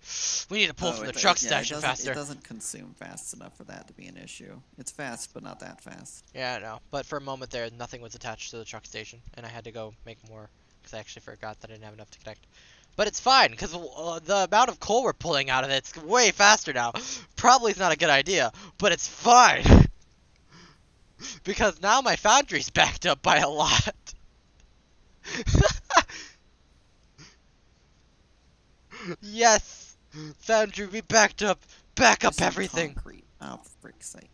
[SPEAKER 1] we need to pull from the truck station faster.
[SPEAKER 2] It doesn't consume fast enough for that to be an issue. It's fast, but not that fast.
[SPEAKER 1] Yeah, I know. But for a moment there, nothing was attached to the truck station, and I had to go make more, because I actually forgot that I didn't have enough to connect. But it's fine, because the amount of coal we're pulling out of it's way faster now. Probably not a good idea, but it's fine. Because now my foundry's backed up by a lot. Yes! Foundry, we backed up. Back up everything.
[SPEAKER 2] Concrete. Oh, for frick's sake.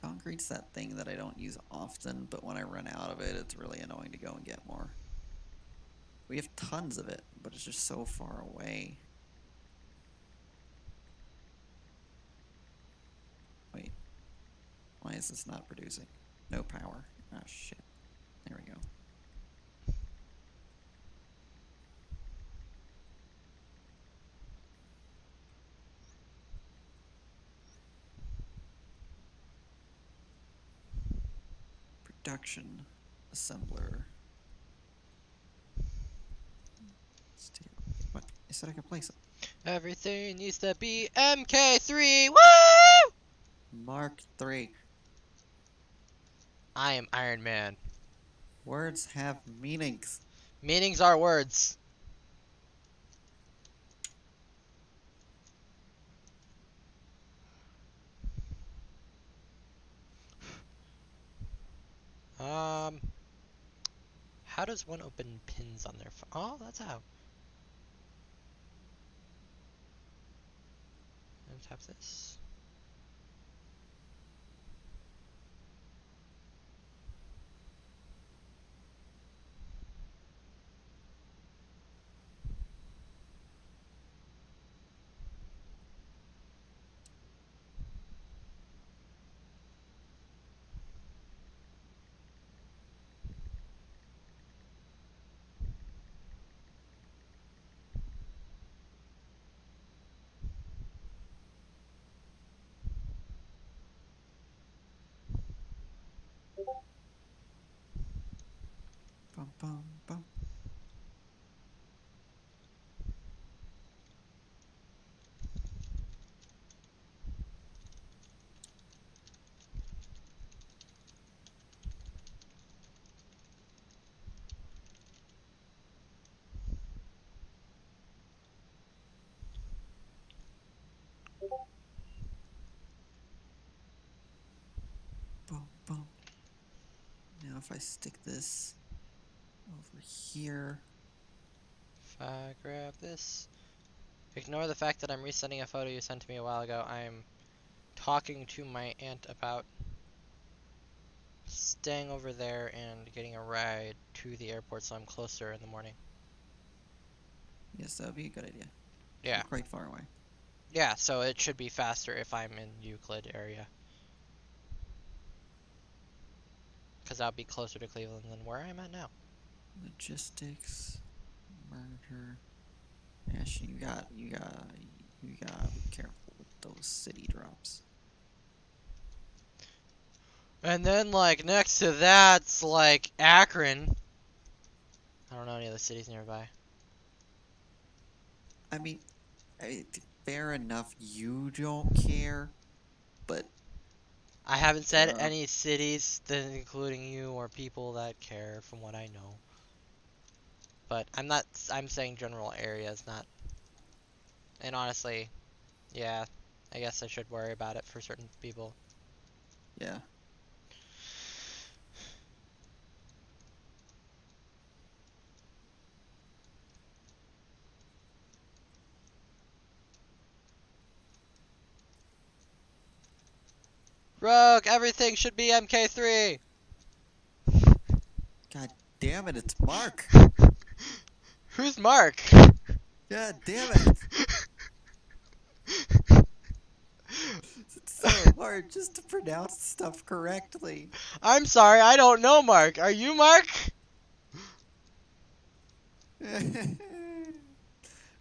[SPEAKER 2] Concrete's that thing that I don't use often, but when I run out of it, it's really annoying to go and get more. We have tons of it, but it's just so far away. Wait. Why is this not producing? No power. Ah, shit. There we go. Production assembler. What? I said I could place it.
[SPEAKER 1] Everything needs to be MK3. Woo!
[SPEAKER 2] Mark 3.
[SPEAKER 1] I am Iron Man.
[SPEAKER 2] Words have meanings.
[SPEAKER 1] Meanings are words. How does one open pins on their phone? Oh, that's how. And tap this.
[SPEAKER 2] Bum, bum, bum. Boom, boom. Now if I stick this over here.
[SPEAKER 1] If I grab this. Ignore the fact that I'm resending a photo you sent to me a while ago. I'm talking to my aunt about staying over there and getting a ride to the airport so I'm closer in the morning.
[SPEAKER 2] Yes, that would be a good idea.
[SPEAKER 1] Yeah.
[SPEAKER 2] We're quite far away.
[SPEAKER 1] Yeah, so it should be faster if I'm in Euclid area. Because I'll be closer to Cleveland than where I'm at now.
[SPEAKER 2] Logistics, merger. Yes, you gotta be careful with those city drops.
[SPEAKER 1] And then, like, next to that's, like, Akron. I don't know any other cities nearby.
[SPEAKER 2] I mean, fair enough, you don't care, but...
[SPEAKER 1] I haven't said any cities, including you, or people that care, from what I know. But I'm saying general areas, not... And honestly, yeah, I guess I should worry about it for certain people.
[SPEAKER 2] Yeah.
[SPEAKER 1] Rogue, everything should be MK3!
[SPEAKER 2] God damn it, it's Mark!
[SPEAKER 1] Who's Mark?
[SPEAKER 2] God damn it! It's so hard just to pronounce stuff correctly.
[SPEAKER 1] I'm sorry, I don't know, Mark. Are you Mark?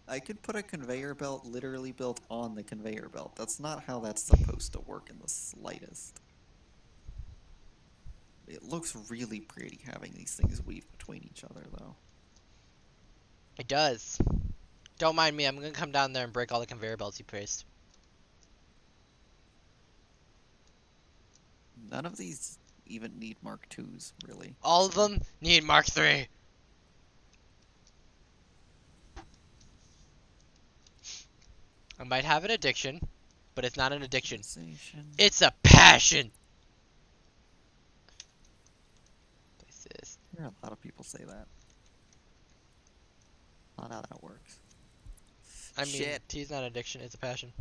[SPEAKER 2] I could put a conveyor belt literally built on the conveyor belt. That's not how that's supposed to work in the slightest. It looks really pretty having these things weave between each other, though.
[SPEAKER 1] It does. Don't mind me, I'm gonna come down there and break all the conveyor belts you placed.
[SPEAKER 2] None of these even need Mark IIs, really.
[SPEAKER 1] All of them need Mark III. I might have an addiction, but it's not an addiction. It's a passion. Place this.
[SPEAKER 2] I hear a lot of people say that. Not how that works.
[SPEAKER 1] I mean,
[SPEAKER 2] Shit.
[SPEAKER 1] tea's not an addiction, it's a passion.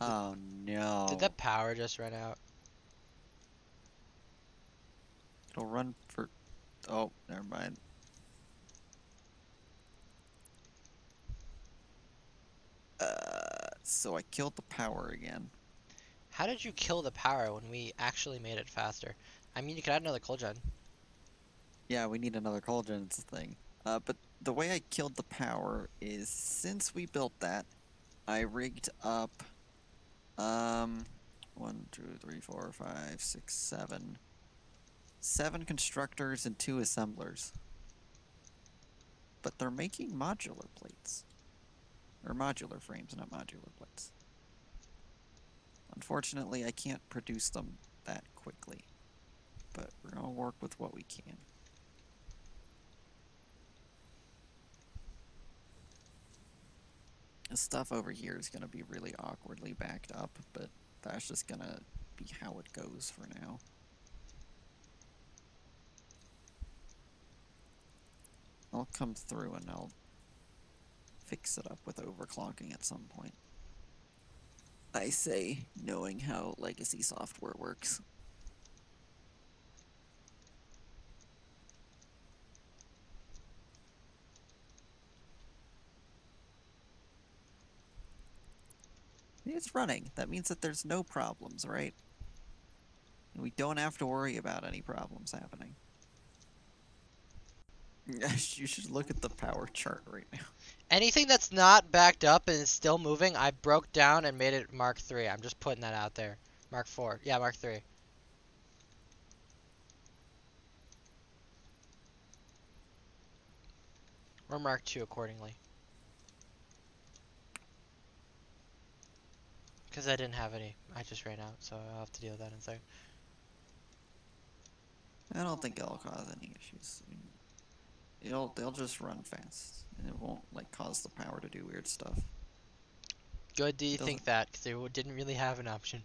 [SPEAKER 2] Oh no.
[SPEAKER 1] Did the power just run out?
[SPEAKER 2] It'll run for... Oh, never mind. So I killed the power again.
[SPEAKER 1] How did you kill the power when we actually made it faster? I mean, you could add another coal gen.
[SPEAKER 2] Yeah, we need another coal gen, it's a thing. But the way I killed the power is, since we built that, I rigged up, 1, 2, 3, 4, 5, 6, 7. 7 constructors and 2 assemblers. But they're making modular plates. Or modular frames, not modular plates. Unfortunately, I can't produce them that quickly. But we're gonna work with what we can. This stuff over here is gonna be really awkwardly backed up, but that's just gonna be how it goes for now. I'll come through and I'll fix it up with overclocking at some point. I say, knowing how legacy software works. It's running. That means that there's no problems, right? And we don't have to worry about any problems happening. You should look at the power chart right now.
[SPEAKER 1] Anything that's not backed up and is still moving, I broke down and made it Mark III. I'm just putting that out there. Mark IV. Yeah, Mark III. Or Mark II accordingly. Because I didn't have any. I just ran out, so I'll have to deal with that in a second.
[SPEAKER 2] I don't think it'll cause any issues. I mean, they'll just run fast, and it won't like cause the power to do weird stuff.
[SPEAKER 1] Good, do you think that? Because they didn't really have an option.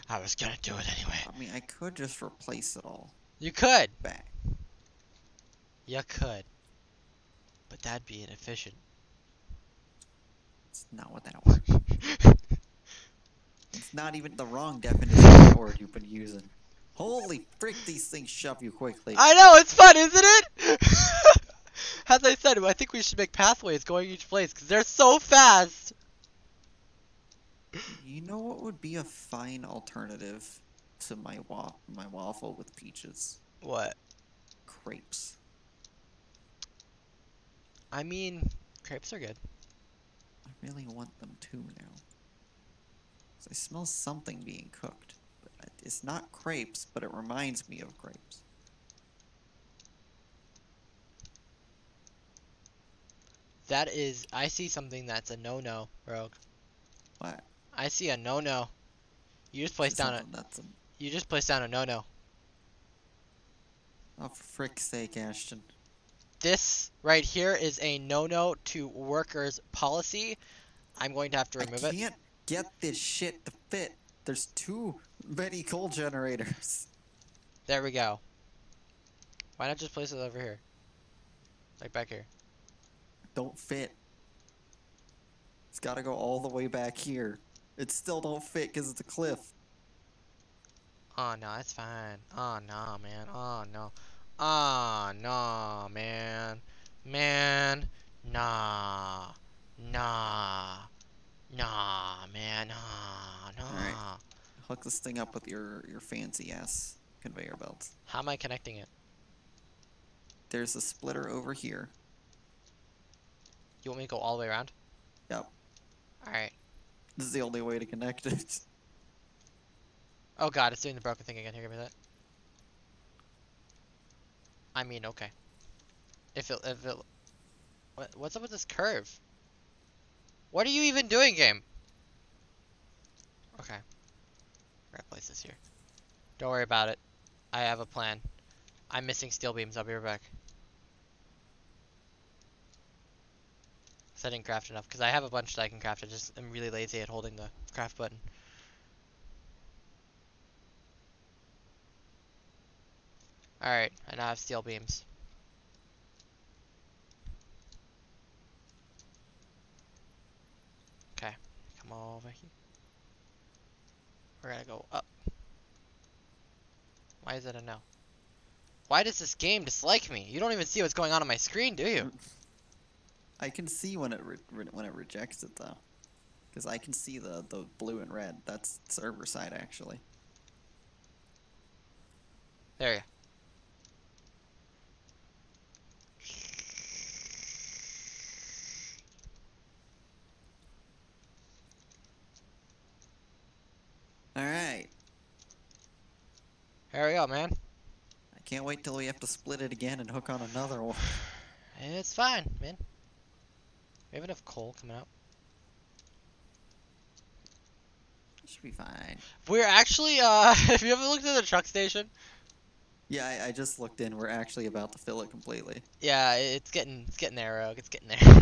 [SPEAKER 1] I was gonna do it anyway.
[SPEAKER 2] I mean, I could just replace it all.
[SPEAKER 1] You could.
[SPEAKER 2] Back.
[SPEAKER 1] You could. But that'd be inefficient.
[SPEAKER 2] It's not what that works. It's not even the wrong definition of the word you've been using. Holy frick, these things shove you quickly.
[SPEAKER 1] I know, it's fun, isn't it? As I said, I think we should make pathways going each place, because they're so fast.
[SPEAKER 2] You know what would be a fine alternative to my waffle with peaches?
[SPEAKER 1] What?
[SPEAKER 2] Crepes.
[SPEAKER 1] I mean, crepes are good.
[SPEAKER 2] I really want them too now. I smell something being cooked. But it's not crepes, but it reminds me of crepes.
[SPEAKER 1] That is, I see something that's a no-no, Rogue.
[SPEAKER 2] What?
[SPEAKER 1] I see a no-no. You just placed down a. You just placed down a no-no.
[SPEAKER 2] Oh, for frick's sake, Ashton.
[SPEAKER 1] This right here is a no-no to workers' policy. I'm going to have to remove it.
[SPEAKER 2] I can't get this shit to fit. There's too many coal generators.
[SPEAKER 1] There we go. Why not just place it over here? Like back here.
[SPEAKER 2] Don't fit. It's gotta go all the way back here. It still don't fit because it's a cliff.
[SPEAKER 1] Oh no, it's fine. Oh no, man. Oh no. Ah, nah, man. Man. Nah. Nah. Nah, man. Nah.
[SPEAKER 2] Alright.
[SPEAKER 1] Nah.
[SPEAKER 2] Hook this thing up with your fancy ass conveyor belts.
[SPEAKER 1] How am I connecting it?
[SPEAKER 2] There's a splitter over here.
[SPEAKER 1] You want me to go all the way around?
[SPEAKER 2] Yep.
[SPEAKER 1] Alright.
[SPEAKER 2] This is the only way to connect it.
[SPEAKER 1] Oh god, it's doing the broken thing again. Here, give me that. I mean, okay. If it... What's up with this curve? What are you even doing, game? Okay. We're gonna place this here. Don't worry about it. I have a plan. I'm missing steel beams. I'll be right back. Because I didn't craft enough. Because I have a bunch that I can craft. I just am really lazy at holding the craft button. Alright, I now have steel beams. Okay, come over here. We're gonna go up. Why is it a no? Why does this game dislike me? You don't even see what's going on my screen, do you?
[SPEAKER 2] I can see when it rejects it though, because I can see the blue and red. That's server side actually.
[SPEAKER 1] There you.
[SPEAKER 2] All right.
[SPEAKER 1] There we go, man.
[SPEAKER 2] I can't wait till we have to split it again and hook on another one.
[SPEAKER 1] It's fine, man. We have enough coal coming out.
[SPEAKER 2] Should be fine.
[SPEAKER 1] We're actually, if you ever looked at the truck station,
[SPEAKER 2] Yeah, I just looked in. We're actually about to fill it completely.
[SPEAKER 1] yeah, it's getting there, Rogue. It's getting there.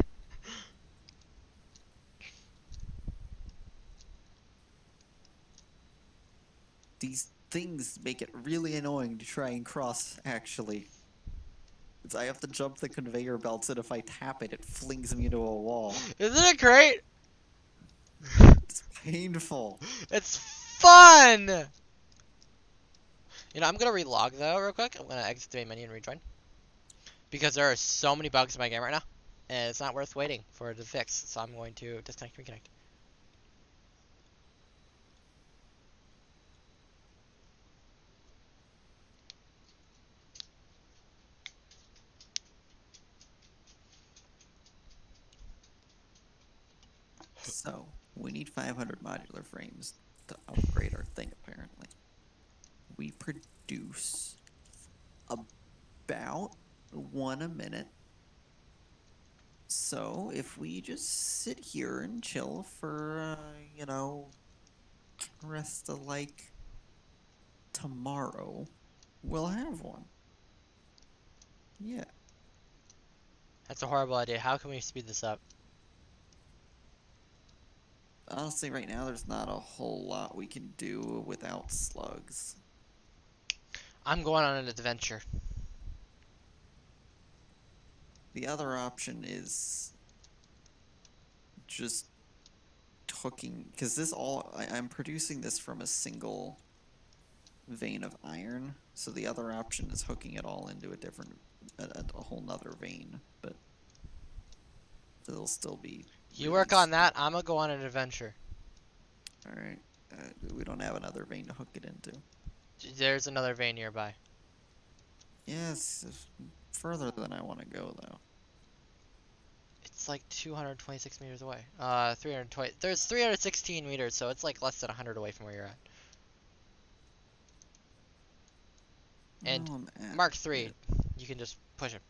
[SPEAKER 2] These things make it really annoying to try and cross, actually. I have to jump the conveyor belts, and if I tap it, it flings me into a wall.
[SPEAKER 1] Isn't it great?
[SPEAKER 2] It's painful.
[SPEAKER 1] It's fun! You know, I'm gonna relog though, real quick. I'm gonna exit the main menu and rejoin. Because there are so many bugs in my game right now, and it's not worth waiting for it to fix. So I'm going to disconnect and reconnect.
[SPEAKER 2] So, we need 500 modular frames to upgrade our thing, apparently. We produce about one a minute. So, if we just sit here and chill for, you know, rest of like tomorrow, we'll have one. Yeah.
[SPEAKER 1] That's a horrible idea. How can we speed this up?
[SPEAKER 2] Honestly, right now, there's not a whole lot we can do without slugs.
[SPEAKER 1] I'm going on an adventure.
[SPEAKER 2] The other option is just hooking, because I'm producing this from a single vein of iron, so the other option is hooking it all into a whole nother vein, but it'll still be
[SPEAKER 1] You
[SPEAKER 2] really
[SPEAKER 1] work on that, I'm gonna go on an adventure.
[SPEAKER 2] Alright, we don't have another vein to hook it into.
[SPEAKER 1] There's another vein nearby.
[SPEAKER 2] Yes, it's further than I want to go, though.
[SPEAKER 1] It's like 226 meters away. 320. There's 316 meters, so it's like less than 100 away from where you're at. And
[SPEAKER 2] Oh, man.
[SPEAKER 1] Mark 3, you can just push it.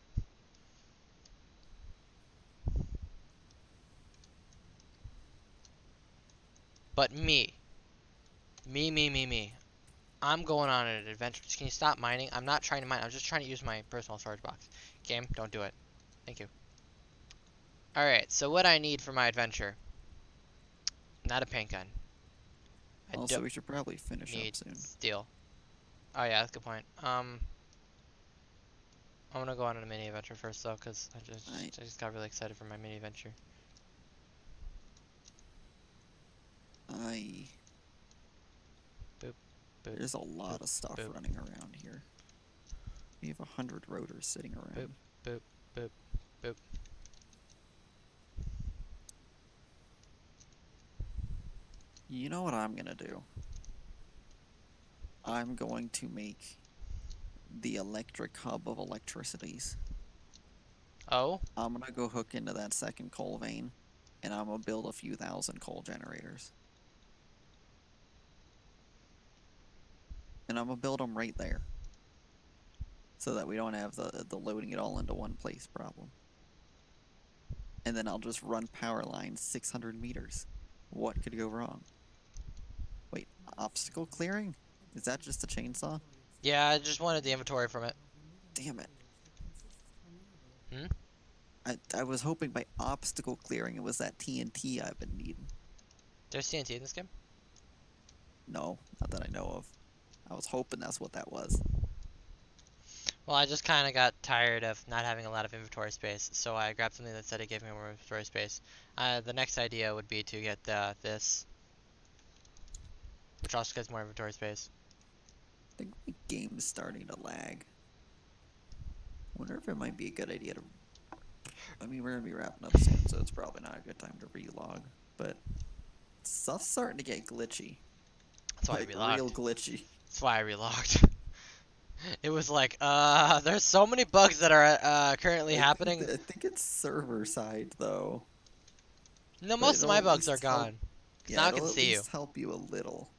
[SPEAKER 1] But me, I'm going on an adventure. Just can you stop mining? I'm not trying to mine. I'm just trying to use my personal storage box. Game, don't do it. Thank you. Alright, so what I need for my adventure. Not a paint gun.
[SPEAKER 2] Also, we should probably finish up soon.
[SPEAKER 1] Steel. Oh yeah, that's a good point. I'm gonna go on a mini adventure first though, cause I just got really excited for my mini adventure. Boop, boop,
[SPEAKER 2] There's a lot of stuff
[SPEAKER 1] boop.
[SPEAKER 2] running around here. We have 100 rotors sitting around.
[SPEAKER 1] Boop, boop, boop.
[SPEAKER 2] You know what I'm gonna do? I'm going to make the electric hub of electricities.
[SPEAKER 1] Oh?
[SPEAKER 2] I'm gonna go hook into that second coal vein, and I'm gonna build a few thousand coal generators. And I'm gonna build them right there, so that we don't have the loading it all into one place problem. And then I'll just run power lines 600 meters. What could go wrong? Wait, obstacle clearing? Is that just a chainsaw?
[SPEAKER 1] Yeah, I just wanted the inventory from it.
[SPEAKER 2] Damn it.
[SPEAKER 1] Hmm?
[SPEAKER 2] I was hoping by obstacle clearing it was that TNT I've been needing.
[SPEAKER 1] There's TNT in this game?
[SPEAKER 2] No, not that I know of. I was hoping that's what that was.
[SPEAKER 1] Well, I just kind of got tired of not having a lot of inventory space, so I grabbed something that said it gave me more inventory space. The next idea would be to get this, which also gets more inventory space.
[SPEAKER 2] I think my game is starting to lag. Wonder if it might be a good idea to... I mean, we're going to be wrapping up soon, so it's probably not a good time to relog. But stuff's starting to get glitchy.
[SPEAKER 1] That's why I
[SPEAKER 2] Like,
[SPEAKER 1] relogged.
[SPEAKER 2] real glitchy.
[SPEAKER 1] That's why I relogged. It was like, there's so many bugs that are currently happening.
[SPEAKER 2] I think it's server side, though.
[SPEAKER 1] No,
[SPEAKER 2] But
[SPEAKER 1] most of
[SPEAKER 2] it'll
[SPEAKER 1] my
[SPEAKER 2] at
[SPEAKER 1] bugs are
[SPEAKER 2] least help-
[SPEAKER 1] gone. 'Cause
[SPEAKER 2] Yeah,
[SPEAKER 1] now I
[SPEAKER 2] it'll
[SPEAKER 1] can
[SPEAKER 2] at
[SPEAKER 1] see you.
[SPEAKER 2] least help you a little.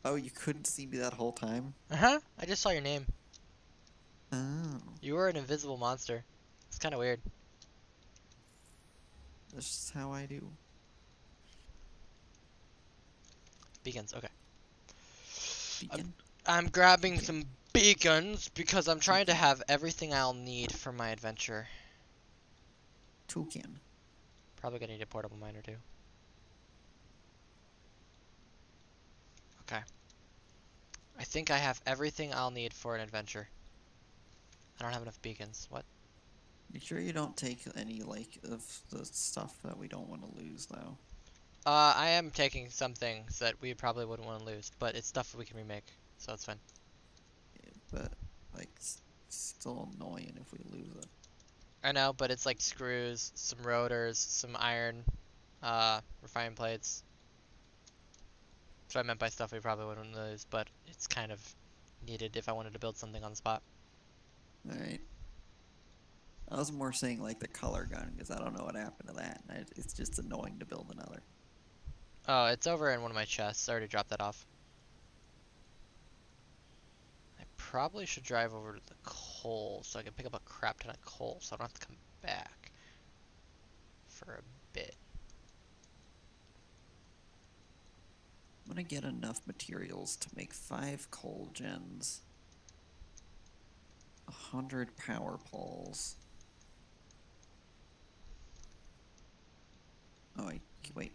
[SPEAKER 2] Oh, you couldn't see me that whole time?
[SPEAKER 1] Uh-huh. I just saw your name.
[SPEAKER 2] Oh.
[SPEAKER 1] You were an invisible monster. It's kind of weird.
[SPEAKER 2] That's just how I do.
[SPEAKER 1] Beacons, okay.
[SPEAKER 2] Beacon?
[SPEAKER 1] I'm grabbing
[SPEAKER 2] Beacon.
[SPEAKER 1] some beacons because I'm trying to have everything I'll need for my adventure.
[SPEAKER 2] Toucan.
[SPEAKER 1] Probably gonna need a portable miner too. Okay. I think I have everything I'll need for an adventure. I don't have enough beacons. What?
[SPEAKER 2] You sure you don't take any, like, of the stuff that we don't want to lose, though?
[SPEAKER 1] I am taking some things that we probably wouldn't want to lose, but it's stuff that we can remake, so it's fine.
[SPEAKER 2] Yeah, but, like, still annoying if we lose it.
[SPEAKER 1] I know, but it's like screws, some rotors, some iron, refining plates. That's what I meant by stuff we probably wouldn't lose, but it's kind of needed if I wanted to build something on the spot.
[SPEAKER 2] Alright. I was more saying, like, the color gun, because I don't know what happened to that. And it's just annoying to build another.
[SPEAKER 1] Oh, it's over in one of my chests. I already dropped that off. I probably should drive over to the coal so I can pick up a crap ton of coal so I don't have to come back for a bit.
[SPEAKER 2] I'm gonna get enough materials to make 5 coal gens, 100 power poles. Oh, wait.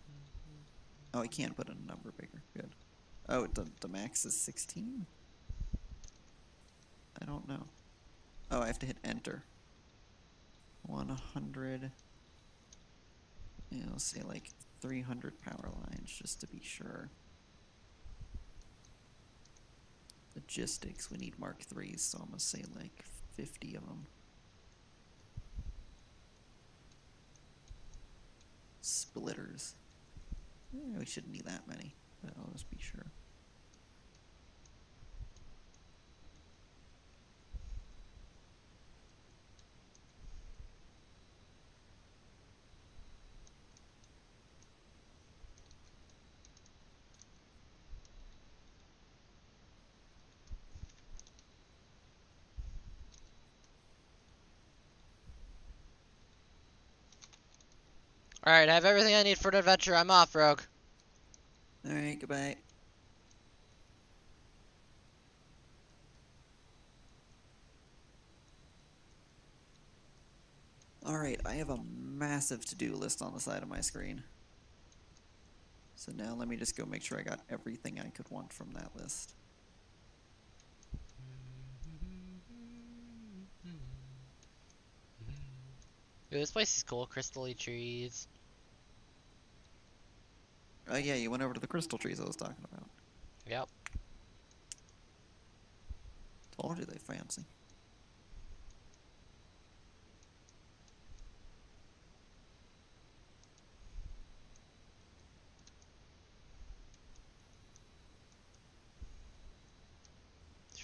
[SPEAKER 2] Oh, I can't put a number bigger. Good. Oh, the max is 16? I don't know. Oh, I have to hit enter. 100. Yeah, I'll say like 300 power lines just to be sure. Logistics, we need Mark 3s, so I'm gonna say like 50 of them. Splitters. Yeah, we shouldn't need that many, but I'll just be sure.
[SPEAKER 1] Alright, I have everything I need for an adventure. I'm off, Rogue.
[SPEAKER 2] Alright, goodbye. Alright, I have a massive to-do list on the side of my screen. So now let me just go make sure I got everything I could want from that list.
[SPEAKER 1] Dude, this place is cool. Crystally trees.
[SPEAKER 2] Oh yeah, you went over to the crystal trees I was talking about.
[SPEAKER 1] Yep.
[SPEAKER 2] Told you they fancy.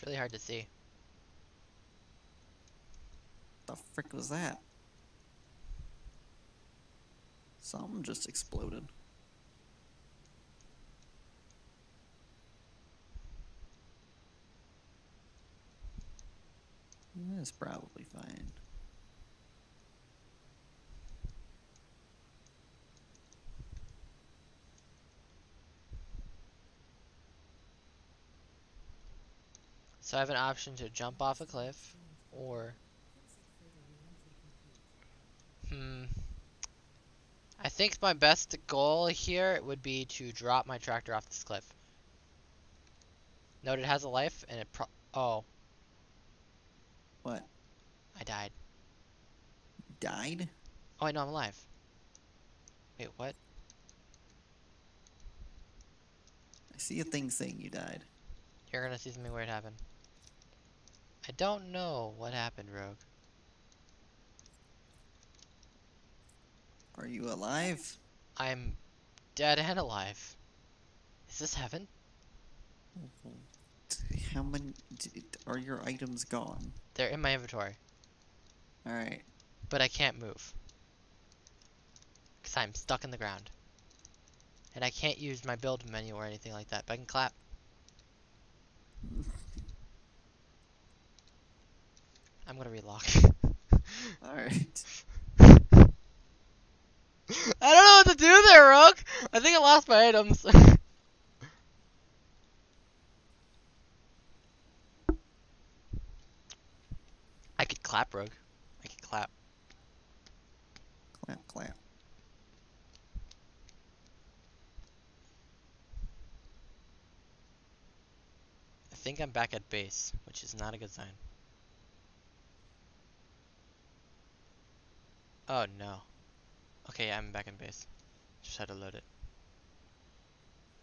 [SPEAKER 1] It's really hard to see.
[SPEAKER 2] The frick was that? Something just exploded. That's probably fine.
[SPEAKER 1] So I have an option to jump off a cliff, or I think my best goal here would be to drop my tractor off this cliff. Note it has a life, and it oh,
[SPEAKER 2] What?
[SPEAKER 1] I died.
[SPEAKER 2] Died?
[SPEAKER 1] Oh, I know I'm alive. Wait, what?
[SPEAKER 2] I see a thing saying you died.
[SPEAKER 1] You're gonna see something weird happen. I don't know what happened, Rogue.
[SPEAKER 2] Are you alive?
[SPEAKER 1] I'm dead and alive. Is this heaven?
[SPEAKER 2] How many are your items gone?
[SPEAKER 1] They're in my inventory,
[SPEAKER 2] Alright.
[SPEAKER 1] but I can't move. Because I'm stuck in the ground. And I can't use my build menu or anything like that, but I can clap. I'm gonna relock.
[SPEAKER 2] Alright.
[SPEAKER 1] I don't know what to do there, Rogue! I think I lost my items. I could clap, Rogue. I could clap.
[SPEAKER 2] Clap, clap.
[SPEAKER 1] I think I'm back at base, which is not a good sign. Oh no. Okay, yeah, I'm back in base. Just had to load it.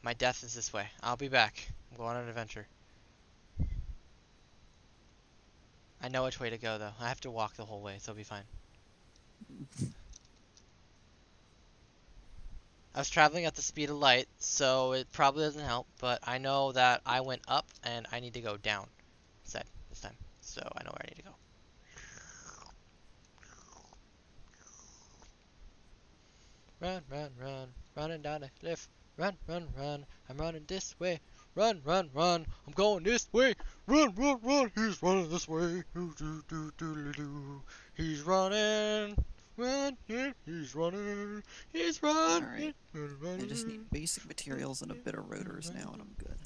[SPEAKER 1] My death is this way. I'll be back. I'm going on an adventure. I know which way to go though. I have to walk the whole way, so it'll be fine. I was traveling at the speed of light, so it probably doesn't help, but I know that I went up and I need to go down instead this time. So I know where I need to go. Run, run, run, running down a cliff. Run, run, run, I'm running this way. Run, run, run, I'm going this way. Run, run, run, he's running this way. Do, do, do, do, do. He's running. Run, yeah, he's running. He's running.
[SPEAKER 2] Alright. I just need basic materials and a bit of rotors now and I'm good.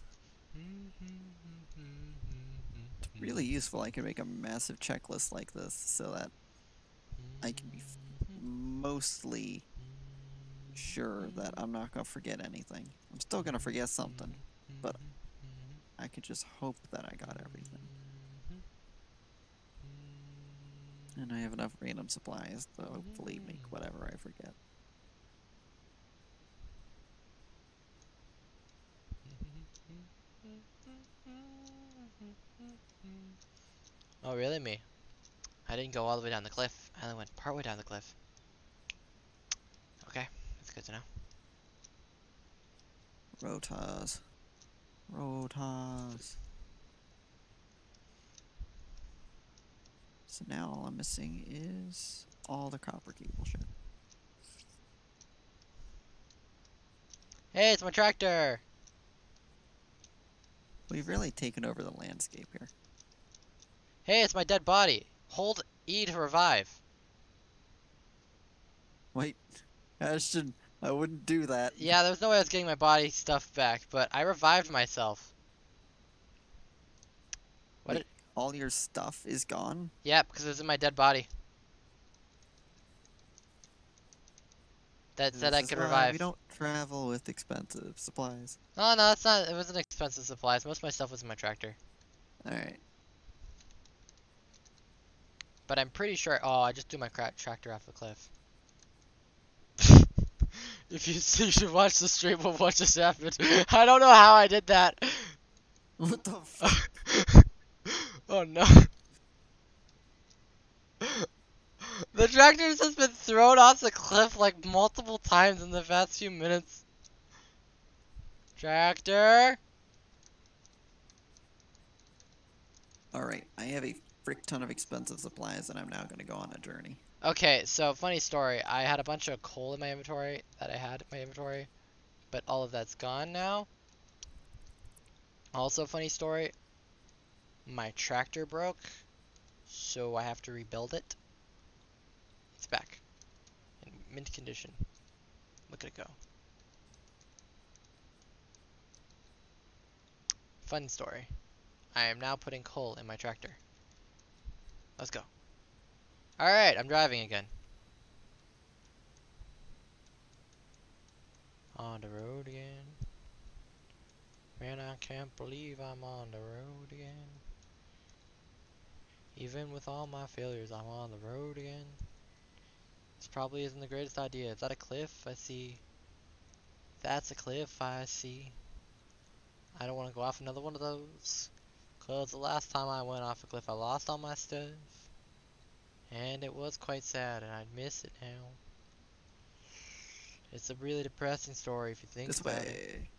[SPEAKER 2] It's really useful. I can make a massive checklist like this so that I can be mostly sure that I'm not going to forget anything. I'm still going to forget something, but I could just hope that I got everything. And I have enough random supplies to hopefully make whatever I forget.
[SPEAKER 1] Oh, really? Me? I didn't go all the way down the cliff. I only went part way down the cliff. Okay, that's good to know.
[SPEAKER 2] Rotas. Rotas. So now all I'm missing is all the copper cable shit.
[SPEAKER 1] Hey, it's my tractor!
[SPEAKER 2] We've really taken over the landscape here.
[SPEAKER 1] Hey, it's my dead body! Hold E to revive.
[SPEAKER 2] Wait, Ashton, I wouldn't do that.
[SPEAKER 1] Yeah, there was no way I was getting my body stuff back, but I revived myself. What?
[SPEAKER 2] Wait, all your stuff is gone?
[SPEAKER 1] Yeah, because it was in my dead body. That said I could revive.
[SPEAKER 2] We don't travel with expensive supplies.
[SPEAKER 1] Oh, no, that's not. It wasn't expensive supplies. Most of my stuff was in my tractor.
[SPEAKER 2] Alright.
[SPEAKER 1] But I'm pretty sure. Oh, I just threw my tractor off the cliff. If you should watch the stream of what just happened. I don't know how I did that.
[SPEAKER 2] What the fuck?
[SPEAKER 1] Oh no. The tractor has been thrown off the cliff like multiple times in the past few minutes. Tractor?
[SPEAKER 2] Alright, I have a frick ton of expensive supplies and I'm now gonna go on a journey.
[SPEAKER 1] Okay, so funny story. I had a bunch of coal in my inventory but all of that's gone now. Also, funny story. My tractor broke, so I have to rebuild it. It's back in mint condition. Look at it go. Fun story. I am now putting coal in my tractor. Let's go. Alright, I'm driving again. On the road again. Man, I can't believe I'm on the road again. Even with all my failures, I'm on the road again. This probably isn't the greatest idea. Is that a cliff I see? That's a cliff I see. I don't want to go off another one of those. Cause the last time I went off a cliff, I lost all my stuff. And it was quite sad, and I'd miss it now. It's a really depressing story if you think
[SPEAKER 2] This
[SPEAKER 1] about it.
[SPEAKER 2] way.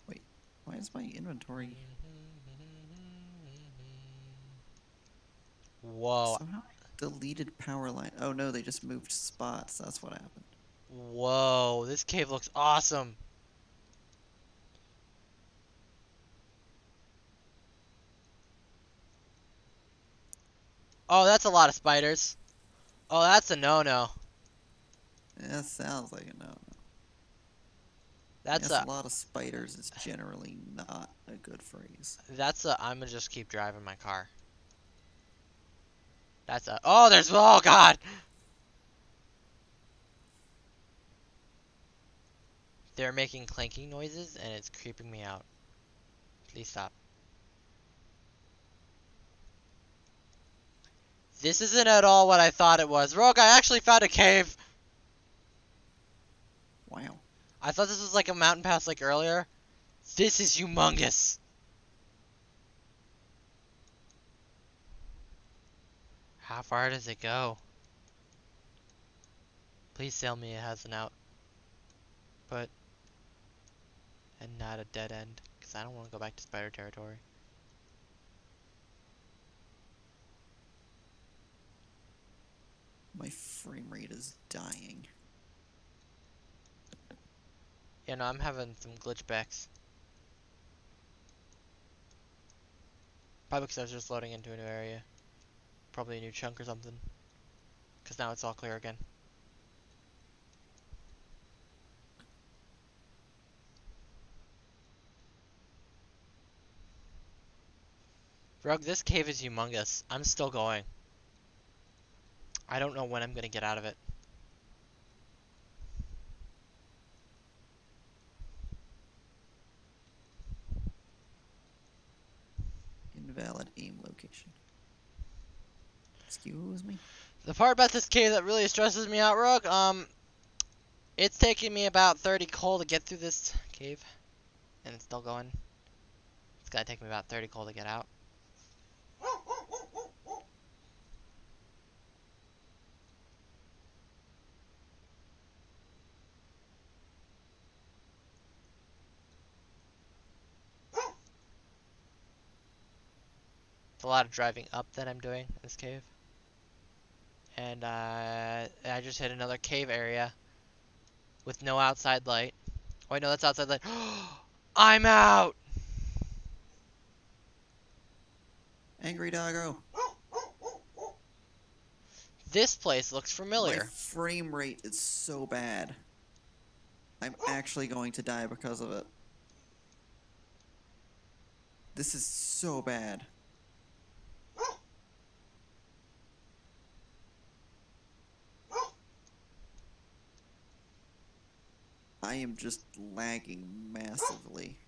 [SPEAKER 2] Wait, why is my inventory...
[SPEAKER 1] Whoa.
[SPEAKER 2] Somehow deleted power line. Oh no, they just moved spots. That's what happened.
[SPEAKER 1] Whoa, this cave looks awesome. Oh, that's a lot of spiders. Oh, that's a no-no.
[SPEAKER 2] That sounds like a no.
[SPEAKER 1] That's
[SPEAKER 2] Yes,
[SPEAKER 1] a
[SPEAKER 2] a lot of spiders is generally not a good phrase.
[SPEAKER 1] I'm gonna just keep driving my car. Oh god! They're making clanking noises and it's creeping me out. Please stop. This isn't at all what I thought it was. Rogue, I actually found a cave!
[SPEAKER 2] Wow.
[SPEAKER 1] I thought this was like a mountain pass like earlier. This is humongous! How far does it go? Please tell me it has an out. But... and not a dead end. Because I don't want to go back to spider territory.
[SPEAKER 2] My frame rate is dying.
[SPEAKER 1] Yeah, no, I'm having some glitch backs. Probably because I was just loading into a new area. Probably a new chunk or something. Because now it's all clear again. Rug, this cave is humongous. I'm still going. I don't know when I'm gonna get out of it.
[SPEAKER 2] Invalid aim location. Excuse me?
[SPEAKER 1] The part about this cave that really stresses me out, Rug, it's taking me about 30 coal to get through this cave. And it's still going. It's gonna take me about 30 coal to get out. It's a lot of driving up that I'm doing in this cave. And I just hit another cave area with no outside light. Oh, wait, no, that's outside light. I'm out!
[SPEAKER 2] Angry doggo.
[SPEAKER 1] This place looks
[SPEAKER 2] My
[SPEAKER 1] familiar.
[SPEAKER 2] frame rate is so bad. I'm actually going to die because of it. This is so bad. I am just lagging massively.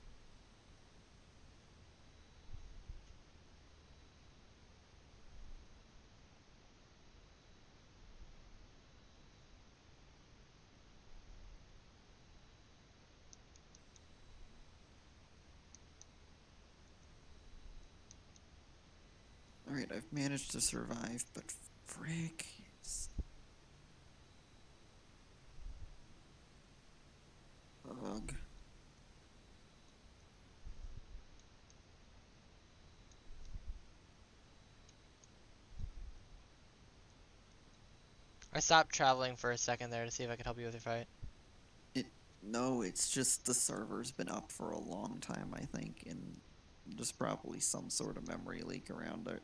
[SPEAKER 2] Alright, I've managed to survive, but frick. Ugh.
[SPEAKER 1] I stopped traveling for a second there to see if I could help you with your fight.
[SPEAKER 2] No, it's just the server's been up for a long time, I think, and there's probably some sort of memory leak around it.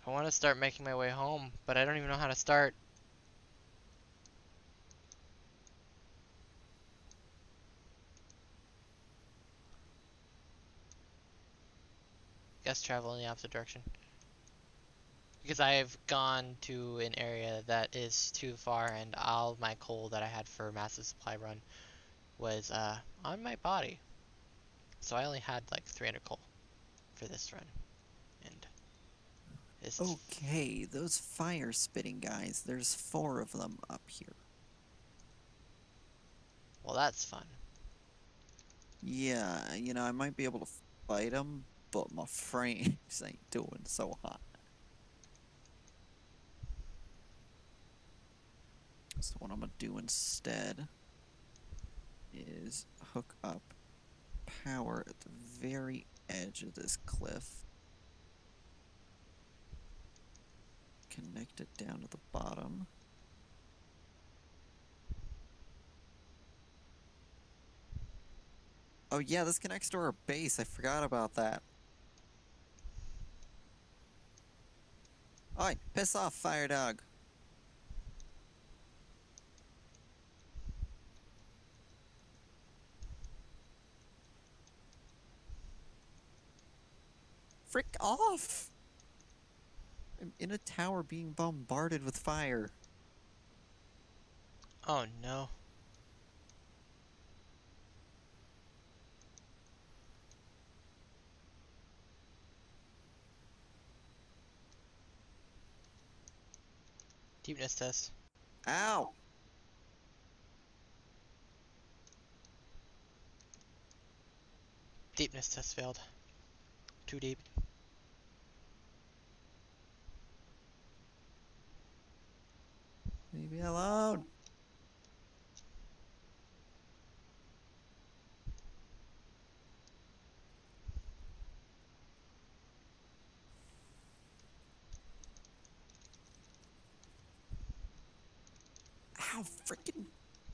[SPEAKER 1] I want to start making my way home, but I don't even know how to start. Guess travel in the opposite direction. Because I've gone to an area that is too far, and all my coal that I had for massive supply run was on my body. So I only had like 300 coal for this run. And this is...
[SPEAKER 2] Okay, those fire spitting guys, there's 4 of them up here.
[SPEAKER 1] Well, that's fun.
[SPEAKER 2] Yeah, I might be able to fight them, but my frames ain't doing so hot. So what I'm gonna do instead is hook up power at the very edge of this cliff. Connect it down to the bottom. Oh yeah, this connects to our base. I forgot about that. Alright, piss off, fire dog. Frick off! I'm in a tower being bombarded with fire.
[SPEAKER 1] Oh no. Deepness test.
[SPEAKER 2] Ow!
[SPEAKER 1] Deepness test failed. Too deep.
[SPEAKER 2] Leave me alone! Ow, frickin'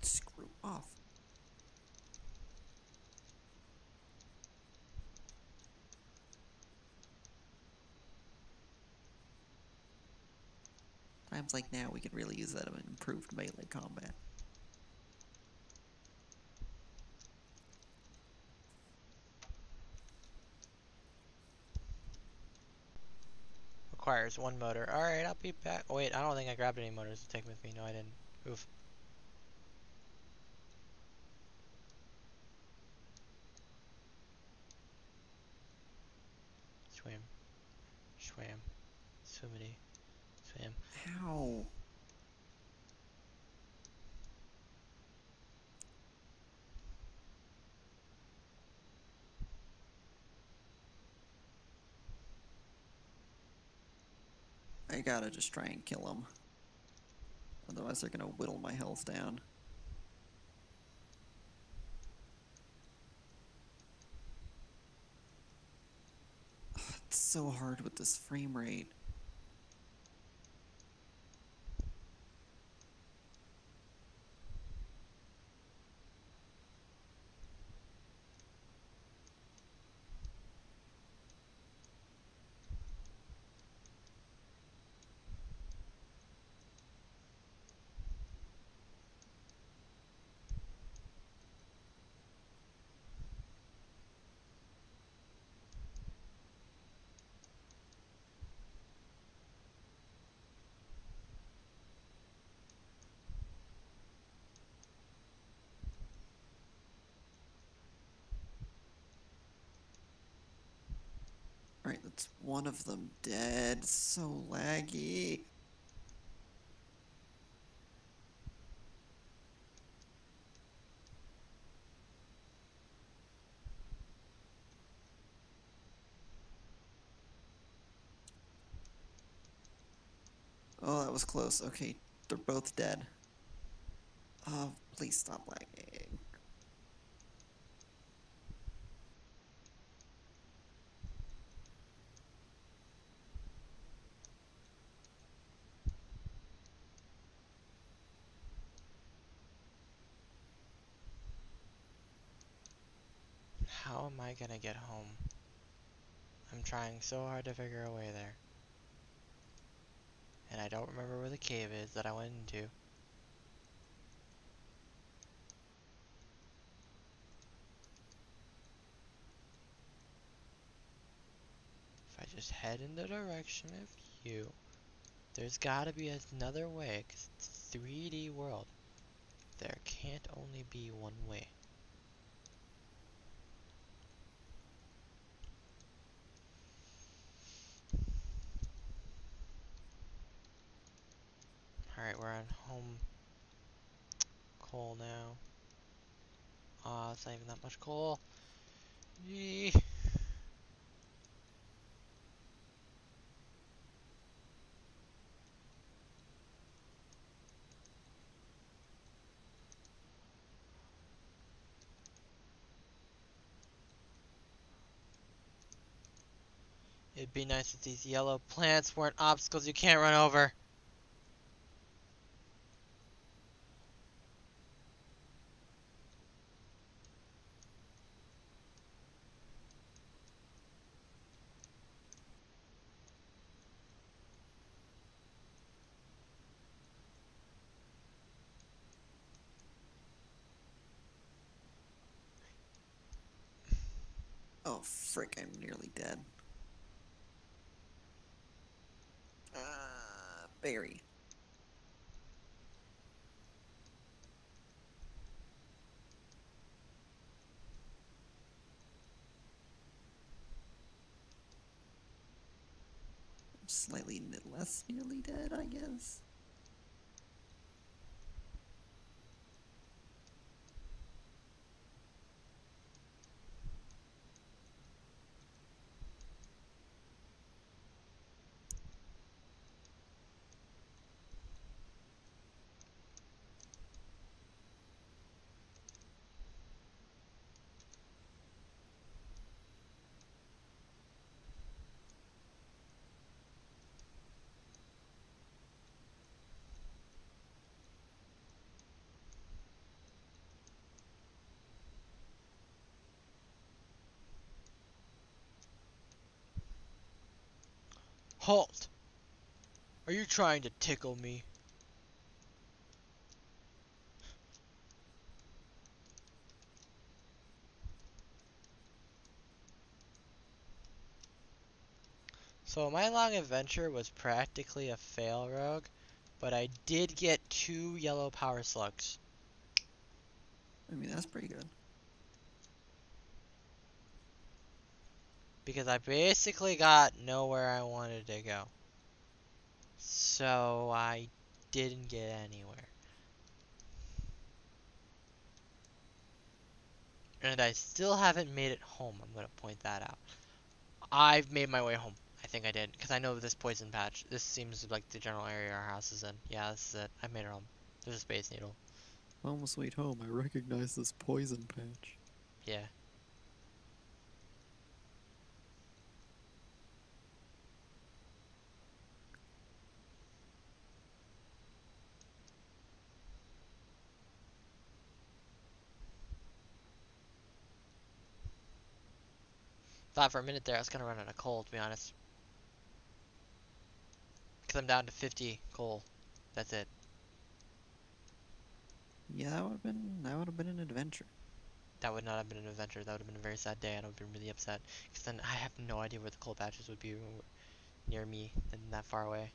[SPEAKER 2] screw off. Times like now, we could really use that in improved melee combat.
[SPEAKER 1] Requires 1 motor. Alright, I'll be back. Oh wait, I don't think I grabbed any motors to take with me. No, I didn't. Oof. Swim. Swam. Swimmity. Swam.
[SPEAKER 2] Ow! I gotta just try and kill them. Otherwise they're gonna whittle my health down. It's so hard with this frame rate. It's one of them dead. So laggy. Oh, that was close. Okay, they're both dead. Oh, please stop lagging.
[SPEAKER 1] How am I gonna get home? I'm trying so hard to figure a way there. And I don't remember where the cave is that I went into. If I just head in the direction of you, there's gotta be another way, 'cause it's a 3D world. There can't only be one way. Alright, we're on home coal now. Aw, it's not even that much coal. Yee. It'd be nice if these yellow plants weren't obstacles you can't run over.
[SPEAKER 2] Oh, frick, I'm nearly dead. Berry. Slightly less nearly dead, I guess.
[SPEAKER 1] Halt! Are you trying to tickle me? So my long adventure was practically a fail, Rogue, but I did get 2 yellow power slugs.
[SPEAKER 2] I mean, that's pretty good.
[SPEAKER 1] Because I basically got nowhere I wanted to go. So I didn't get anywhere. And I still haven't made it home, I'm gonna point that out. I've made my way home. I think I did, because I know this poison patch. This seems like the general area our house is in. Yeah, this is it. I made it home. There's a space needle.
[SPEAKER 2] Home sweet home, I recognize this poison patch.
[SPEAKER 1] Yeah. Thought for a minute there I was gonna run out of coal, to be honest. Because I'm down to 50 coal. That's it.
[SPEAKER 2] Yeah, that would have been an adventure.
[SPEAKER 1] That would not have been an adventure. That would have been a very sad day, and I would have been really upset. Because then I have no idea where the coal patches would be near me and that far away.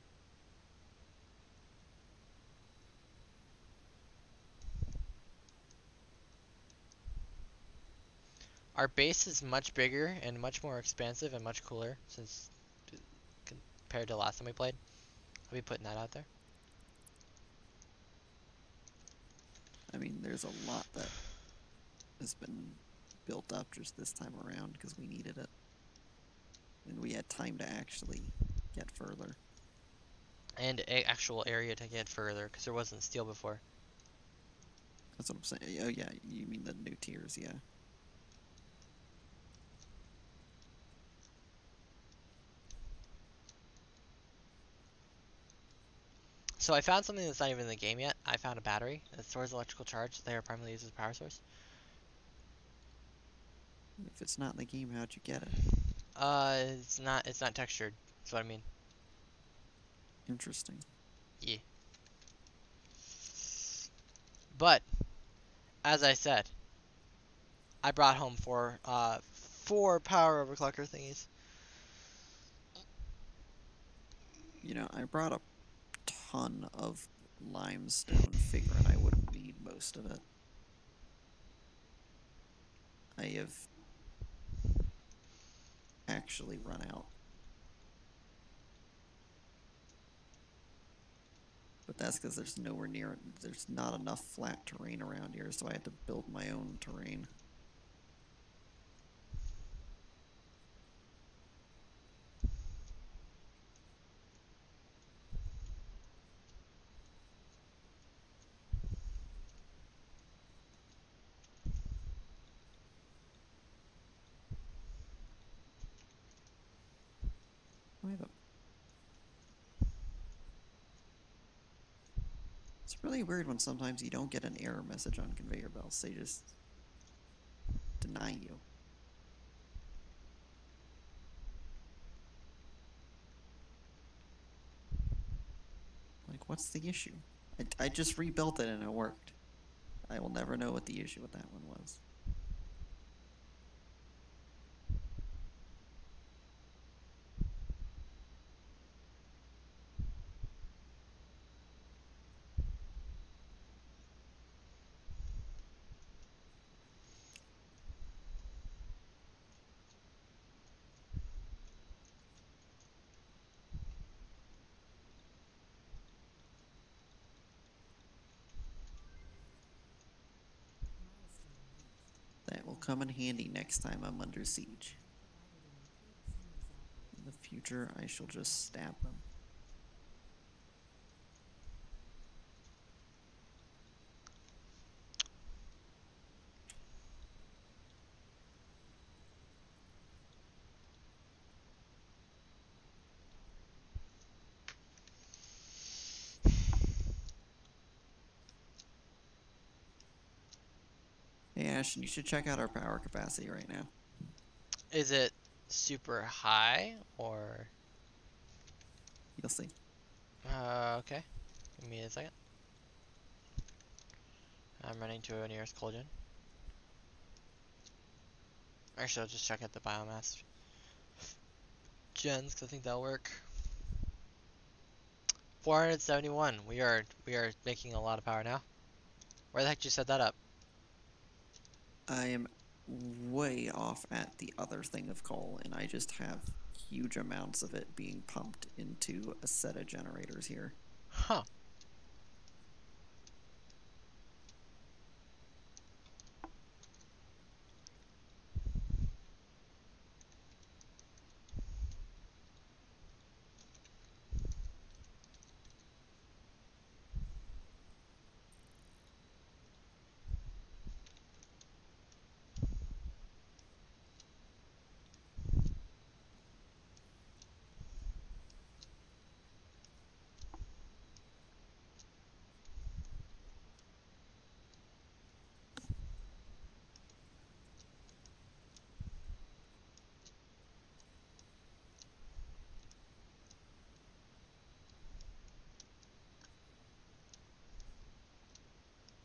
[SPEAKER 1] Our base is much bigger and much more expansive and much cooler since compared to last time we played. I'll be putting that out there.
[SPEAKER 2] I mean, there's a lot that has been built up just this time around because we needed it. And we had time to actually get further.
[SPEAKER 1] And a actual area to get further because there wasn't steel before.
[SPEAKER 2] That's what I'm saying. Oh yeah, you mean the new tiers, yeah.
[SPEAKER 1] So I found something that's not even in the game yet. I found a battery that stores electrical charge that are primarily used as a power source.
[SPEAKER 2] If it's not in the game, how'd you get it?
[SPEAKER 1] It's not textured. That's what I mean.
[SPEAKER 2] Interesting.
[SPEAKER 1] Yeah. But as I said, I brought home four power overclocker thingies.
[SPEAKER 2] You know, I brought a ton of limestone, figuring I wouldn't need most of it. I have actually run out. But that's because there's not enough flat terrain around here, so I had to build my own terrain. Why the... It's really weird when sometimes you don't get an error message on conveyor belts. They just deny you. Like, what's the issue? I just rebuilt it and it worked. I will never know what the issue with that one was. That will come in handy next time I'm under siege. In the future, I shall just stab them. Hey Ashton, you should check out our power capacity right now.
[SPEAKER 1] Is it super high or?
[SPEAKER 2] You'll see.
[SPEAKER 1] Okay. Give me a second. I'm running to a nearest coal gen. Actually, I'll just check out the biomass gens because I think that'll work. 471. We are making a lot of power now. Where the heck did you set that up?
[SPEAKER 2] I am way off at the other thing of coal, and I just have huge amounts of it being pumped into a set of generators here.
[SPEAKER 1] Huh.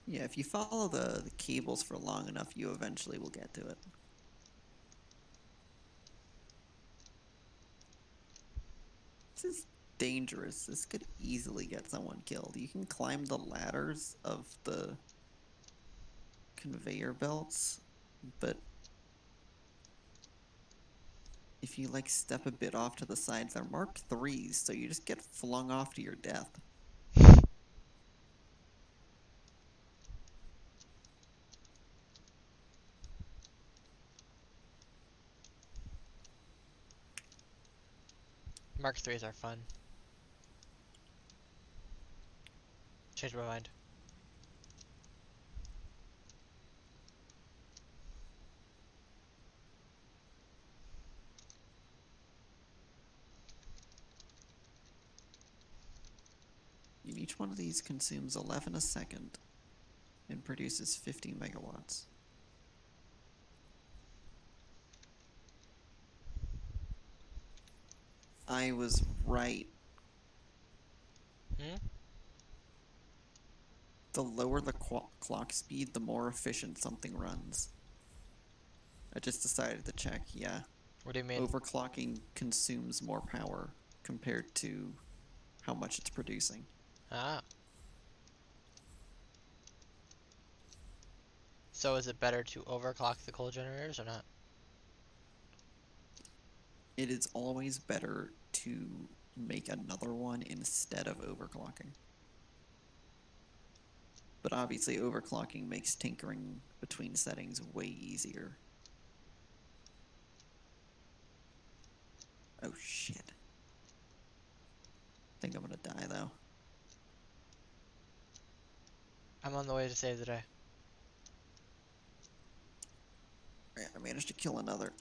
[SPEAKER 2] Yeah, if you follow the cables for long enough, you eventually will get to it. This is dangerous. This could easily get someone killed. You can climb the ladders of the conveyor belts, but if you like step a bit off to the sides, they're marked 3s, so you just get flung off to your death.
[SPEAKER 1] Mark 3s are fun. Change my mind.
[SPEAKER 2] And each one of these consumes 11 a second and produces 50 megawatts. I was right.
[SPEAKER 1] Hmm?
[SPEAKER 2] The lower the clock speed, the more efficient something runs. I just decided to check, yeah.
[SPEAKER 1] What do you mean?
[SPEAKER 2] Overclocking consumes more power compared to how much it's producing.
[SPEAKER 1] Ah. So is it better to overclock the coal generators or not?
[SPEAKER 2] It is always better to make another one instead of overclocking. But obviously overclocking makes tinkering between settings way easier. Oh shit. I think I'm gonna die though.
[SPEAKER 1] I'm on the way to save the day.
[SPEAKER 2] Alright, I managed to kill another.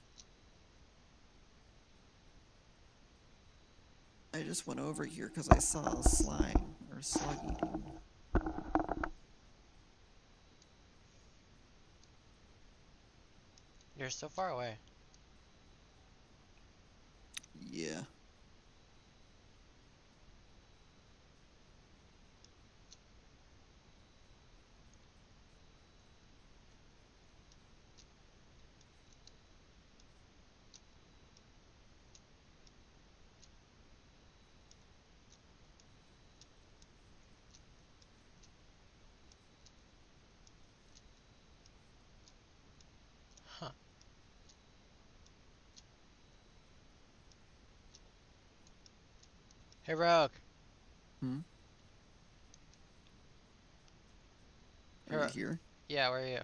[SPEAKER 2] I just went over here because I saw a slime or sluggy dude.
[SPEAKER 1] You're so far away.
[SPEAKER 2] Yeah.
[SPEAKER 1] Huh. Hey, Rogue.
[SPEAKER 2] Hmm?
[SPEAKER 1] Hey,
[SPEAKER 2] Are you here?
[SPEAKER 1] yeah, where are you?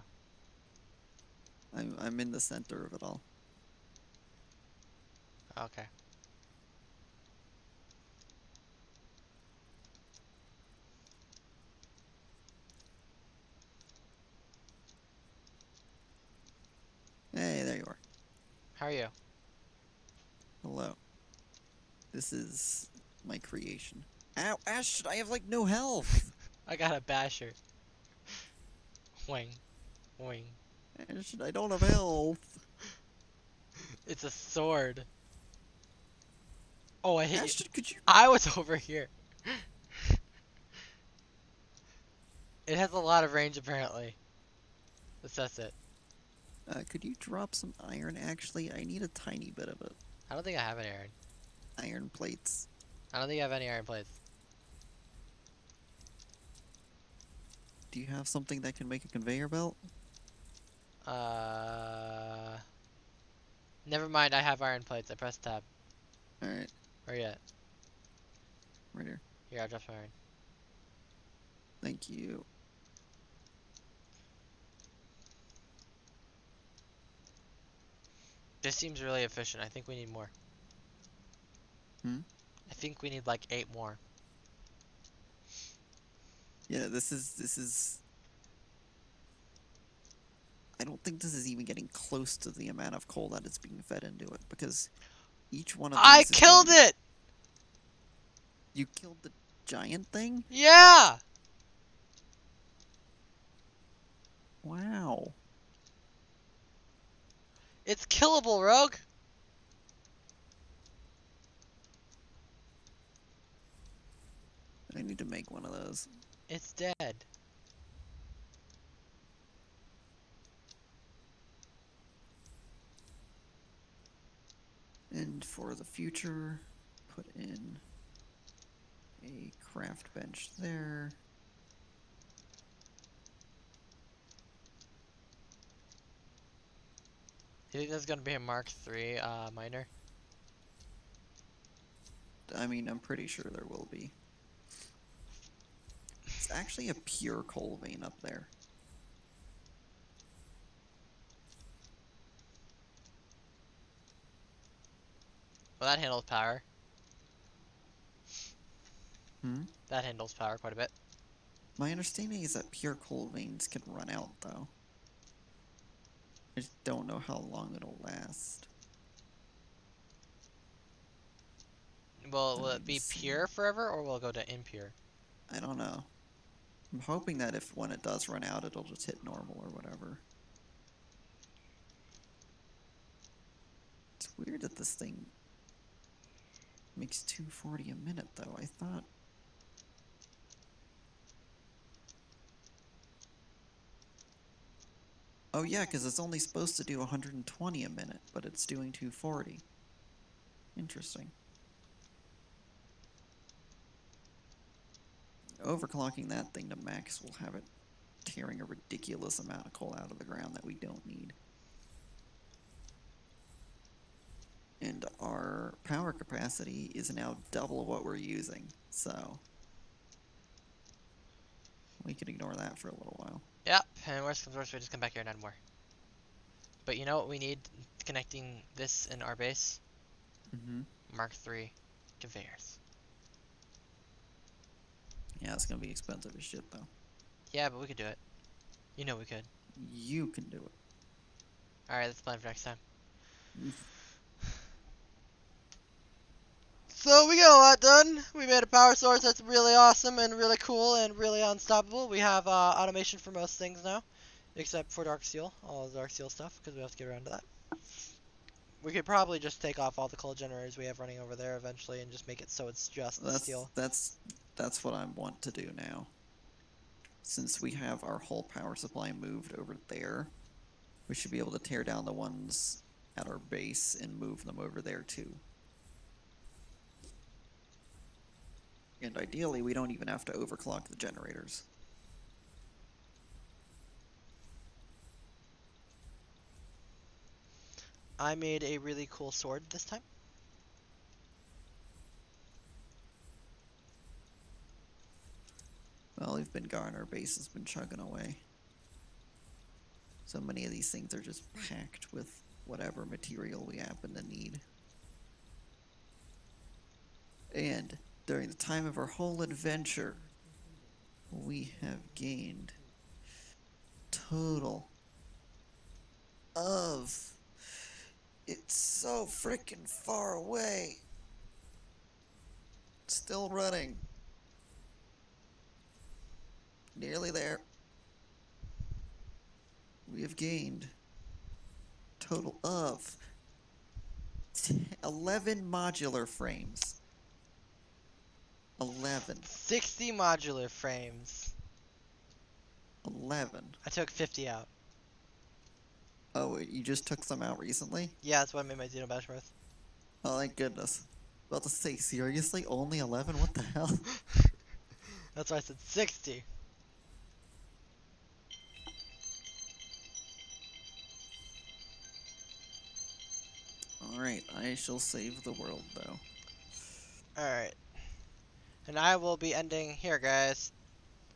[SPEAKER 2] I'm in the center of it all.
[SPEAKER 1] Okay.
[SPEAKER 2] Hey, there you are.
[SPEAKER 1] How are you?
[SPEAKER 2] Hello. This is my creation. Ow, Ash, I have like no health.
[SPEAKER 1] I got a basher. Wing. Wing.
[SPEAKER 2] Ash, I don't have health.
[SPEAKER 1] It's a sword. Oh, I hit you.
[SPEAKER 2] Ash, could you?
[SPEAKER 1] I was over here. It has a lot of range, apparently. That's it.
[SPEAKER 2] Could you drop some iron? Actually, I need a tiny bit of it.
[SPEAKER 1] I don't think I have any iron.
[SPEAKER 2] Iron plates.
[SPEAKER 1] I don't think I have any iron plates.
[SPEAKER 2] Do you have something that can make a conveyor belt?
[SPEAKER 1] Never mind, I have iron plates. I pressed tab.
[SPEAKER 2] Alright,
[SPEAKER 1] Where you at?
[SPEAKER 2] right here.
[SPEAKER 1] Here, I'll drop some iron.
[SPEAKER 2] Thank you.
[SPEAKER 1] This seems really efficient. I think we need more.
[SPEAKER 2] Hmm?
[SPEAKER 1] I think we need like 8 more.
[SPEAKER 2] Yeah, this is... I don't think this is even getting close to the amount of coal that is being fed into it, because each one of these
[SPEAKER 1] I
[SPEAKER 2] is
[SPEAKER 1] killed
[SPEAKER 2] going...
[SPEAKER 1] it!
[SPEAKER 2] You killed the giant thing?
[SPEAKER 1] Yeah!
[SPEAKER 2] Wow.
[SPEAKER 1] It's killable, Rogue!
[SPEAKER 2] I need to make one of those.
[SPEAKER 1] It's dead.
[SPEAKER 2] And for the future, put in a craft bench there.
[SPEAKER 1] You think there's gonna be a Mark III miner?
[SPEAKER 2] I mean, I'm pretty sure there will be. It's actually a pure coal vein up there.
[SPEAKER 1] Well, that handles power.
[SPEAKER 2] Hmm?
[SPEAKER 1] That handles power quite a bit.
[SPEAKER 2] My understanding is that pure coal veins can run out, though. I just don't know how long it'll last.
[SPEAKER 1] Will
[SPEAKER 2] Don't
[SPEAKER 1] it
[SPEAKER 2] even
[SPEAKER 1] be
[SPEAKER 2] see.
[SPEAKER 1] pure forever, or will it go to impure?
[SPEAKER 2] I don't know. I'm hoping that if when it does run out, it'll just hit normal or whatever. It's weird that this thing makes 240 a minute, though. I thought. Oh yeah, because it's only supposed to do 120 a minute, but it's doing 240. Interesting. Overclocking that thing to max will have it tearing a ridiculous amount of coal out of the ground that we don't need. And our power capacity is now double what we're using, so we can ignore that for a little while.
[SPEAKER 1] Yep, and worst comes worst, we just come back here and add more. But you know what we need connecting this in our base?
[SPEAKER 2] Mm-hmm.
[SPEAKER 1] Mark III conveyors.
[SPEAKER 2] Yeah, it's gonna be expensive as shit, though.
[SPEAKER 1] Yeah, but we could do it. You know we could.
[SPEAKER 2] You can do it.
[SPEAKER 1] Alright, that's the plan for next time.
[SPEAKER 2] Mm.
[SPEAKER 1] So we got a lot done. We made a power source that's really awesome and really cool and really unstoppable. We have automation for most things now, except for Dark Steel, all the Dark Steel stuff, because we have to get around to that. We could probably just take off all the coal generators we have running over there eventually and just make it so it's just steel.
[SPEAKER 2] That's what I want to do now. Since we have our whole power supply moved over there, we should be able to tear down the ones at our base and move them over there too. And ideally, we don't even have to overclock the generators.
[SPEAKER 1] I made a really cool sword this time.
[SPEAKER 2] Well, we've been gone, our base has been chugging away. So many of these things are just packed with whatever material we happen to need. And during the time of our whole adventure, we have gained total of... It's so freaking far away. Still running. Nearly there. We have gained total of 11 modular frames. 11.
[SPEAKER 1] 60 modular frames.
[SPEAKER 2] 11.
[SPEAKER 1] I took 50 out.
[SPEAKER 2] Oh, you just took some out recently?
[SPEAKER 1] Yeah, that's why I made my Xenobash with.
[SPEAKER 2] Oh, thank goodness. About to say, seriously? Only 11? What the hell?
[SPEAKER 1] That's why I said 60.
[SPEAKER 2] Alright, I shall save the world, though.
[SPEAKER 1] Alright. And I will be ending here, guys.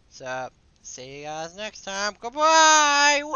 [SPEAKER 1] So, see you guys next time. Goodbye! Woo!